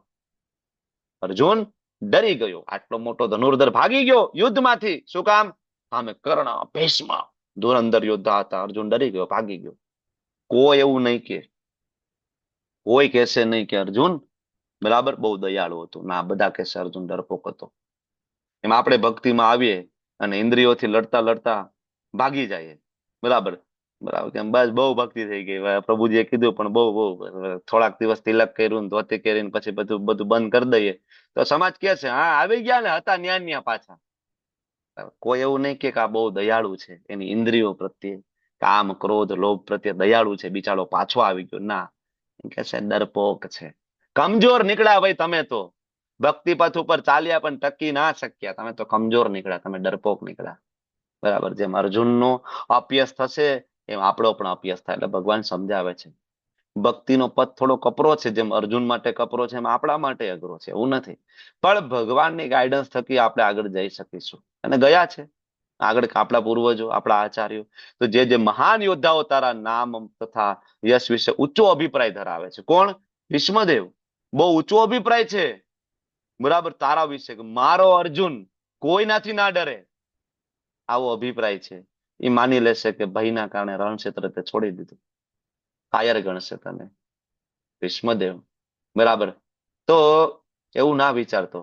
અર્જુન ડરી ગયો. આટલો મોટો ધનુર્ધર ભાગી ગયો યુદ્ધમાંથી. શું કામ? સામે કર્ણ, ભીષ્મ, ધુરંધર યોદ્ધા હતા. અર્જુન ડરી ગયો, ભાગી ગયો. કોઈ એવું નહીં કે, કોઈ કહેશે નહીં કે અર્જુન બરાબર બહુ દયાળુ હતું. ના, બધા કહેશે અર્જુન ડરપોક હતો. એમ આપણે ભક્તિમાં આવીએ અને ઇન્દ્રિયોથી લડતા લડતા ભાગી જઈએ. બરાબર બરાબર, કેમ બસ બહુ ભક્તિ થઈ ગઈ, પ્રભુજીએ કીધું પણ બહુ બહુ થોડાક દિવસ તિલક કર્યું, ધોતી કરીને પછી બધું બધું બંધ કરી દઈએ તો સમાજ કે છે હા આવી ગયા ને, હતા ન્યા ન્યા પાછા. કોઈ એવું નહીં કે આ બહુ દયાળુ છે, એની ઇન્દ્રિયો પ્રત્યે, કામ ક્રોધ લોભ પ્રત્યે દયાળુ છે, બિચારો પાછો આવી ગયો. ના, એમ કે છે ડરપોક છે, કમજોર નીકળ્યા ભાઈ તમે તો. ભક્તિ પથ ઉપર ચાલ્યા પણ ટકી ના શક્યા. તમે તો કમજોર નીકળ્યા, તમે ડરપોક નીકળ્યા. બરાબર, જેમ અર્જુનનો અપયશ થશે એમ આપણો પણ અપયશ થાય. એટલે ભગવાન સમજાવે છે ભક્તિનો પથ થોડો કપરો છે, જેમ અર્જુન માટે કપરો છે એમ આપણા માટે અઘરો છે, એવું નથી. પણ ભગવાનની ગાઈડન્સ થકી આપણે આગળ જઈ શકીશું, અને ગયા છે આગળ આપણા પૂર્વજો, આપણા આચાર્યો. તો જે જે મહાન યોદ્ધાઓ તારા નામ તથા યશ વિશે ઊંચો અભિપ્રાય ધરાવે છે. કોણ? ભીષ્મદેવ બહુ ઊંચો અભિપ્રાય છે બરાબર તારા વિશે, કે મારો અર્જુન કોઈનાથી ના ડરે, આવો અભિપ્રાય છે. એ માની લેશે કે ભયના કારણે રણક્ષેત્ર તે છોડી દીધું, કાયર ગણશે તને ભીષ્મદેવ. બરાબર, તો એવું ના વિચારતો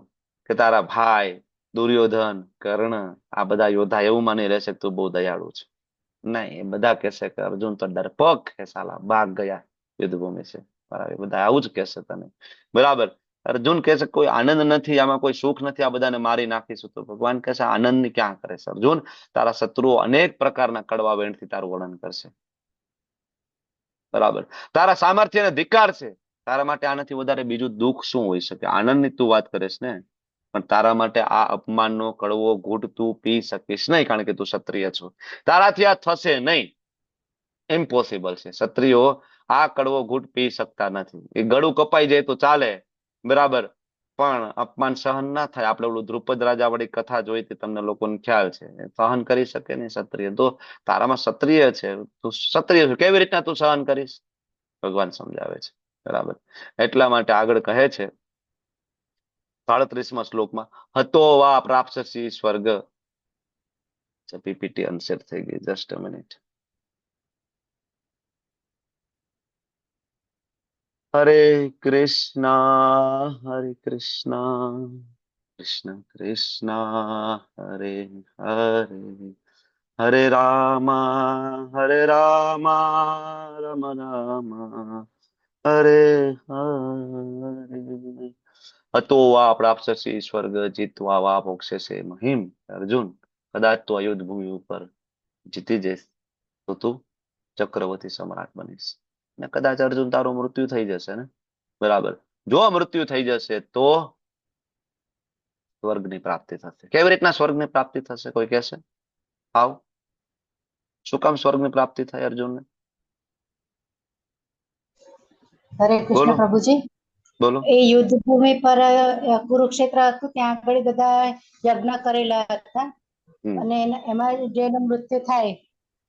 કે તારા ભાઈ દુર્યોધન, કર્ણ, આ બધા યોદ્ધા એવું માની રહેશે કે તું બહુ દયાળુ છે. નહીં, એ બધા કહેશે કે અર્જુન તો ડરપોક છે, સાલા ભાગ ગયા યુદ્ધભૂમિ છે. બરાબર, બધા આવું જ કહેશે તને. બરાબર, અર્જુન કહેશે કોઈ આનંદ નથી, આમાં કોઈ સુખ નથી, આ બધાને મારી નાખીશું. તો ભગવાન કહેશે આનંદ ની ક્યાં કરે છે અર્જુન? તારા શત્રુઓ અનેક પ્રકારના કડવા વેણથી તારું વર્ણન કરશે. બરાબર, તારા સામર્થ્યને ધિક્કાર છે. તારા માટે આનાથી વધારે બીજું દુઃખ શું હોઈ શકે? આનંદની તું વાત કરીશ ને, પણ તારા માટે આ અપમાનનો કડવો ઘૂંટ તું પી શકીશ નહીં, કારણ કે તું ક્ષત્રિય છો. તારાથી આ થશે નહીં, ઇમ્પોસિબલ છે. ક્ષત્રિયો આ કડવો ઘૂંટ પી શકતા નથી. એ ગળું કપાઈ જાય તો ચાલે, બરાબર, પણ અપમાન સહન ના થાય. આપણે ઓલું દ્રુપદ રાજા વાળી કથા જોઈ હતી, તમને લોકોને ખ્યાલ છે. સહન કરી શકે નહીં ક્ષત્રિય. તો તારામાં ક્ષત્રિય છે, તું ક્ષત્રિય છે, કેવી રીતના તું સહન કરીશ? ભગવાન સમજાવે છે. બરાબર, એટલા માટે આગળ કહે છે 37મા શ્લોકમાં, હતો વા પ્રાપ્સ્યસી સ્વર્ગ. પીપીટી અનસેટ થઈ ગઈ, જસ્ટ અ મિનિટ. હરે કૃષ્ણ હરે કૃષ્ણ કૃષ્ણ કૃષ્ણ હરે હરે, હરે રામ રામ રામ હરે હરે. હતો વા પ્રાપ્સ્યસી સ્વર્ગ જીતવા વા મોક્ષસે મહિમ. અર્જુન, કદાચ તો અયોધ્યા ભૂમિ ઉપર જીતી જઈશ તો તું ચક્રવર્તી સમ્રાટ બનીશ. ને કદાચ અર્જુન તારું મૃત્યુ થઈ જશે ને, બરાબર, જો મૃત્યુ થઈ જશે તો સ્વર્ગની પ્રાપ્તિ થશે. કેવી રીતના સ્વર્ગની પ્રાપ્તિ થશે? કોઈ કહેશે? આવ, શું કામ સ્વર્ગની પ્રાપ્તિ થાય અર્જુનને? હરે બોલો કૃષ્ણ પ્રભુજી. બોલો. એ યુદ્ધ ભૂમિ પર કુરુક્ષેત્ર હતું, ત્યાં આગળ બધા યજ્ઞ કરેલા હતા, હમ અને એમાં જેનું મૃત્યુ થાય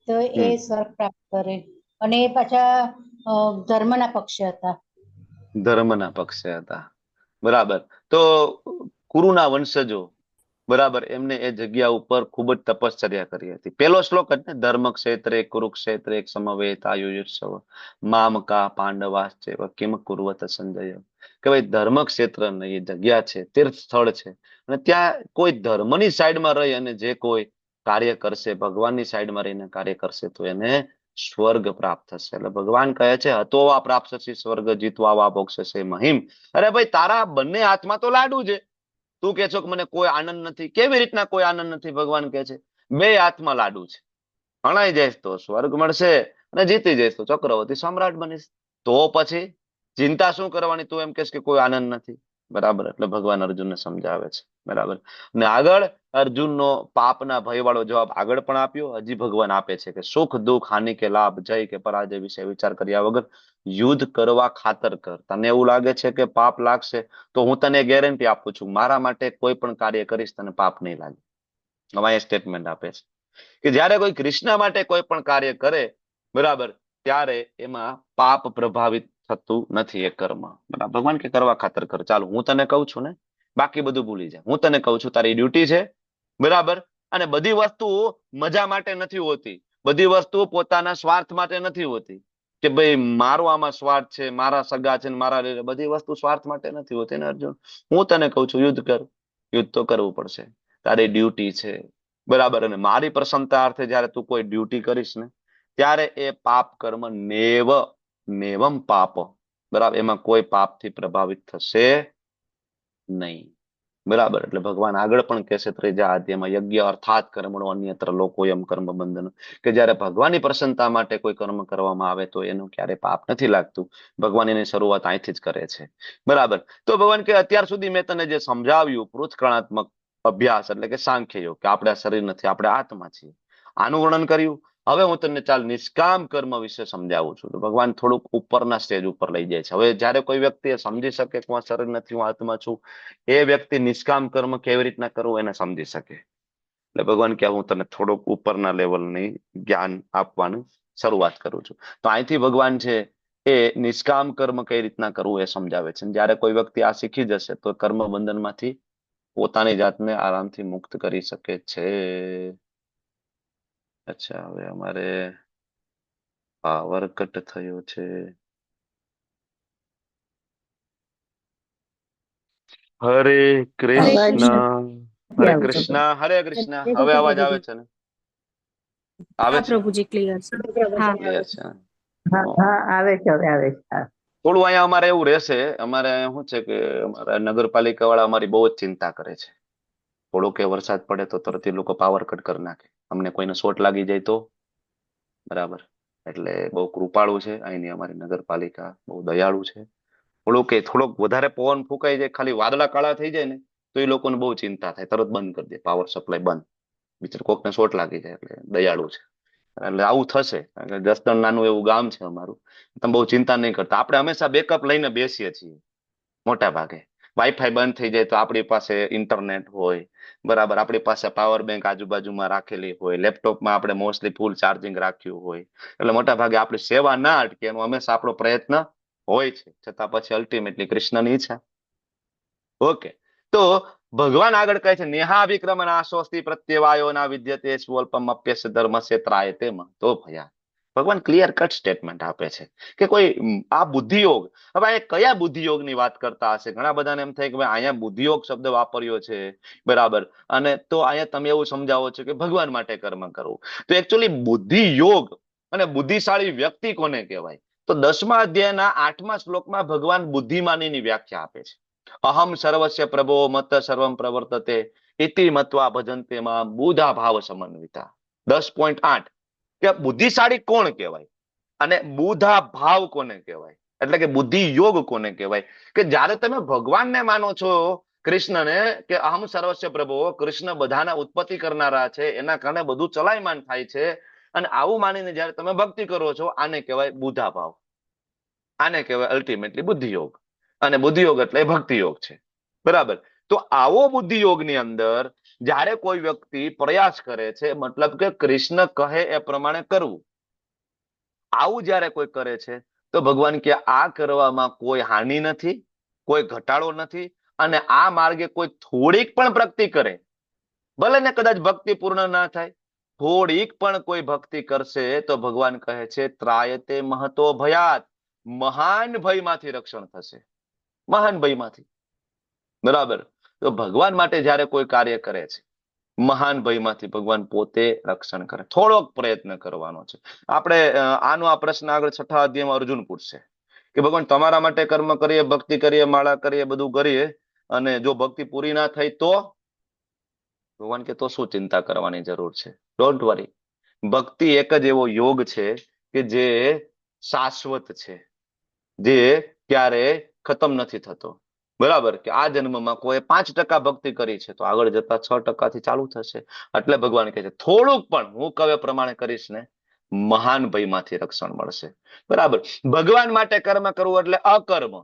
તો એ હમ સ્વર્ગ પ્રાપ્ત કરે. અને એ પાછા ધર્મના પક્ષે હતા. ધર્મના પક્ષે હતા. બરાબર, તો કુરુના વંશજો, બરાબર, એમને એ જગ્યા ઉપર ખૂબ જ તપશ્ચર્યા કરી હતી. પેલો શ્લોક જ ને, ધર્મ ક્ષેત્રે કુરુક્ષેત્રે સમવેત આયુર્સવ મામકા પાંડવાશ્ચૈવ કિમ કુર્વત સંજય. કે ભાઈ ધર્મ ક્ષેત્ર એ જગ્યા છે, તીર્થ સ્થળ છે, અને ત્યાં કોઈ ધર્મની સાઈડમાં રહી અને જે કોઈ કાર્ય કરશે, ભગવાનની સાઈડમાં રહીને કાર્ય કરશે તો એને સ્વર્ગ પ્રાપ્ત થશે. એટલે ભગવાન કહે છે હતો વા પ્રાપ્સ્યસી સ્વર્ગ જીતવા વા મોક્ષસે મહિમ. અરે ભાઈ, તારા બંને હાથમાં તો લાડુ છે. તું કે છો કે મને કોઈ આનંદ નથી. કેવી રીતના કોઈ આનંદ નથી? ભગવાન કહે છે બે હાથમાં લાડુ છે. હણાઈ જઈશ તો સ્વર્ગ મળશે, અને જીતી જઈશ તો ચક્રવર્તી સમ્રાટ બનીશ. તો પછી ચિંતા શું કરવાની? તું એમ કહેશ કે કોઈ આનંદ નથી. બરાબર. એટલે ભગવાન અર્જુનને સમજાવે છે. બરાબર. અને આગળ અર્જુનનો પાપના ભયવાળો જવાબ આગળ પણ આપ્યો. હજી ભગવાન આપે છે કે સુખ દુઃખ હાનિ કે લાભ જય કે પરાજય વિશે વિચાર કર્યા વગર યુદ્ધ કરવા ખાતર કર. તને એવું લાગે છે કે પાપ લાગશે તો હું તને ગેરંટી આપું છું, મારા માટે કોઈ પણ કાર્ય કરીશ તને પાપ નહીં લાગે. હવે સ્ટેટમેન્ટ આપે છે કે જ્યારે કોઈ કૃષ્ણ માટે કોઈ પણ કાર્ય કરે, બરાબર, ત્યારે એમાં પાપ પ્રભાવિત થતું નથી એ કર્મ. બરાબર. ભગવાન કે કરવા ખાતર કર. ચાલો હું તને કહું છું ને, બાકી બધું ભૂલી જા. હું તને કહું છું તારી ડ્યુટી છે. બરાબર. અને બધી વસ્તુઓ મજા માટે નથી હોતી, બધી વસ્તુઓ પોતાના સ્વાર્થ માટે નથી હોતી કે ભાઈ મારો આમાં સ્વાર્થ છે, મારા સગા છે, મારા બધી વસ્તુ સ્વાર્થ માટે નથી હોતી ને અર્જુન. હું તને કહું છું યુદ્ધ કર. યુદ્ધ તો કરવું પડશે, તારી ડ્યુટી છે. બરાબર. અને મારી પ્રસન્નતા અર્થે જયારે તું કોઈ ડ્યુટી કરીશ ને, ત્યારે એ પાપ કર્મ નેવમ પાપ, બરાબર, એમાં કોઈ પાપથી પ્રભાવિત થશે નહીં. બરાબર. એટલે ભગવાન આગળ પણ કહેશે ત્રીજા અધ્યાયમાં યજ્ઞ અર્થાત કર્મણો અન્યત્ર લોકોયમ કર્મ બંધન, કે જયારે ભગવાનની પ્રસન્નતા માટે કોઈ કર્મ કરવામાં આવે તો એનું ક્યારે પાપ નથી લાગતું. ભગવાન એની શરૂઆત અહીંથી જ કરે છે. બરાબર. તો ભગવાન કે અત્યાર સુધી મેં તને જે સમજાવ્યું પૃથ્કરણાત્મક અભ્યાસ એટલે કે સાંખ્ય યોગ, કે આપણે આ શરીર નથી, આપણે આત્મા છીએ, આનું વર્ણન કર્યું. હવે હું તમને ચાલ નિષ્કામ કર્મ વિશે સમજાવું છું. તો ભગવાન થોડુંક ઉપરના સ્ટેજ ઉપર લઈ જાય છે. હવે જયારે કોઈ વ્યક્તિ એ સમજી શકે કે હું આ શરીર નથી, હું આત્મા છું, એ વ્યક્તિ નિષ્કામ કર્મ કેવી રીતના કરવું એને સમજી શકે. એટલે ભગવાન કે હું તને થોડુંક ઉપરના લેવલની જ્ઞાન આપવાનું શરૂઆત કરું છું. તો અહીંથી ભગવાન છે એ નિષ્કામ કર્મ કઈ રીતના કરવું એ સમજાવે છે. જયારે કોઈ વ્યક્તિ આ શીખી જશે તો કર્મ બંધનમાંથી પોતાની જાતને આરામથી મુક્ત કરી શકે છે. અચ્છા, હવે અમારે પાવર કટ થયો છે. હરે કૃષ્ણ. હરે કૃષ્ણ. હરે કૃષ્ણ. હવે અવાજ આવે છે ને? આવે હા છે? પ્રભુજી ક્લિયર છે. હા ક્લિયર છે? હા હા આવે છે, હવે આવે છે. હા. થોડું અહીંયા અમારે એવું રહેશે, અમારે અહીંયા શું છે કે અમારા નગરપાલિકા વાળા અમારી બહુ જ ચિંતા કરે છે. થોડો કે વરસાદ પડે તો તરત એ લોકો પાવર કટ કરી નાખે. અમને કોઈને શોટ લાગી જાય તો. બરાબર. એટલે બહુ કૃપાળુ છે અહીંની અમારી નગરપાલિકા, બહુ દયાળુ છે. થોડોક વધારે પવન ફૂંકાઈ જાય, ખાલી વાદળા કાળા થઈ જાય ને, તો એ લોકોને બહુ ચિંતા થાય, તરત બંધ કરી દે પાવર સપ્લાય બંધ. બિચાર કોકને શોટ લાગી જાય. એટલે દયાળુ છે. એટલે આવું થશે, કારણ કે જસદણ નાનું એવું ગામ છે અમારું. તમે બહુ ચિંતા નહીં કરતા. આપણે હંમેશા બેકઅપ લઈને બેસીએ છીએ મોટા ભાગે. વાઈફાઈ બંધ થઈ જાય તો આપણી પાસે ઇન્ટરનેટ હોય, બરાબર, આપણી પાસે પાવર બેંક આજુબાજુમાં રાખેલી હોય, લેપટોપમાં આપણે મોસ્ટલી ફૂલ ચાર્જિંગ રાખ્યું હોય. એટલે મોટા ભાગે આપણી સેવા ના અટકે એનો હંમેશા આપણો પ્રયત્ન હોય છે. છતાં પછી અલ્ટિમેટલી કૃષ્ણની ઈચ્છા. ઓકે. તો ભગવાન આગળ કહે છે નેહા વિક્રમ નાશોસ્તિ પ્રત્યવાયો ના વિદ્યતે સ્વલ્પમ અપ્યસ્ય ધર્મ ક્ષેત્રાય તેમાં તો ભયા. ભગવાન ક્લિયર કટ સ્ટેટમેન્ટ આપે છે કે કોઈ આ બુદ્ધિયોગ, હવે આ કયા બુદ્ધિયોગની વાત કરતા હશે? ઘણા બધાને એમ થાય કે ભાઈ અહીંયા બુદ્ધિયોગ શબ્દ વાપર્યો છે, બરાબર, અને તો અહીંયા તમે એવું સમજાવો છો કે ભગવાન માટે કર્મ કરવું. તો એકચ્યુઅલી બુદ્ધિયોગ અને બુદ્ધિશાળી વ્યક્તિ કોને કહેવાય? તો 10મા અધ્યાયના 8મા શ્લોકમાં ભગવાન બુદ્ધિમાનીની વ્યાખ્યા આપે છે. અહમ સર્વસ્ય પ્રભો મત સર્વમ પ્રવર્તતે ઇતિ મત્વા ભજન્તે માં બુધા ભાવ સમન્વિતા. 10.8 કે બુદ્ધિશાળી કોણ કહેવાય અને બુધા ભાવ કોને કહેવાય, એટલે કે બુદ્ધિ યોગ કોને કહેવાય? કે જ્યારે તમે ભગવાનને માનો છો, કૃષ્ણને, કે અહમ સર્વસ્ય પ્રભો, કૃષ્ણ બધાના ઉત્પત્તિ કરનારા છે, એના કારણે બધું ચલાયમાન થાય છે, અને આવું માનીને જ્યારે તમે ભક્તિ કરો છો, આને કહેવાય બુધા ભાવ. આને કહેવાય અલ્ટિમેટલી બુદ્ધિયોગ. અને બુદ્ધિયોગ એટલે ભક્તિયોગ છે. બરાબર. તો આવો બુદ્ધિયોગની અંદર જ્યારે કોઈ વ્યક્તિ પ્રયાસ કરે છે, મતલબ કે કૃષ્ણ કહે એ પ્રમાણે કરવું, આવું જ્યારે કોઈ કરે છે તો ભગવાન કે આ કરવામાં કોઈ હાનિ નથી, કોઈ ઘટાડો નથી, અને આ માર્ગે કોઈ થોડીક પણ ભક્તિ કરે, ભલે ને કદાચ ભક્તિ પૂર્ણ ના થાય, થોડીક પણ કોઈ ભક્તિ કરશે તો ભગવાન કહે છે ત્રાયતે મહતો ભયાત, મહાન ભયમાંથી રક્ષણ થશે. મહાન ભયમાંથી. બરાબર. તો ભગવાન માટે જ્યારે કોઈ કાર્ય કરે છે, મહાન ભયમાંથી ભગવાન પોતે રક્ષણ કરે. થોડોક પ્રયત્ન કરવાનો છે. આપણે આનો આ પ્રશ્ન આગળ 6થા અધ્યાયમાં અર્જુન પૂછશે કે ભગવાન તમારા માટે કર્મ કરીએ, ભક્તિ કરીએ, માળા કરીએ, બધું કરીએ, અને જો ભક્તિ પૂરી ના થઈ તો? ભગવાન કે તો શું ચિંતા કરવાની જરૂર છે? ડોન્ટ વરી. ભક્તિ એક જ એવો યોગ છે કે જે શાશ્વત છે, જે ક્યારે ખતમ નથી થતો. બરાબર, કે આ જન્મમાં કોઈ 5% ભક્તિ કરી છે તો આગળ જતા 6% થી ચાલુ થશે. એટલે ભગવાન કહે છે થોડુંક પણ હું કહે પ્રમાણે કરીશ ને મહાન ભયમાંથી રક્ષણ મળશે. બરાબર, ભગવાન માટે કર્મ કરવું એટલે અકર્મ.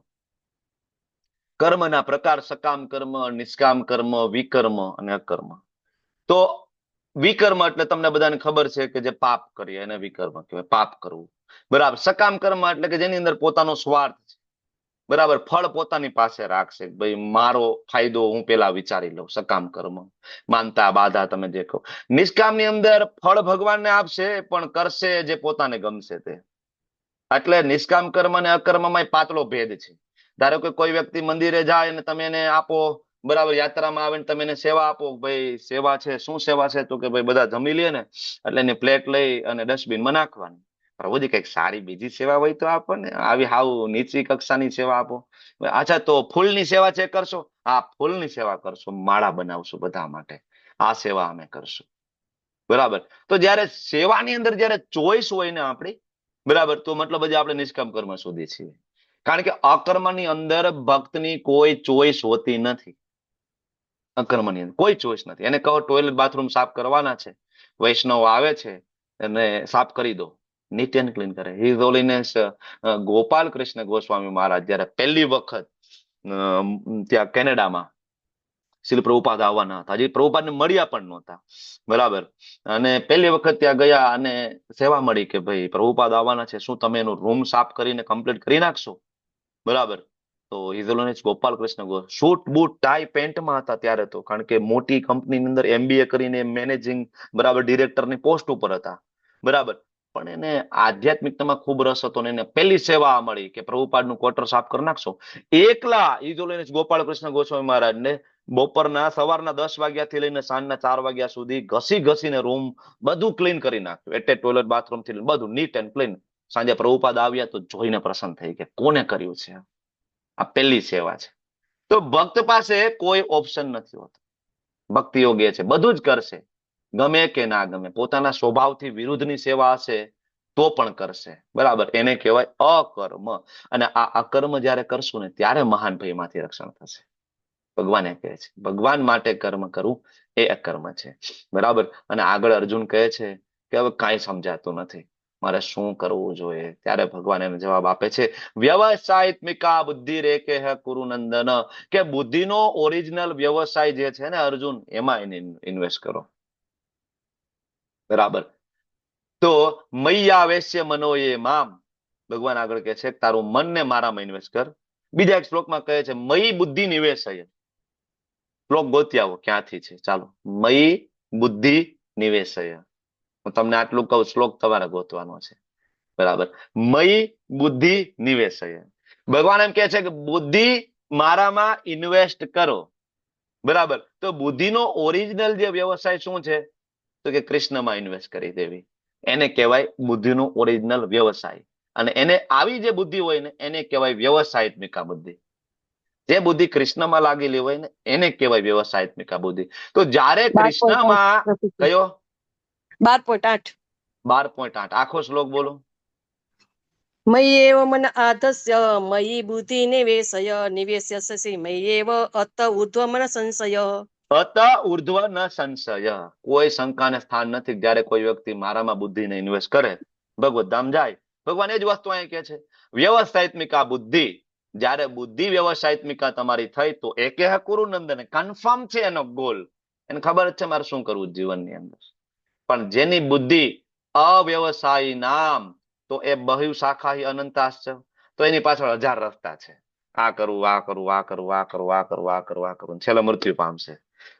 કર્મના પ્રકાર સકામ કર્મ, નિષ્કામ કર્મ, વિકર્મ અને અકર્મ. તો વિકર્મ એટલે તમને બધાને ખબર છે કે જે પાપ કરીએ એને વિકર્મ કહેવાય, પાપ કરવું. બરાબર, સકામ કર્મ એટલે કે જેની અંદર પોતાનો સ્વાર્થ છે. બરાબર, ફળ પોતાની પાસે રાખશે, ભાઈ મારો ફાયદો હું પેલા વિચારી લઉં, સકામ કર્મ. માનતા બાધા તમે જે કહો. નિષ્કામની અંદર ફળ ભગવાનને આપશે પણ કરશે જે પોતાને ગમશે તે. એટલે નિષ્કામ કર્મ અને અકર્મમાં પાતળો ભેદ છે. ધારો કે કોઈ વ્યક્તિ મંદિરે જાય અને તમે એને આપો, બરાબર, યાત્રામાં આવે ને તમે એને સેવા આપો, ભાઈ સેવા છે, શું સેવા છે? તો કે ભાઈ બધા જમી લે ને એટલે એની પ્લેટ લઈ અને ડસ્ટબિનમાં નાખવાની. પ્રભુજી કઈક સારી બીજી સેવા હોય તો આપો ને, આવી હાવ નીચી કક્ષાની સેવા આપો. અચ્છા, તો ફૂલની સેવા છે કરશો? હા, ફૂલની સેવા કરશો, માળા બનાવશું બધા માટે, આ સેવા અમે કરશું. બરાબર, તો જયારે સેવાની અંદર જયારે ચોઈસ હોય ને આપણી, બરાબર, તો મતલબ જ આપણે નિષ્કામ કર્મ શોધીએ છીએ. કારણ કે અકર્મની અંદર ભક્તની કોઈ ચોઈસ હોતી નથી. અકર્મની અંદર કોઈ ચોઈસ નથી. એને કહો ટોયલેટ બાથરૂમ સાફ કરવાના છે, વૈષ્ણવ આવે છે અને સાફ કરી દો, નીટ એન્ડ ક્લીન કરે. હિઝ હોલીનેસ ગોપાલ કૃષ્ણ ગોસ્વામી મહારાજ જયારે પહેલી વખત ત્યાં કેનેડામાં શ્રીલ પ્રભુપાદ આવવાના હતા, હજી પ્રભુપાદને મળ્યા પણ નહોતા. બરાબર, અને પહેલી વખત ત્યાં ગયા અને સેવા મળી કે ભાઈ પ્રભુપાદ આવવાના છે, શું તમે એનું રૂમ સાફ કરીને કમ્પ્લીટ કરી નાખશો? બરાબર, તો his holiness Gopal Krishna suit boot tie પેન્ટમાં હતા ત્યારે તો, કારણ કે મોટી કંપનીની અંદર MBA કરીને મેનેજિંગ, બરાબર, ડિરેક્ટરની પોસ્ટ ઉપર હતા. બરાબર, પણ એને આધ્યાત્મિકતામાં ખૂબ રસ હતો ને એને પહેલી સેવા મળી કે પ્રભુપાદનું ક્વાર્ટર સાફ કરી નાખશો. એકલા હિઝોલોનેસ ગોપાલ કૃષ્ણ ગોસ્વામી મહારાજને બપોરના સવારના 10 વાગ્યાથી લઈને સાંજના 4 વાગ્યા સુધી ઘસી ઘસીને રૂમ બધું ક્લીન કરી નાખ્યું. એટલે ટોયલેટ બાથરૂમ થી બધું નીટ એન્ડ ક્લીન. સાંજે પ્રભુપાદ આવ્યા તો જોઈને પ્રસન્ન થઈ કે કોને કર્યું છે, આ પહેલી સેવા છે. તો ભક્ત પાસે કોઈ ઓપ્શન નથી હોતો. ભક્તિ યોગ્ય છે, બધું જ કરશે, ગમે કે ના ગમે. પોતાના સ્વભાવથી વિરુદ્ધની સેવા હશે તો પણ કરશે. બરાબર, એને કહેવાય અકર્મ. અને આ અકર્મ જયારે કરશું ને ત્યારે મહાન ભયમાંથી રક્ષણ થશે. ભગવાન એ કહે છે ભગવાન માટે કર્મ કરવું એ અકર્મ છે. બરાબર, અને આગળ અર્જુન કહે છે કે હવે કાંઈ સમજાતું નથી, મારે શું કરવું જોઈએ? ત્યારે ભગવાન એને જવાબ આપે છે, વ્યવસાયિત્મિકા બુદ્ધિ રેકે હે કુરુનંદન, કે બુદ્ધિનો ઓરિજિનલ વ્યવસાય જે છે ને અર્જુન, એમાં એને ઇન્વેસ્ટ કરો. બરાબર, તો મય્યાવેશ્ય મનો એ મામ, ભગવાન આગળ કહે છે તારું મનને મારામાં ઇન્વેસ્ટ કર. બીજા એક શ્લોકમાં કહે છે મયી બુદ્ધિ નિવેશય. શ્લોક ગોતી આવો ક્યાંથી છે, ચાલો. મયી બુદ્ધિ નિવેશય, હું તમને આટલું કહું, શ્લોક તમારે ગોતવાનો છે. બરાબર, મયી બુદ્ધિ નિવેશય. ભગવાન એમ કહે છે કે બુદ્ધિ મારામાં ઇન્વેસ્ટ કરો. બરાબર, તો બુદ્ધિનો ઓરિજિનલ જે વ્યવસાય શું છે? તો કે કૃષ્ણમાં ઇન્વેસ્ટ કરી દેવી. એને કહેવાય બુદ્ધિનો ઓરિજિનલ વ્યવસાય. અને એને આવી જે બુદ્ધિ હોય ને એને કહેવાય વ્યવસાયિત્મિકા બુદ્ધિ. જે બુદ્ધિ કૃષ્ણમાં લાગેલી હોય ને એને કહેવાય વ્યવસાયિત્મિકા બુદ્ધિ. તો જ્યારે કૃષ્ણમાં કયો 12.8 12.8 આખો શ્લોક બોલો. મય્યેવ મન આધસ્ય મયી બુદ્ધિ નિવેશય નિવેશ્ય સસી મય્યેવ અત ઉર્ધ્વ મન સંશય. અત ઉર્ધ્વ ન સંશય, કોઈ શંકાને સ્થાન નથી. જ્યારે કોઈ વ્યક્તિ મારામાં બુદ્ધિને ઇન્વેસ્ટ કરે ભગવત ધામ જાય. ભગવાન એ જ વસ્તુ અહીં કે છે, વ્યવસાયિત્મિકા બુદ્ધિ. જ્યારે બુદ્ધિ વ્યવસાયિત્મિકા તમારી થઈ તો એકે કુરુનંદન, કન્ફર્મ છે એનો ગોલ, એને ખબર જ છે મારે શું કરવું જીવનની અંદર. પણ જેની બુદ્ધિ અવ્યવસાયી નામ, તો એ બહુ શાખા અનંતાશ્ચ, તો એની પાછળ 1000 રસ્તા છે. આ કરવું, આ કરવું, આ કરવું, આ કરવું, આ કરવું, આ કરવું, આ કરવું, છેલ્લે મૃત્યુ પામશે.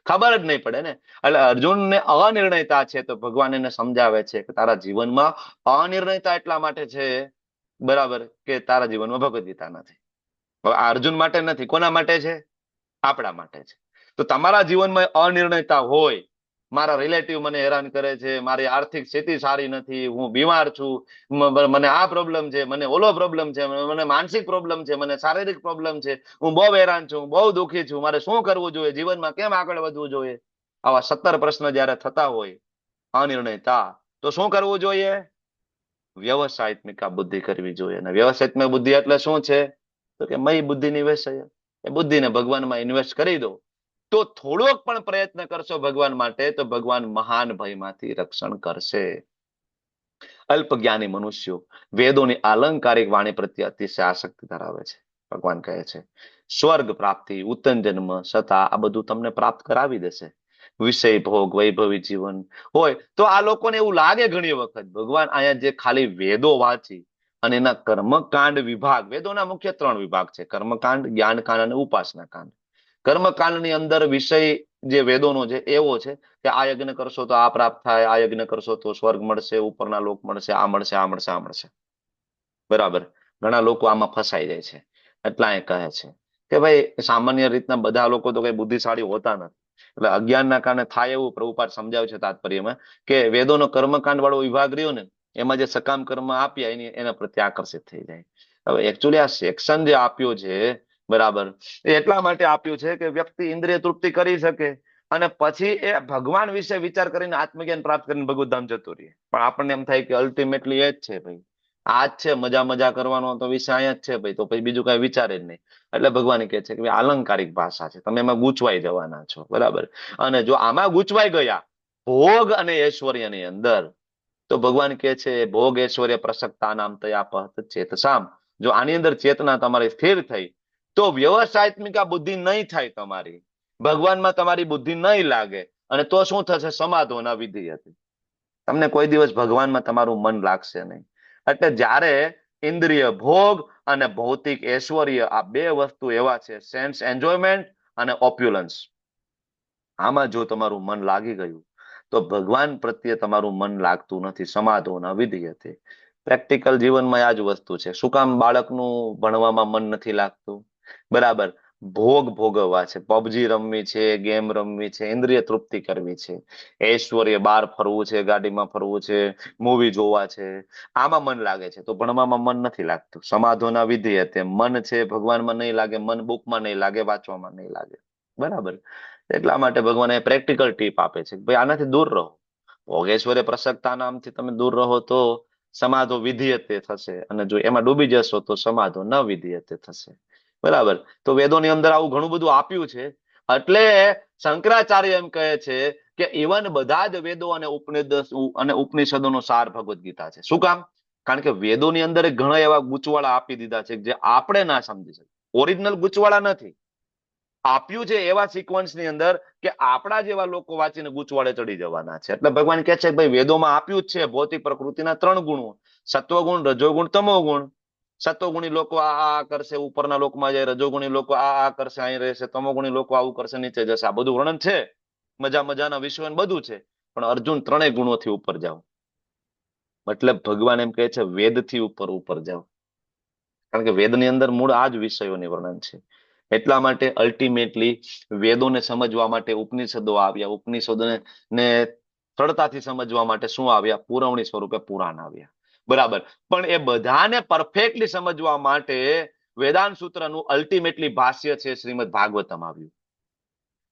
ખબર જ નહીં પડે ને. એટલે અર્જુનને અનિર્ણયતા છે તો ભગવાન એને સમજાવે છે કે તારા જીવનમાં અનિર્ણયતા એટલા માટે છે, બરાબર, કે તારા જીવનમાં ભગવદ ગીતા નથી. હવે આ અર્જુન માટે નથી, કોના માટે છે? આપણા માટે છે. તો તમારા જીવનમાં અનિર્ણયતા હોય, મારા રિલેટિવ મને હેરાન કરે છે, મારી આર્થિક સ્થિતિ સારી નથી, હું બીમાર છું, મને આ પ્રોબ્લેમ છે, મને ઓલો પ્રોબ્લેમ છે, મને માનસિક પ્રોબ્લેમ છે, મને શારીરિક પ્રોબ્લેમ છે, હું બહુ હેરાન છું, બહુ દુઃખી છું, મારે શું કરવું જોઈએ, જીવનમાં કેમ આગળ વધવું જોઈએ? આવા 17 પ્રશ્ન જયારે થતા હોય અનિર્ણયતા, તો શું કરવું જોઈએ? વ્યવસાયિત્મિકા બુદ્ધિ કરવી જોઈએ. અને વ્યવસાયિત્મિક બુદ્ધિ એટલે શું છે? તો કે મય બુદ્ધિ નિવેશય, એ બુદ્ધિને ભગવાનમાં ઇન્વેસ્ટ કરી દો, તો થોડોક પણ પ્રયત્ન કરશો ભગવાન માટે તો ભગવાન મહાન ભયમાંથી રક્ષણ કરશે. અલ્પજ્ઞાની મનુષ્યો વેદોની આલંકારિક વાણી પ્રત્યે અતિશય આસક્તિ ધરાવે છે. ભગવાન કહે છે સ્વર્ગ પ્રાપ્તિ, ઉત્તમ જન્મ છતાં આ બધું તમને પ્રાપ્ત કરાવી દેશે. વિષય ભોગ, વૈભવી જીવન હોય તો આ લોકોને એવું લાગે ઘણી વખત ભગવાન અહીંયા જે ખાલી વેદો વાંચી અને એના કર્મકાંડ વિભાગ, વેદોના મુખ્ય 3 વિભાગ છે, કર્મકાંડ, જ્ઞાનકાંડ અને ઉપાસના કાંડ. કર્મકાંડની અંદર વિષય જે વેદોનો છે એવો છે કે આ યજ્ઞ કરશો તો આ પ્રાપ્ત થાય, આ યજ્ઞ કરશો તો સ્વર્ગ મળશે, ઉપરના લોક મળશે, આ મળશે, આ મળશે, આ મળશે. બરાબર. ઘણા લોકો આમાં ફસાઈ જાય છે. એટલા એ કહે છે કે ભાઈ સામાન્ય રીતના બધા લોકો તો કઈ બુદ્ધિશાળી હોતા નથી. એટલે અજ્ઞાનના કારણે થાય એવું પ્રભુપાદ સમજાવે છે તાત્પર્યમાં કે વેદોનો કર્મકાંડ વાળો વિભાગ રહ્યો ને એમાં જે સકામ કર્મ આપ્યા એના પ્રત્યે આકર્ષિત થઈ જાય. હવે એકચ્યુઅલી આ સેક્શન જે આપ્યો છે બરાબર એ એટલા માટે આપ્યું છે કે વ્યક્તિ ઇન્દ્રિય તૃપ્તિ કરી શકે અને પછી એ ભગવાન વિશે વિચાર કરીને આત્મજ્ઞાન પ્રાપ્ત કરીને ભગવત ધામ જતો રહે. પણ આપણને એમ થાય કે અલ્ટિમેટલી એ જ છે ભાઈ, આ જ છે મજા મજા કરવાનો તો વિષય અહીંયા જ છે ભાઈ, તો પછી બીજું કઈ વિચારે જ નહીં. એટલે ભગવાન કહે છે કે ભાઈ આલંકારિક ભાષા છે, તમે એમાં ગૂંચવાઈ જવાના છો. બરાબર. અને જો આમાં ગૂંચવાઈ ગયા ભોગ અને ઐશ્વર્યની અંદર તો ભગવાન કહે છે ભોગ ઐશ્વર્ય પ્રસક્તા નામ તયા પહત ચેતસામ. જો આની અંદર ચેતના તમારી સ્થિર થઈ તો વ્યવસાયત્મિકા બુદ્ધિ નહીં થાય તમારી, ભગવાનમાં તમારી બુદ્ધિ નહીં લાગે અને તો શું થશે? સમાધોના વિધિ હતી. તમને કોઈ દિવસ ભગવાનમાં તમારું મન લાગશે નહીં. એટલે જ્યારે ઇન્દ્રિય ભોગ અને ભૌતિક ઐશ્વર્ય આ 2 વસ્તુ એવા છે, સેન્સ એન્જોયમેન્ટ અને ઓપ્યુલન્સ, આમાં જો તમારું મન લાગી ગયું તો ભગવાન પ્રત્યે તમારું મન લાગતું નથી. સમાધોના વિધિ હતી. પ્રેક્ટિકલ જીવનમાં આ જ વસ્તુ છે. શું કામ બાળકનું ભણવામાં મન નથી લાગતું? બરાબર. ભોગ ભોગવવા છે, પબજી રમવી છે, ગેમ રમવી છે, ઇન્દ્રિય તૃપ્તિ કરવી છે, ઐશ્વર્ય બહાર ફરવું છે, ગાડીમાં ફરવું છે, મૂવી જોવા છે, આમાં મન લાગે છે તો ભણવામાં મન નથી લાગતું. સમાધોના વિધિ હતી. મન છે ભગવાનમાં નહીં લાગે, મન બુકમાં નહીં લાગે, વાંચવામાં નહીં લાગે. બરાબર. એટલા માટે ભગવાન પ્રેક્ટિકલ ટીપ આપે છે ભાઈ આનાથી દૂર રહો. ભોગેશ્વર્ય પ્રસક્તા નામથી તમે દૂર રહો તો સમાધો વિધિયતે થશે અને જો એમાં ડૂબી જશો તો સમાધો ન વિધિયતે થશે. બરાબર. તો વેદોની અંદર આવું ઘણું બધું આપ્યું છે. એટલે શંકરાચાર્ય એમ કહે છે કે ઇવન બધા જ વેદો અને ઉપનિષદોનો સાર ભગવદ્ ગીતા છે. શું કામ? કારણ કે વેદોની અંદર ઘણા એવા ગૂંચવાળા આપી દીધા છે જે આપણે ના સમજી શકીએ. ઓરિજિનલ ગૂંચવાળા નથી, આપ્યું છે એવા સિક્વન્સ ની અંદર કે આપણા જેવા લોકો વાંચીને ગૂંચવાડે ચડી જવાના છે. એટલે ભગવાન કહે છે ભાઈ વેદોમાં આપ્યું જ છે ભૌતિક પ્રકૃતિના 3 ગુણો, સત્વગુણ, રજોગુણ, તમોગુણ. સત્વગુણી લોકો આ કરશે, ઉપરના લોકમાં જાય, રજોગુણી લોકો આ કરશે, અહીં રહેશે, તમોગુણી લોકો આવું કરશે, નીચે જશે. આ બધું વર્ણન છે, મજા મજાના વિષયો બધું છે. પણ અર્જુન 3 ગુણોથી ઉપર જાઓ. મતલબ ભગવાન એમ કહે છે વેદથી ઉપર જાઓ. કારણ કે વેદની અંદર મૂળ આ જ વિષયોની વર્ણન છે. એટલા માટે અલ્ટિમેટલી વેદોને સમજવા માટે ઉપનિષદો આવ્યા. ઉપનિષદોને સરળતાથી સમજવા માટે શું આવ્યા? પુરવણી સ્વરૂપે પુરાણ આવ્યા. બરાબર. પણ એ બધાને પરફેક્ટલી સમજવા માટે વેદાંત સૂત્રનું અલ્ટિમેટલી ભાષ્ય છે શ્રીમદ ભાગવતમ આવ્યું.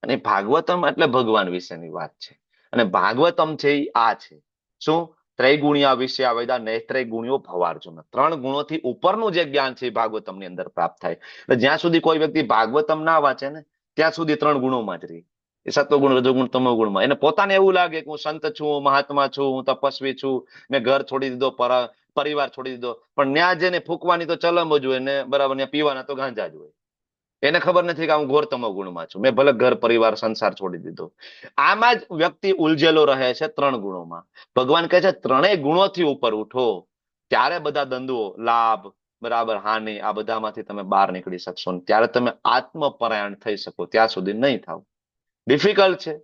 અને ભાગવતમ એટલે ભગવાન વિશેની વાત છે. અને ભાગવતમ છે એ આ છે શું? ત્રૈગુણ્યા વિષયા વેદા નૈત્રૈગુણ્યો ભવાર્જુન. 3 ગુણોથી ઉપરનું જે જ્ઞાન છે એ ભાગવતમની અંદર પ્રાપ્ત થાય. એટલે જ્યાં સુધી કોઈ વ્યક્તિ ભાગવતમ ના વાંચે ને ત્યાં સુધી 3 ગુણોમાં જ રહી. એ સત્વગુણ, રજોગુણ, તમોગુણમાં. એને પોતાને એવું લાગે કે હું સંત છું, મહાત્મા છું, હું તપસ્વી છું, મેં ઘર છોડી દીધો, પરિવાર છોડી દીધો. પણ ન્યા જેને ફૂંકવાની તો ચલમ જ હોય ને, બરાબર, ત્યાં પીવાના તો ગાંજા જ હોય. એને ખબર નથી કે હું ઘોર તમોગુણમાં છું, મેં ભલે ઘર પરિવાર સંસાર છોડી દીધો. આમાં જ વ્યક્તિ ઉલझેલો રહે છે 3 ગુણોમાં. ભગવાન કહે છે 3 ગુણોથી ઉપર ઉઠો ત્યારે બધા દ્વંદ્વો, લાભ, બરાબર, હાનિ, આ બધામાંથી તમે બહાર નીકળી શકશો. ત્યારે તમે આત્મપરાયણ થઈ શકો. ત્યાં સુધી નહીં થાવ. ડિફિકલ્ટ છે.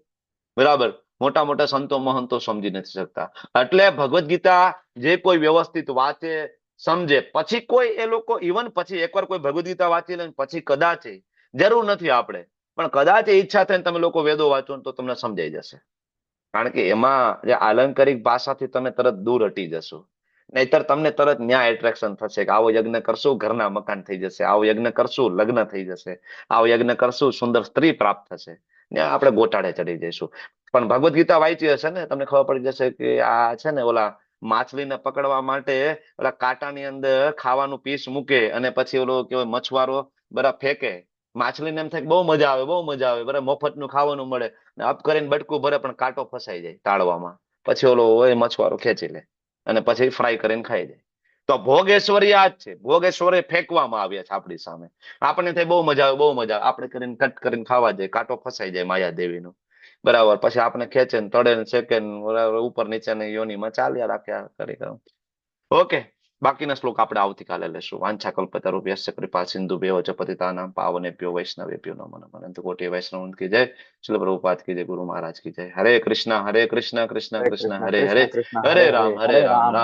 બરાબર. મોટા મોટા સંતો મહંતો સમજી નથી શકતા. એટલે ભગવદ્ ગીતા જે કોઈ વ્યવસ્થિત વાંચે, સમજે, પછી કોઈ એ લોકો ઇવન પછી એકવાર કોઈ ભગવદ્ ગીતા વાંચી લે પછી કદાચ, જરૂર નથી આપણે, પણ કદાચ ઈચ્છા થઈને તમે લોકો વેદો વાંચો તો તમને સમજાઈ જશે. કારણ કે એમાં જે આલંકારિક ભાષાથી તમે તરત દૂર હટી જશો. નહીતર તમને તરત ન્યાય એટ્રેક્શન થશે કે આવો યજ્ઞ કરશું ઘરના મકાન થઈ જશે, આવો યજ્ઞ કરશું લગ્ન થઈ જશે, આવો યજ્ઞ કરશું સુંદર સ્ત્રી પ્રાપ્ત થશે, ત્યાં આપણે ગોટાળે ચડી જઈશું. પણ ભગવદ્ ગીતા વાંચી હશે ને તમને ખબર પડી જશે કે આ છે ને ઓલા માછલીને પકડવા માટે ઓલા કાંટાની અંદર ખાવાનું પીસ મૂકે અને પછી ઓલો કેવો મછવારો બરાબર ફેંકે માછલીને એમ થાય કે બહુ મજા આવે, બહુ મજા આવે, બરાબર, મફતનું ખાવાનું મળે, ને અપ કરીને બટકું ભરે પણ કાંટો ફસાઈ જાય તાળવામાં. પછી ઓલો હોય મછવારો ખેંચી લે અને પછી ફ્રાય કરીને ખાઈ જાય. તો ભોગેશ્વરી આ જ છે. ભોગેશ્વરી ફેંકવામાં આવ્યા છે આપણી સામે. આપણને થાય બહુ મજા આવે, બહુ મજા આવે, આપણે કરીને કટ કરીને ખાવા જાય, કાંટો ફસાઈ જાય માયાદેવીનો, બરાબર. પછી આપણે ખેંચે ને તળે ને શેકે ને બરાબર, ઉપર નીચે ને યોનીમાં ચાલ્યા રાખ્યા કરી. ઓકે, બાકીના શ્લોક આપણે આવતીકાલે લેશું. વાંછા કલ્પતરુભ્યશ્ચ કૃપા સિંધુ ભ્યો ચ પતિતાનાં પાવનેભ્યો વૈષ્ણવેભ્યો નમો નમઃ. અનંત કોટી વૈષ્ણવ કી જય. શ્રીલ પ્રભુપાદ કી જય. ગુરુ મહારાજ કી જય. હરે કૃષ્ણ કૃષ્ણ કૃષ્ણ હરે કૃષ્ણ કૃષ્ણ હરે કૃષ્ણ હરે, કૃષ્ણ હરે રામ રામ.